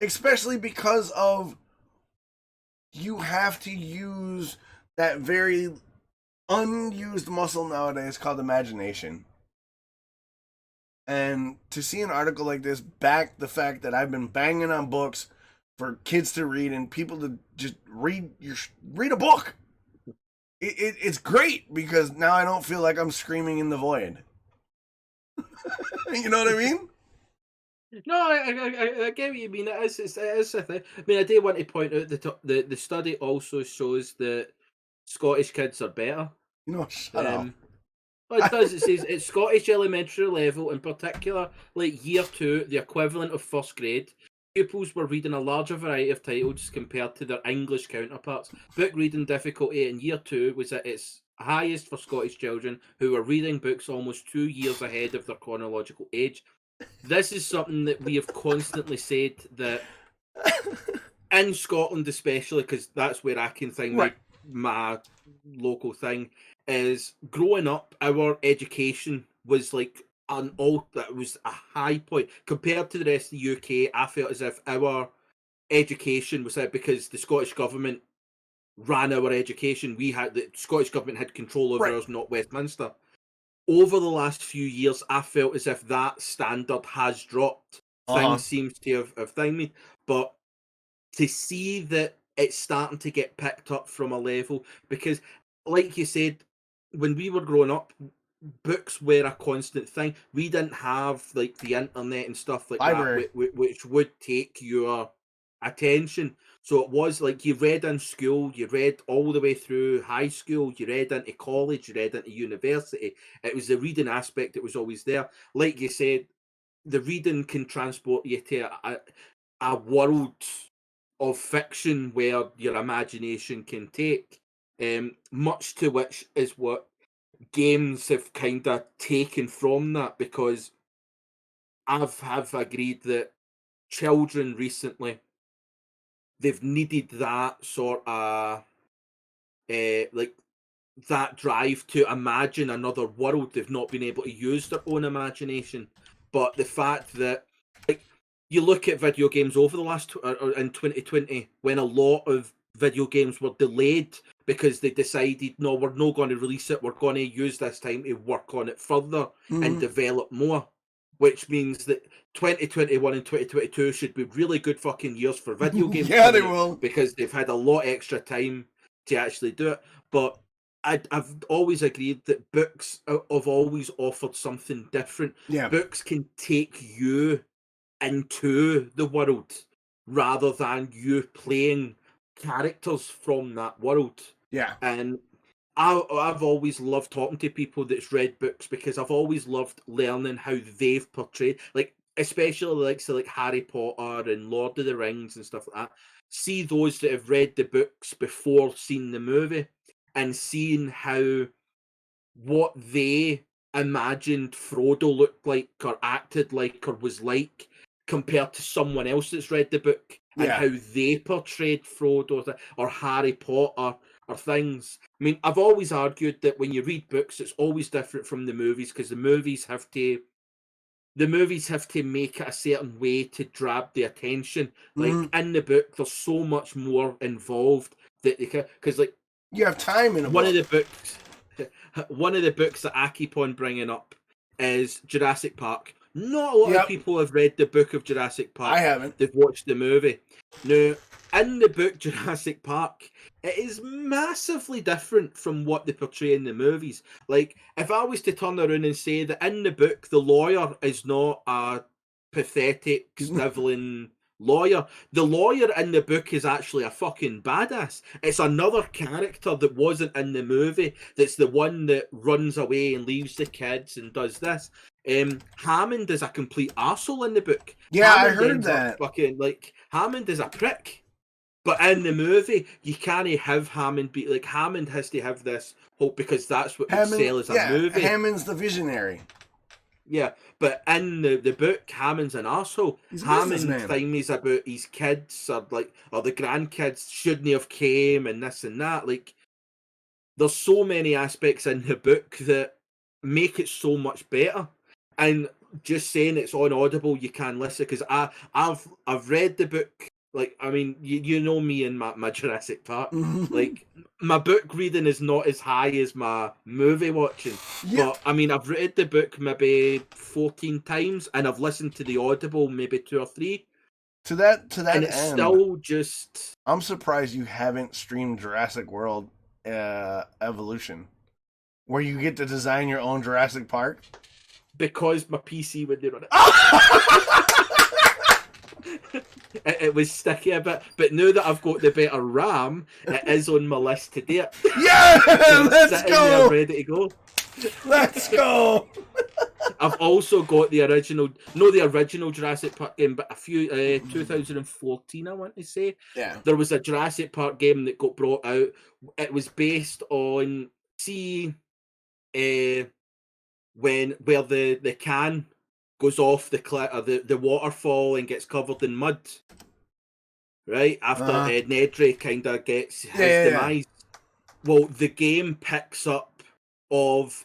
Especially because of you have to use that very unused muscle nowadays called imagination. And to see an article like this back the fact that I've been banging on books for kids to read and people to just read a book. It's great because now I don't feel like I'm screaming in the void. You know what I mean? No, I get what you mean. It is a thing. I mean, I do want to point out the study also shows that Scottish kids are better. Shut up. Well, it does. It says at Scottish elementary level, in particular, like year 2, the equivalent of first grade, pupils were reading a larger variety of titles compared to their English counterparts. Book reading difficulty in year 2 was at its highest for Scottish children, who were reading books almost 2 years ahead of their chronological age. This is something that we have constantly said that in Scotland, especially because that's where I can think Right. my local thing is growing up. Our education was like that was a high point compared to the rest of the UK. I felt as if our education was out because the Scottish government ran our education. The Scottish government had control over us, not Westminster. Over the last few years, I felt as if that standard has dropped. Things seems to have thinged, but to see that it's starting to get picked up from a level, because, like you said, when we were growing up, books were a constant thing. We didn't have like the internet and stuff like Library. that, which would take your attention. So it was like you read in school, you read all the way through high school, you read into college, you read into university. It was the reading aspect that was always there. Like you said, the reading can transport you to a world of fiction where your imagination can take, much to which is what games have kind of taken from that, because have agreed that children recently, they've needed that sort of like that drive to imagine another world. They've not been able to use their own imagination, but the fact that, like, you look at video games over the last or in 2020, when a lot of video games were delayed because they decided, no, we're not going to release it, we're going to use this time to work on it further and develop more, which means that 2021 and 2022 should be really good fucking years for video games. Yeah, they will, because they've had a lot extra time to actually do it. But I've always agreed that books have always offered something different. Yeah. Books can take you into the world rather than you playing characters from that world. Yeah. And I've always loved talking to people that's read books, because I've always loved learning how they've portrayed, like, especially like Harry Potter and Lord of the Rings and stuff like that. See those that have read the books before seeing the movie and seeing how what they imagined Frodo looked like or acted like or was like compared to someone else that's read the book, and how they portrayed Frodo or Harry Potter or things. I mean, I've always argued that when you read books, it's always different from the movies, because the movies have to make it a certain way to grab the attention. Like in the book, there's so much more involved that they can, because like you have time in one of the books that I keep on bringing up is Jurassic Park. Not a lot of people have read the book of Jurassic Park. I haven't. They've watched the movie. Now, in the book Jurassic Park, it is massively different from what they portray in the movies. Like, if I was to turn around and say that in the book, the lawyer is not a pathetic, snivelling lawyer. The lawyer in the book is actually a fucking badass. It's another character that wasn't in the movie. That's the one that runs away and leaves the kids and does this. Hammond is a complete arsehole in the book. Yeah, Hammond I heard ends up that. fucking like Hammond is a prick. But in the movie, you can't have Hammond be like Hammond has to have this hope because that's what would sell as a movie. Hammond's the visionary. Yeah, but in the book, Hammond's an arsehole. He's a Hammond businessman. thinks about his kids or the grandkids shouldn't have came and this and that. Like, there's so many aspects in the book that make it so much better. And just saying it's on Audible, you can listen because I've read the book. Like, I mean, you know me and my Jurassic Park. Like, my book reading is not as high as my movie watching. Yeah. But, I mean, I've read the book maybe 14 times, and I've listened to the Audible maybe 2 or 3. To that and it's end, still just... I'm surprised you haven't streamed Jurassic World Evolution, where you get to design your own Jurassic Park. Because my PC wouldn't run it. It was sticky a bit, but now that I've got the better RAM, it is on my list to do it. Yeah, let's go. Ready to go. Let's go. I've also got the original Jurassic Park game, but a few 2014, I want to say. Yeah. There was a Jurassic Park game that got brought out. It was based on where the can goes off the cliff, or the waterfall and gets covered in mud. Right after Nedry kind of gets his demise. Well, the game picks up of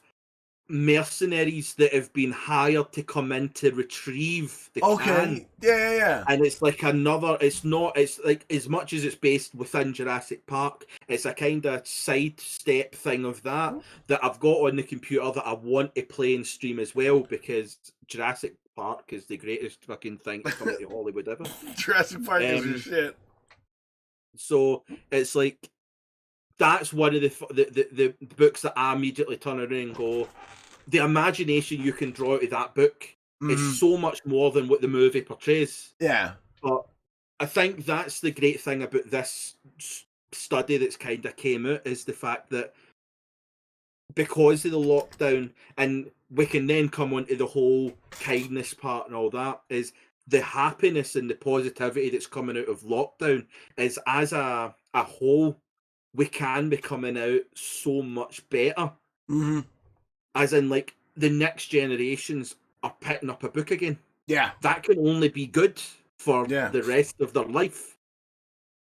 mercenaries that have been hired to come in to retrieve the can. Yeah. And it's like it's like, as much as it's based within Jurassic Park, it's a kind of sidestep thing of that I've got on the computer that I want to play and stream as well, because Jurassic Park is the greatest fucking thing to come to Hollywood ever. Jurassic Park is your shit. So it's like, that's one of the books that I immediately turn around and go, the imagination you can draw out of that book is so much more than what the movie portrays. Yeah. But I think that's the great thing about this study that's kind of came out, is the fact that because of the lockdown, and we can then come on to the whole kindness part and all that, is the happiness and the positivity that's coming out of lockdown is, as a whole, we can be coming out so much better. As in, like, the next generations are picking up a book again. Yeah. That can only be good for the rest of their life.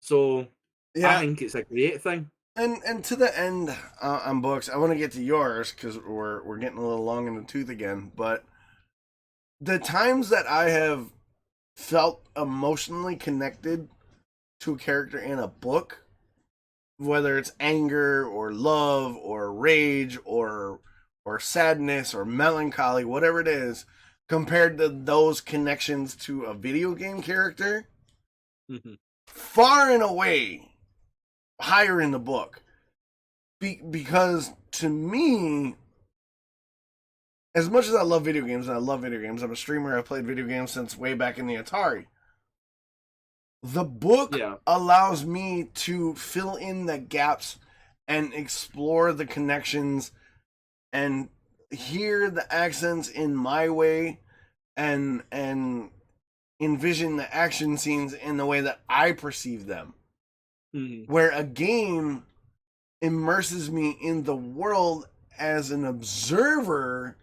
So I think it's a great thing. And to the end on books, I want to get to yours because we're getting a little long in the tooth again. But the times that I have felt emotionally connected to a character in a book, whether it's anger or love or rage or sadness or melancholy, whatever it is, compared to those connections to a video game character, far and away higher in the book. Because to me, as much as I love video games, and I love video games, I'm a streamer, I've played video games since way back in the Atari. The book allows me to fill in the gaps and explore the connections and hear the accents in my way and envision the action scenes in the way that I perceive them. Where a game immerses me in the world as an observer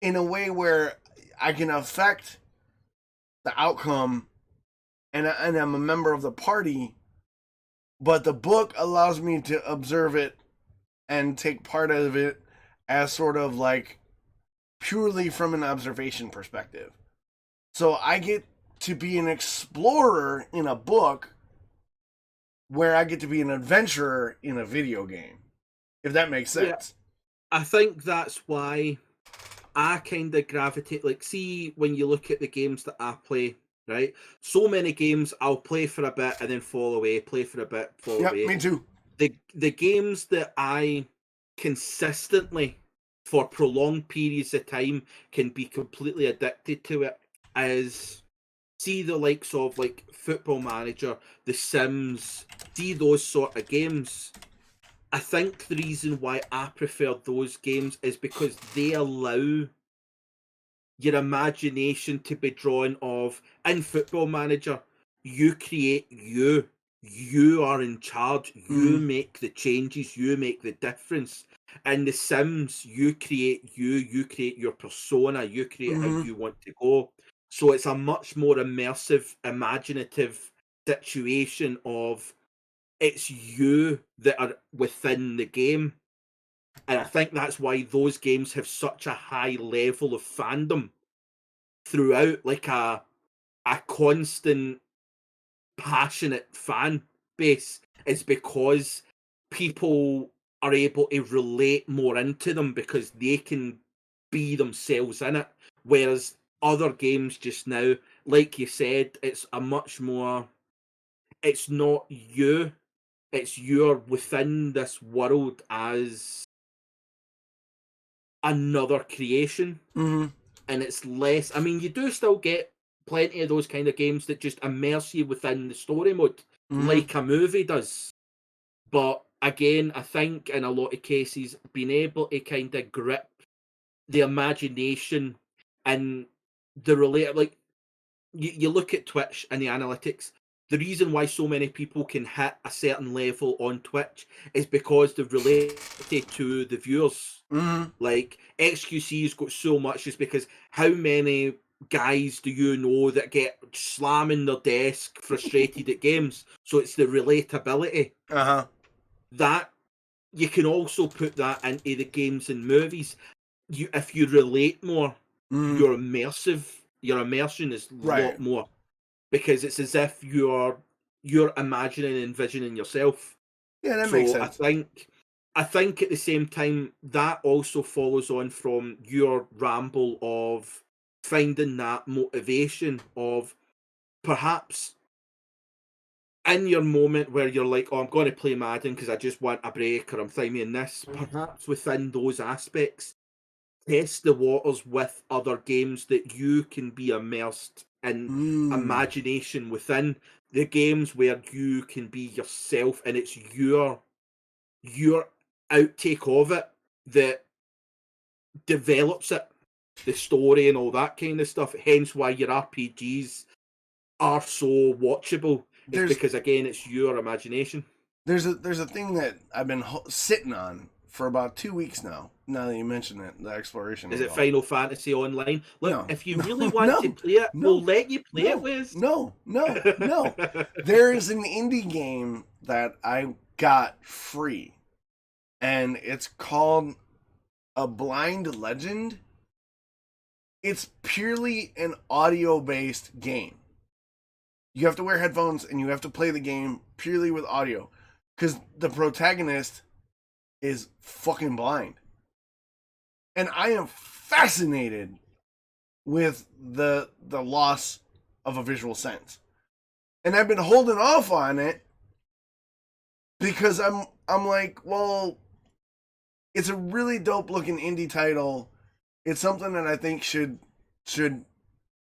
in a way where I can affect the outcome and I'm a member of the party, but the book allows me to observe it and take part of it as sort of like purely from an observation perspective. So I get to be an explorer in a book where I get to be an adventurer in a video game, if that makes sense. Yeah. I think that's why I kind of gravitate, like, see, when you look at the games that I play, right? So many games I'll play for a bit and then fall away, play for a bit, fall away. Me too. The games that I consistently, for prolonged periods of time, can be completely addicted to it is see the likes of like Football Manager, The Sims, see those sort of games. I think the reason why I prefer those games is because they allow your imagination to be drawn of. In Football Manager, you create you. You are in charge. You make the changes. You make the difference. In The Sims, you create you. You create your persona. You create how you want to go. So it's a much more immersive, imaginative situation of it's you that are within the game. And I think that's why those games have such a high level of fandom throughout, like a constant passionate fan base, is because people are able to relate more into them because they can be themselves in it. Whereas other games just now, like you said, it's a much more, it's not you, it's you're within this world as another creation. And it's less, I mean, you do still get plenty of those kind of games that just immerse you within the story mode, like a movie does. But again, I think in a lot of cases, being able to kind of grip the imagination and the relate, like you look at Twitch and the analytics. The reason why so many people can hit a certain level on Twitch is because they've related to the viewers. Like XQC's got so much just because how many guys do you know that get slamming their desk frustrated at games? So it's the relatability. That you can also put that into the games and movies. If you relate more, your immersion is a lot more, because it's as if you're imagining and envisioning yourself. Yeah, that makes sense. I think at the same time that also follows on from your ramble of finding that motivation of perhaps in your moment where you're like, oh, I'm going to play Madden because I just want a break, or I'm timing this. Perhaps within those aspects, test the waters with other games that you can be immersed in imagination within, the games where you can be yourself and it's your outtake of it that develops it, the story and all that kind of stuff. Hence why your RPGs are so watchable. It's because again, it's your imagination. There's a thing that I've been sitting on for about 2 weeks now. Now that you mention it, the exploration. Is it Final Fantasy Online? Look, no, if you really want to play it, we'll let you play it, Wiz. No. There is an indie game that I got free, and it's called A Blind Legend. It's purely an audio-based game. You have to wear headphones, and you have to play the game purely with audio, because the protagonist is fucking blind. And I am fascinated with the loss of a visual sense. And I've been holding off on it because I'm like, well, it's a really dope looking indie title. It's something that I think should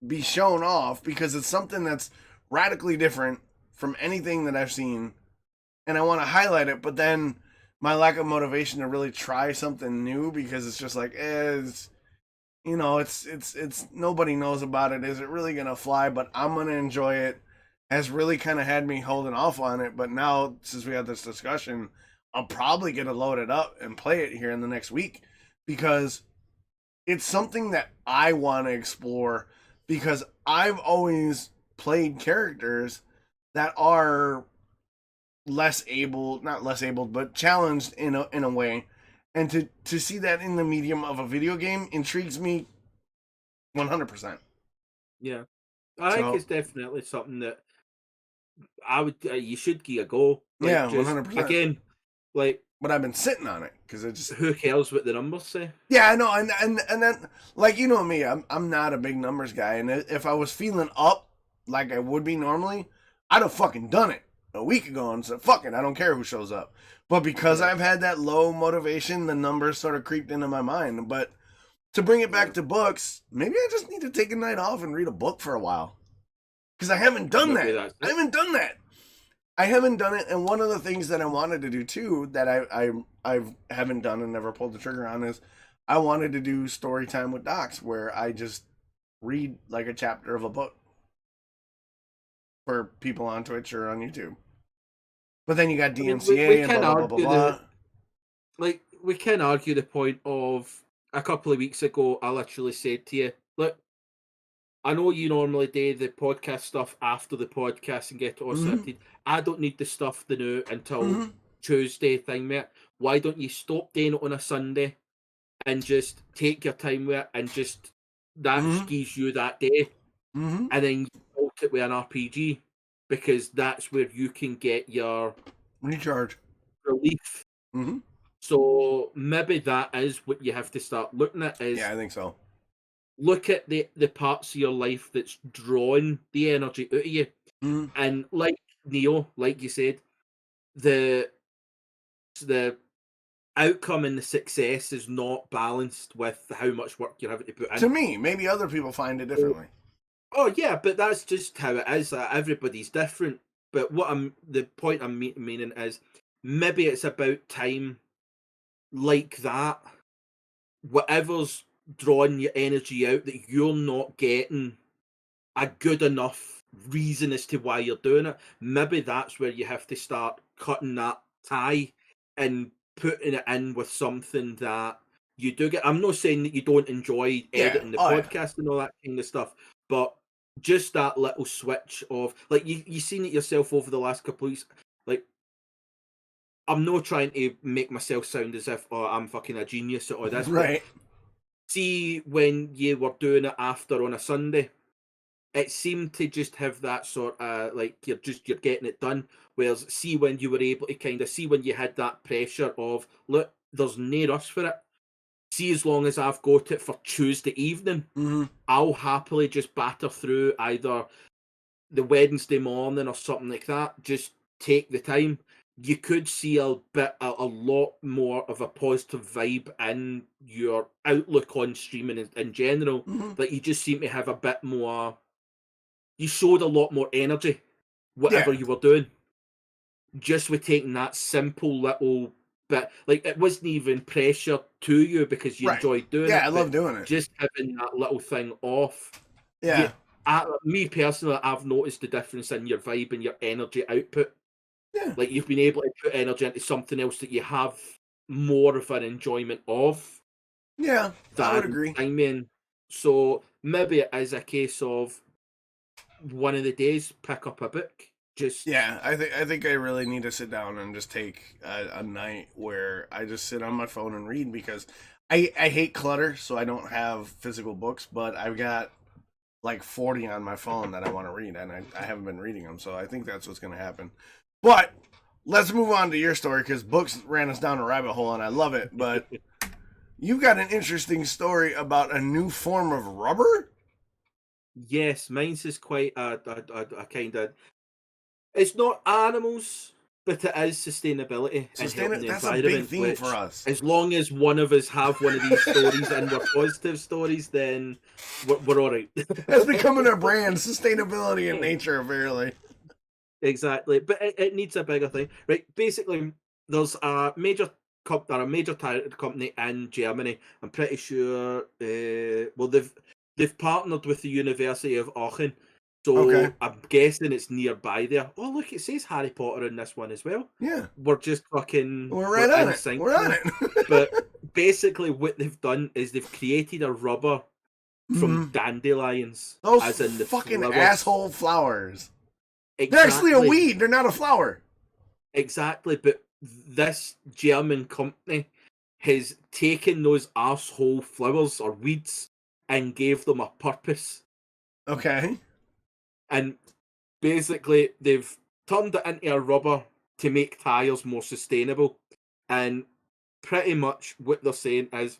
be shown off because it's something that's radically different from anything that I've seen, and I want to highlight it, but then my lack of motivation to really try something new because it's just like, it's nobody knows about it. Is it really gonna fly? But I'm gonna enjoy it. Has really kind of had me holding off on it, but now since we had this discussion, I'm probably gonna load it up and play it here in the next week because it's something that I want to explore because I've always played characters that are not less able, but challenged in a way. And to see that in the medium of a video game intrigues me 100%. Yeah. I think it's definitely something that I would, you should give a go. Like, yeah, 100%. Again, like, but I've been sitting on it because it just, who cares what the numbers say? Yeah, I know, and then, like, you know me, I'm not a big numbers guy, and if I was feeling up like I would be normally, I'd have fucking done it a week ago and said, fuck it, I don't care who shows up. But because I've had that low motivation, the numbers sort of creeped into my mind. But to bring it back to books, maybe I just need to take a night off and read a book for a while. Because I haven't done Maybe that. that's I it. haven't done that. I haven't done it, and one of the things that I wanted to do too that I haven't done and never pulled the trigger on is I wanted to do story time with docs where I just read like a chapter of a book for people on Twitch or on YouTube. But then you got I mean, we DMCA and blah can blah blah blah argue blah. we can argue the point of a couple of weeks ago. I literally said to you, look, I know you normally do the podcast stuff after the podcast and get it all sorted. I don't need the stuff to know until Tuesday thing, mate. Why don't you stop doing it on a Sunday and just take your time with it and just that skis you that day, and then you build it with an RPG because that's where you can get your Recharge. relief. So maybe that is what you have to start looking at. Is Yeah, I think so. look at the parts of your life that's drawing the energy out of you, and like Neo, like you said, the outcome and the success is not balanced with how much work you're having to put in. To me, maybe other people find it differently. Oh yeah, but that's just how it is. Everybody's different. But the point I'm meaning is maybe it's about time like that. Whatever's drawing your energy out that you're not getting a good enough reason as to why you're doing it. Maybe that's where you have to start cutting that tie and putting it in with something that you do get. I'm not saying that you don't enjoy editing the podcast and all that kind of stuff, but just that little switch of like you've seen it yourself over the last couple of weeks. Like, I'm not trying to make myself sound as if I'm fucking a genius or this, right? See, when you were doing it after on a Sunday, it seemed to just have that sort of like you're getting it done. Whereas see when you were able to kind of see when you had that pressure of look, there's no rush for it. See, as long as I've got it for Tuesday evening, I'll happily just batter through either the Wednesday morning or something like that. Just take the time. You could see a lot more of a positive vibe in your outlook on streaming in general. Like you just seem to have a bit more. You showed a lot more energy, whatever you were doing. Just with taking that simple little bit, like it wasn't even pressure to you because you enjoyed doing it. Yeah, I love doing it. Just having that little thing off. Yeah. Me personally, I've noticed the difference in your vibe and your energy output. Yeah. Like you've been able to put energy into something else that you have more of an enjoyment of. Yeah, I would agree. I mean, so maybe it is a case of one of the days pick up a book. Just I think I really need to sit down and just take a night where I just sit on my phone and read because I hate clutter, so I don't have physical books, but I've got like 40 on my phone that I want to read, and I haven't been reading them, so I think that's what's going to happen. But let's move on to your story because books ran us down a rabbit hole, and I love it. But you've got an interesting story about a new form of rubber. Yes, mine's is quite a kind of. It's not animals, but it is sustainability and helping the That's a environment. big theme Which, for us. as long as one of us have one of these stories and we're positive stories, then we're all right. That's becoming our brand, sustainability and nature, apparently. Exactly, but it needs a bigger thing, right? Basically, there's a major tire company in Germany. I'm pretty sure. Well, they've partnered with the University of Aachen, so I'm guessing it's nearby there. Oh, look, it says Harry Potter in this one as well. Yeah, we're just fucking. We're right on it. Sync we're on it. But basically, what they've done is they've created a rubber from dandelions, Those as in the fucking flowers. asshole flowers. Exactly. They're actually a weed. They're not a flower. Exactly, but this German company has taken those arsehole flowers or weeds and gave them a purpose. Okay. And basically, they've turned it into a rubber to make tires more sustainable. And pretty much what they're saying is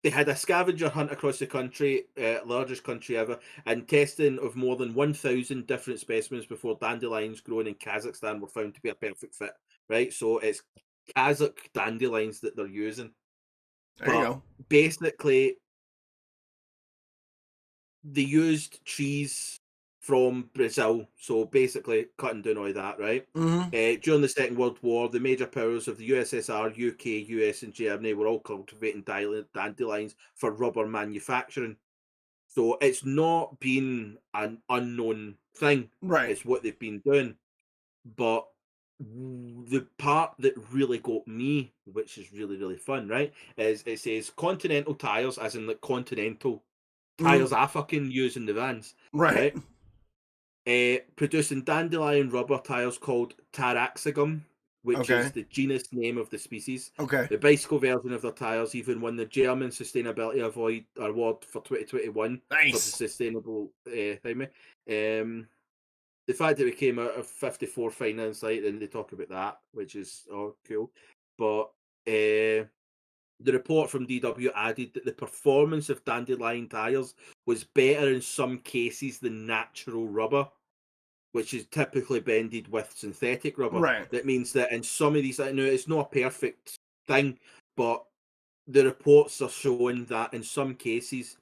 they had a scavenger hunt across the country, largest country ever, and testing of more than 1,000 different specimens before dandelions grown in Kazakhstan were found to be a perfect fit. Right, so it's Kazakh dandelions that they're using. There you go. Basically, they used trees from Brazil, so basically cutting down all that, right? Mm-hmm. During the Second World War, the major powers of the USSR, UK, US, and Germany were all cultivating dandelions for rubber manufacturing. So it's not been an unknown thing. Right. It's what they've been doing. But the part that really got me, which is really, really fun, right, is it says Continental tires, as in like Continental Mm-hmm. tires I fucking use in the vans, Right. right? Producing dandelion rubber tires called Taraxacum, which is Okay. the genus name of the species. Okay. The bicycle version of their tires even won the German Sustainability Award for 2021 for the Nice. sustainable thing. The fact that we came out of 54 finance site, and they talk about that, which is cool. But the report from DW added that the performance of dandelion tires was better in some cases than natural rubber, which is typically blended with synthetic rubber. Right. That means that in some of these, I know it's not a perfect thing, but the reports are showing that in some cases,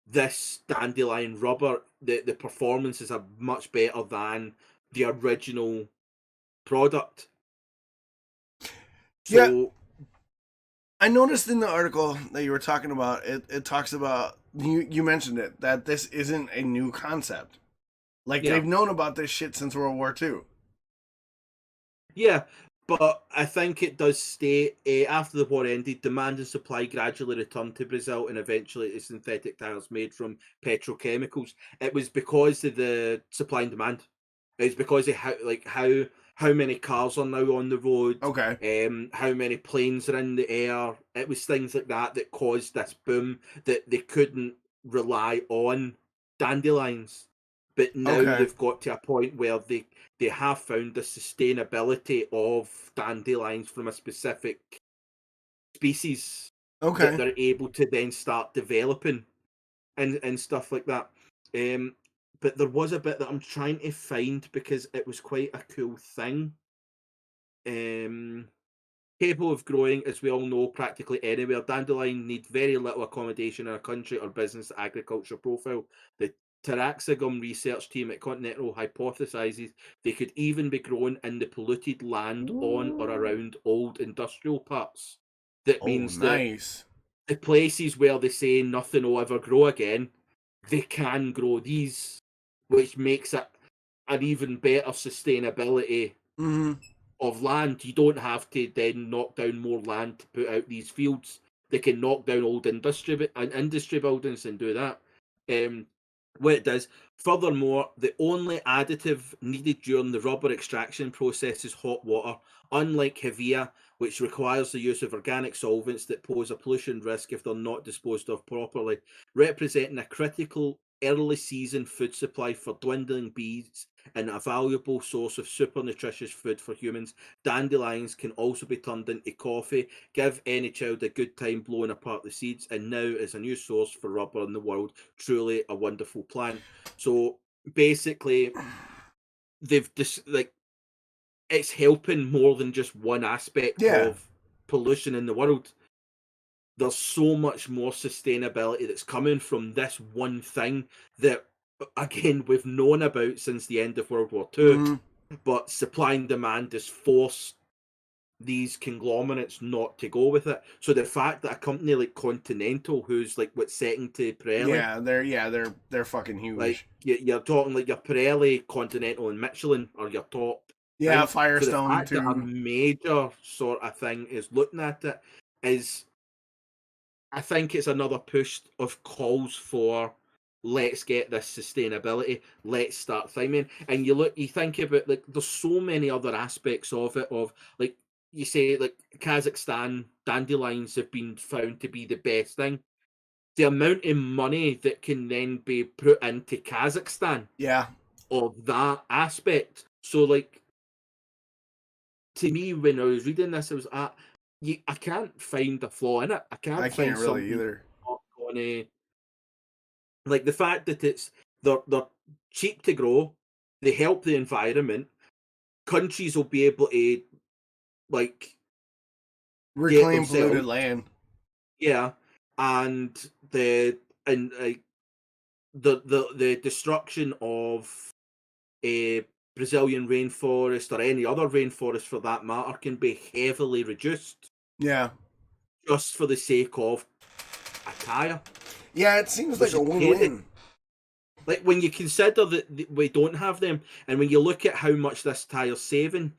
this dandelion rubber, the performances are much better than the original product. Yeah, So I noticed in the article that you were talking about, it talks about, you mentioned it, that this isn't a new concept. Like, yeah, they've known about this shit since World War II. yeah. But I think it does state after the war ended, demand and supply gradually returned to Brazil, and eventually the synthetic tires made from petrochemicals. It was because of the supply and demand. It's because of how many cars are now on the road, Okay. how many planes are in the air. It was things like that that caused this boom that they couldn't rely on dandelions. But now Okay. they've got to a point where they have found the sustainability of dandelions from a specific species that Okay. they're able to then start developing and stuff like that. But there was a bit that I'm trying to find because it was quite a cool thing. Um, Capable of growing, as we all know, practically anywhere. Dandelion need very little accommodation in a country or business agriculture profile. The Taraxacum research team at Continental hypothesizes they could even be grown in the polluted land on or Ooh. around old industrial parts. That Oh, means that nice. the places where they say nothing will ever grow again, they can grow these, which makes it an even better sustainability Mm-hmm. of land. You don't have to then knock down more land to put out these fields. They can knock down old industry buildings and do that. Um, what it does. Furthermore, the only additive needed during the rubber extraction process is hot water. Unlike Hevea, which requires the use of organic solvents that pose a pollution risk if they're not disposed of properly, representing a critical early season food supply for dwindling bees and a valuable source of super nutritious food for humans. Dandelions can also be turned into coffee, give any child a good time blowing apart the seeds, and now is a new source for rubber in the world. Truly a wonderful plan. So basically, they've just like it's helping more than just one aspect Yeah. of pollution in the world. There's so much more sustainability that's coming from this one thing that again we've known about since the end of World War II, Mm-hmm. but supply and demand has forced these conglomerates not to go with it. So the fact that a company like Continental, who's like what's second to Pirelli, They're fucking like huge. you're talking like your Pirelli, Continental, and Michelin are your top Yeah, thing. So the Firestone fact that a too. major sort of thing is looking at it is, I think it's another push of calls for let's get this sustainability, let's start thinking. And you think about like there's so many other aspects of it, of like you say like Kazakhstan dandelions have been found to be the best thing. The amount of money that can then be put into Kazakhstan Yeah. of that aspect. So like to me when I was reading this, I was at I can't find a flaw in it. I I can't find can't really something either. not gonna like the fact that they're cheap to grow, they help the environment. Countries will be able to like get Reclaim polluted themselves, land. yeah, and the and the destruction of a Brazilian rainforest or any other rainforest for that matter can be heavily reduced Yeah. just for the sake of a tire. Yeah, it seems Which like a is crazy. win-win. Like, when you consider that we don't have them, and when you look at how much this tire's saving,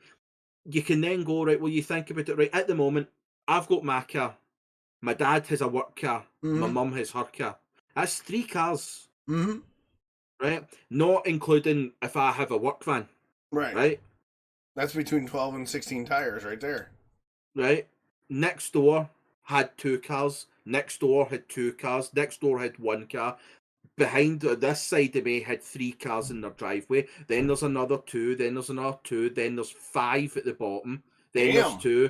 you can then go, right, well, you think about it, right, at the moment, I've got my car, my dad has a work car, my Mm-hmm. mum has her car. That's 3 cars, Mm-hmm. right? Not including if I have a work van, Right. right? That's between 12 and 16 tires right there. Right? Next door had 2 cars, next door had 2 cars, next door had 1 car. Behind this side of me had 3 cars in their driveway. Then there's another 2. Then there's another 2. Then there's 5 at the bottom. Then there's Damn. 2.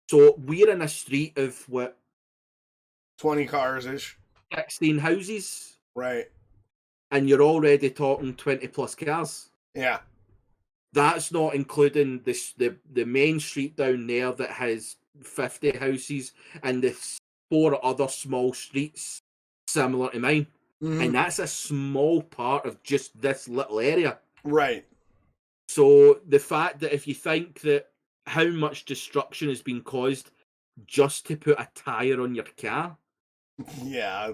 So we're in a street of what, 20 cars-ish. 16 houses, Right. and you're already talking 20 plus cars. Yeah. That's not including the main street down there that has 50 houses and the 4 other small streets similar to mine. Mm-hmm. And that's a small part of just this little area. Right. So the fact that if you think that how much destruction has been caused just to put a tire on your car, Yeah,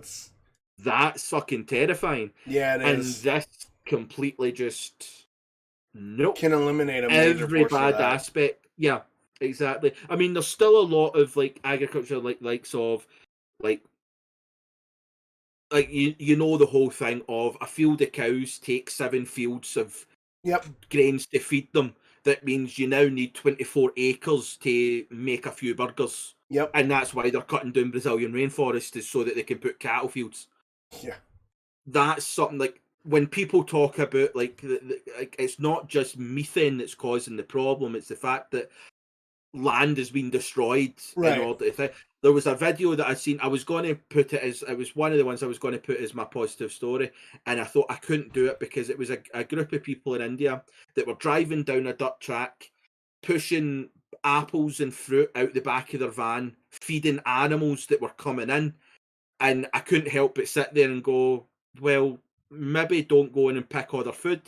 that's fucking terrifying. Yeah, it and is. this completely just nope. Can eliminate a major Every portion of bad that. aspect. Yeah, exactly. I mean, there's still a lot of like agriculture, likes of like you know the whole thing of a field of cows takes 7 fields of Yep. grains to feed them. That means you now need 24 acres to make a few burgers. Yep. And that's why they're cutting down Brazilian rainforests, is so that they can put cattle fields. Yeah. That's something like when people talk about like it's not just methane that's causing the problem, it's the fact that land has been destroyed Right. in order to think. There was a video that I'd seen. I was going to put it as, it was one of the ones I was going to put as my positive story, and I thought I couldn't do it because it was a group of people in India that were driving down a dirt track, pushing apples and fruit out the back of their van, feeding animals that were coming in, and I couldn't help but sit there and go, well, maybe don't go in and pick all their food.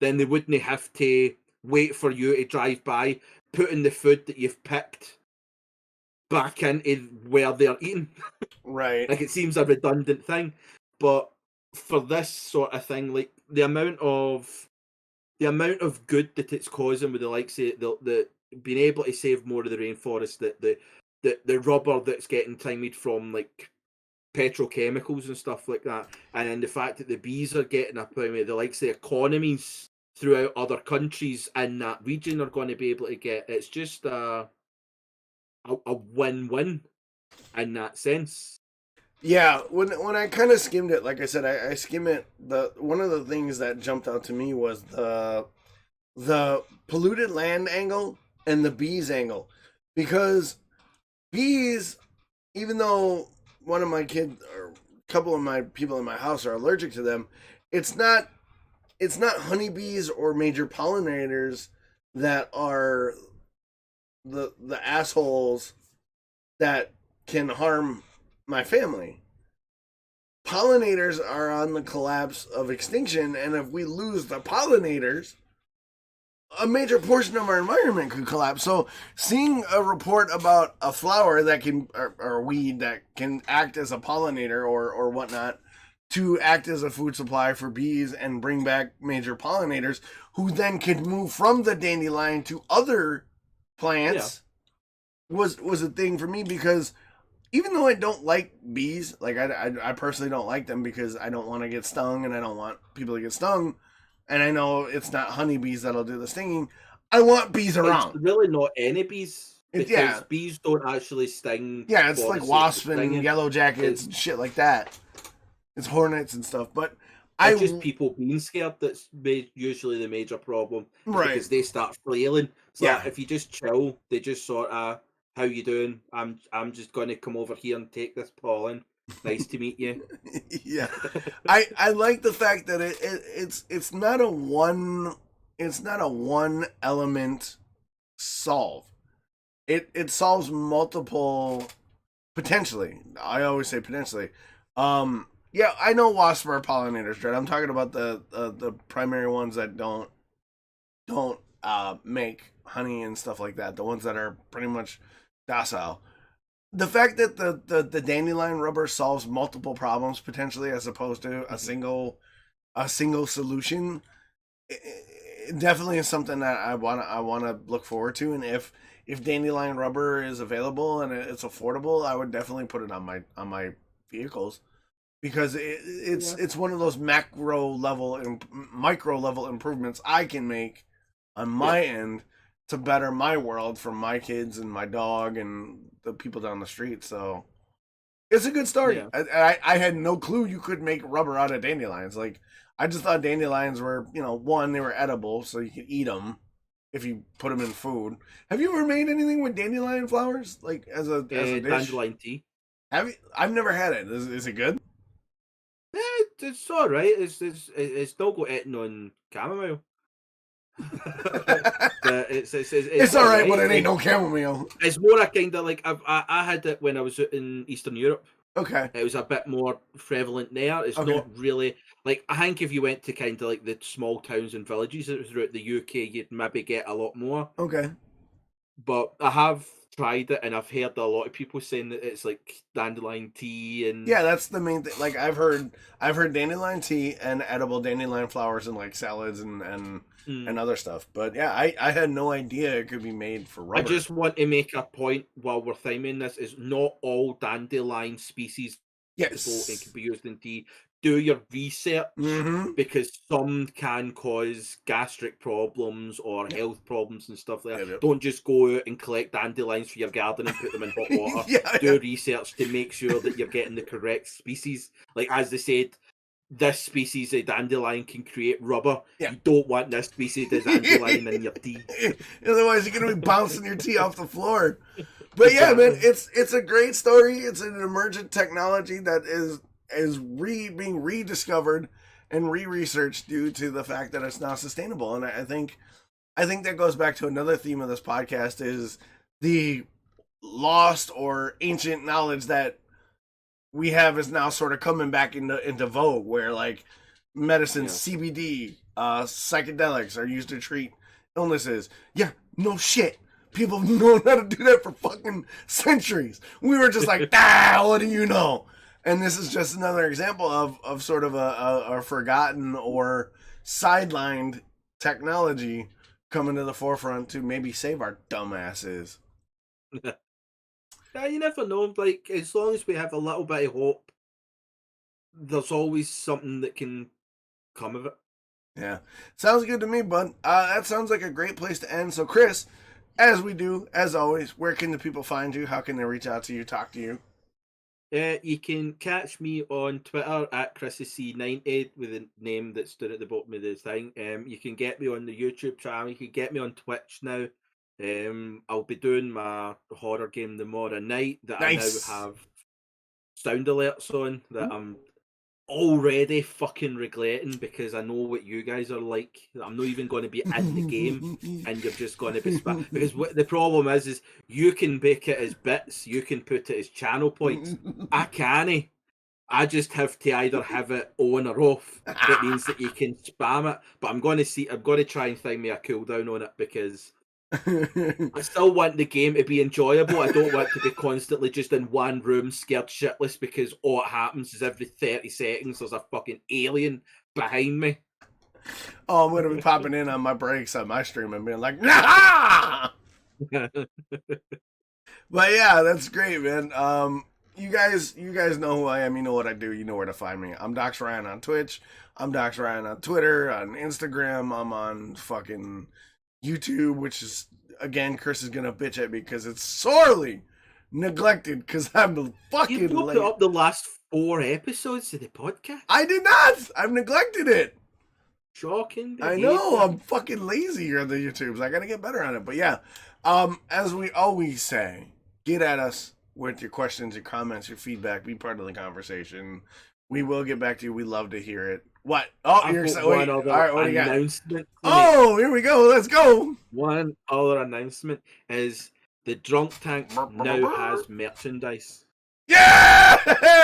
Then they wouldn't have to wait for you to drive by, putting the food that you've picked back into where they're eating. Right. Like, it seems a redundant thing, but for this sort of thing, like the amount of good that it's causing with the likes of the being able to save more of the rainforest, that the rubber that's getting timed from like petrochemicals and stuff like that, and then the fact that the bees are getting up, I mean, the likes of the economies throughout other countries in that region are going to be able to get, it's just a win-win in that sense. Yeah, when I kind of skimmed it, like I said, I skim it. One of the things that jumped out to me was the polluted land angle and the bees angle, because bees, even though one of my kids or a couple of my people in my house are allergic to them, it's not honeybees or major pollinators that are the assholes that can harm my family. Pollinators are on the collapse of extinction, and if we lose the pollinators, a major portion of our environment could collapse. So seeing a report about a flower that can, or a weed that can act as a pollinator or whatnot, to act as a food supply for bees and bring back major pollinators who then could move from the dandelion to other plants, was a thing for me, because even though I don't like bees, like I personally don't like them because I don't want to get stung and I don't want people to get stung, and I know it's not honeybees that'll do the stinging. I want bees around. It's really not any bees, because Yeah. bees don't actually sting. Yeah, it's for like the sake of wasps and stinging. yellow jackets and shit like that. It's hornets and stuff, but It's just people being scared that's usually the major problem, right, because they start flailing. So Yeah. if you just chill, they just sort of, how you doing? I'm just going to come over here and take this pollen. Nice to meet you. Yeah. I like the fact that it's not a one element solve. It solves multiple, potentially. I always say potentially. Yeah, I know wasps are pollinators, Dread. I'm talking about the primary ones that don't make honey and stuff like that. The ones that are pretty much docile. The fact that the dandelion rubber solves multiple problems potentially, as opposed to a single solution, it definitely is something that I wanna look forward to. And if dandelion rubber is available and it's affordable, I would definitely put it on my vehicles, because it's one of those macro level and micro level improvements I can make on my end to better my world for my kids and my dog and the people down the street. So it's a good story. Yeah. I had no clue you could make rubber out of dandelions. Like, I just thought dandelions were, one, they were edible, so you could eat them if you put them in food. Have you ever made anything with dandelion flowers, like as a dish? Dandelion tea. Have you? I've never had it. Is it good? It's all right. It's not got eaten on chamomile. But It's all right, but it ain't no chamomile. It's more a kind of like I had it when I was out in Eastern Europe. Okay. It was a bit more prevalent there. It's Okay. not really like, I think if you went to kind of like the small towns and villages throughout the UK, you'd maybe get a lot more. Okay. But I have tried it, and I've heard a lot of people saying that it's like dandelion tea and Yeah, that's the main thing. Like, I've heard dandelion tea and edible dandelion flowers in like salads and other stuff. But yeah, I had no idea it could be made for rubber. I just want to make a point while we're timing this: is not all dandelion species Yes. it can be used in tea. Do your research, Mm-hmm. because some can cause gastric problems or health problems and stuff like that. Yeah. Don't just go out and collect dandelions for your garden and put them in hot water. Yeah. Do research to make sure that you're getting the correct species. Like, as they said, this species of dandelion can create rubber. Yeah. You don't want this species of dandelion in your tea. Otherwise, you're gonna be bouncing your tea off the floor. But yeah, man, it's a great story. It's an emergent technology that is being rediscovered and re-researched due to the fact that it's now sustainable. And I think that goes back to another theme of this podcast, is the lost or ancient knowledge that we have is now sort of coming back into vogue, where like medicine, CBD, psychedelics are used to treat illnesses. Yeah, no shit. People have known how to do that for fucking centuries. We were just like, what do you know? And this is just another example of sort of a forgotten or sidelined technology coming to the forefront to maybe save our dumbasses. Yeah, you never know. Like, as long as we have a little bit of hope, there's always something that can come of it. Yeah. Sounds good to me, bud. That sounds like a great place to end. So, Chris, as we do, as always, where can the people find you? How can they reach out to you, talk to you? You can catch me on Twitter at CrisyCee90 with a name that's down at the bottom of the thing. You can get me on the YouTube channel. You can get me on Twitch now. I'll be doing my horror game tomorrow night that Nice. I now have sound alerts on that I'm already fucking regretting, because I know what you guys are like. I'm not even going to be in the game, and you're just going to be because the problem is you can make it as bits, you can put it as channel points. I can't. I just have to either have it on or off. That means that you can spam it. But I'm going to try and find me a cooldown on it, because I still want the game to be enjoyable. I don't want to be constantly just in one room scared shitless, because all that happens is every 30 seconds there's a fucking alien behind me. Oh, I'm going to be popping in on my breaks on my stream and being like, nah! But yeah, that's great, man. You guys know who I am. You know what I do. You know where to find me. I'm Dox Ryan on Twitch. I'm Dox Ryan on Twitter, on Instagram. I'm on fucking YouTube, which is, again, Chris is gonna bitch at me because it's sorely neglected because I'm fucking You late. put up the last 4 episodes of the podcast. I did not. I've neglected it. Shocking. I know. I'm fucking lazy on the YouTubes. I gotta get better on it. But yeah, as we always say, get at us with your questions, your comments, your feedback. Be part of the conversation. We will get back to you. We love to hear it. What? Oh, you're excited. All right, what do you got? Oh, here we go. Let's go. One other announcement is the Drunk Tank now has merchandise. Yeah!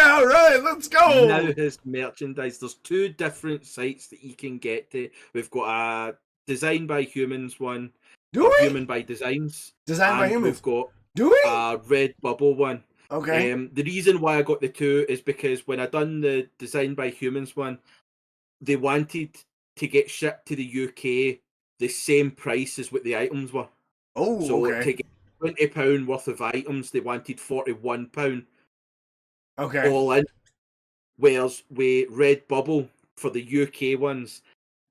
All right, let's go. Now his merchandise. There's 2 different sites that you can get to. We've got a Design by Humans one, Do or we? Human by Designs, Designed by and we've humans. got Do we? a Redbubble one. Okay. The reason why I got the 2 is because when I done the Design by Humans one, they wanted to get shipped to the UK the same price as what the items were. Oh, So okay. to get £20 worth of items, they wanted £41 Okay. all in. Whereas with Redbubble for the UK ones,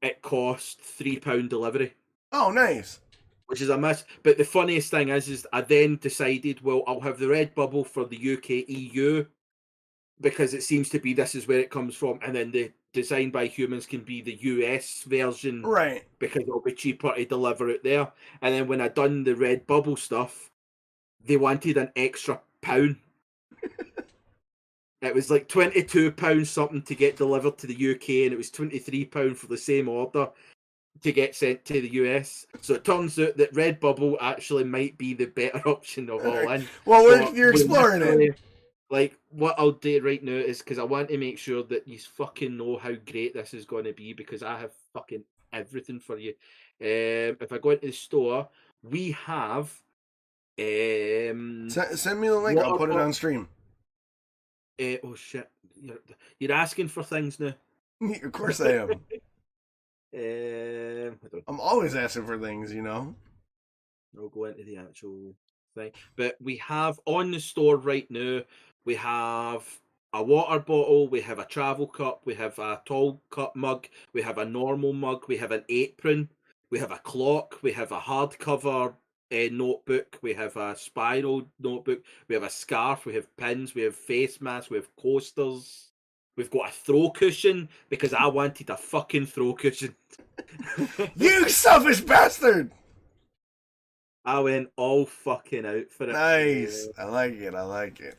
it cost £3 delivery, Oh, nice. which is a miss. But the funniest thing is I then decided, well, I'll have the Redbubble for the UK EU because it seems to be this is where it comes from, and then the Designed by Humans can be the US version Right. because it'll be cheaper to deliver it there. And then when I done the Redbubble stuff, they wanted an extra pound. It was like £22 something to get delivered to the UK, and it was £23 for the same order to get sent to the US. So it turns out that Redbubble actually might be the better option of all in. Well, you're exploring it. Like, what I'll do right now is because I want to make sure that you fucking know how great this is going to be because I have fucking everything for you. If I go into the store, we have Send me the link. I'll put it on stream. Oh shit! You're asking for things now. Of course I am. I I'm always asking for things, you know. I'll go into the actual thing. But we have on the store right now, we have a water bottle, we have a travel cup, we have a tall cup mug, we have a normal mug, we have an apron, we have a clock, we have a hardcover notebook, we have a spiral notebook, we have a scarf, we have pins, we have face masks, we have coasters. We've got a throw cushion because I wanted a fucking throw cushion. You selfish bastard! I went all fucking out for it. Nice. I like it. I like it.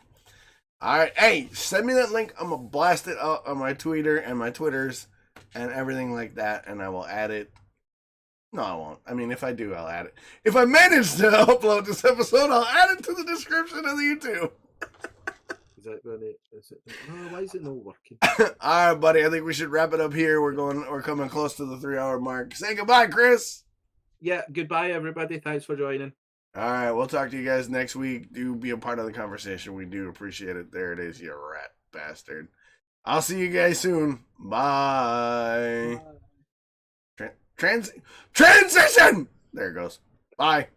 All right. Hey, send me that link. I'm going to blast it out on my Twitter and my Twitters and everything like that, and I will add it. No, I won't. I mean, if I do, I'll add it. If I manage to upload this episode, I'll add it to the description of the YouTube. Is that really? Why is it not working? All right, buddy. I think we should wrap it up here. We're coming close to the 3-hour mark. Say goodbye, Chris. Yeah, goodbye, everybody. Thanks for joining. All right, we'll talk to you guys next week. Do be a part of the conversation. We do appreciate it. There it is, you rat bastard. I'll see you guys soon. Bye. Transition. There it goes. Bye.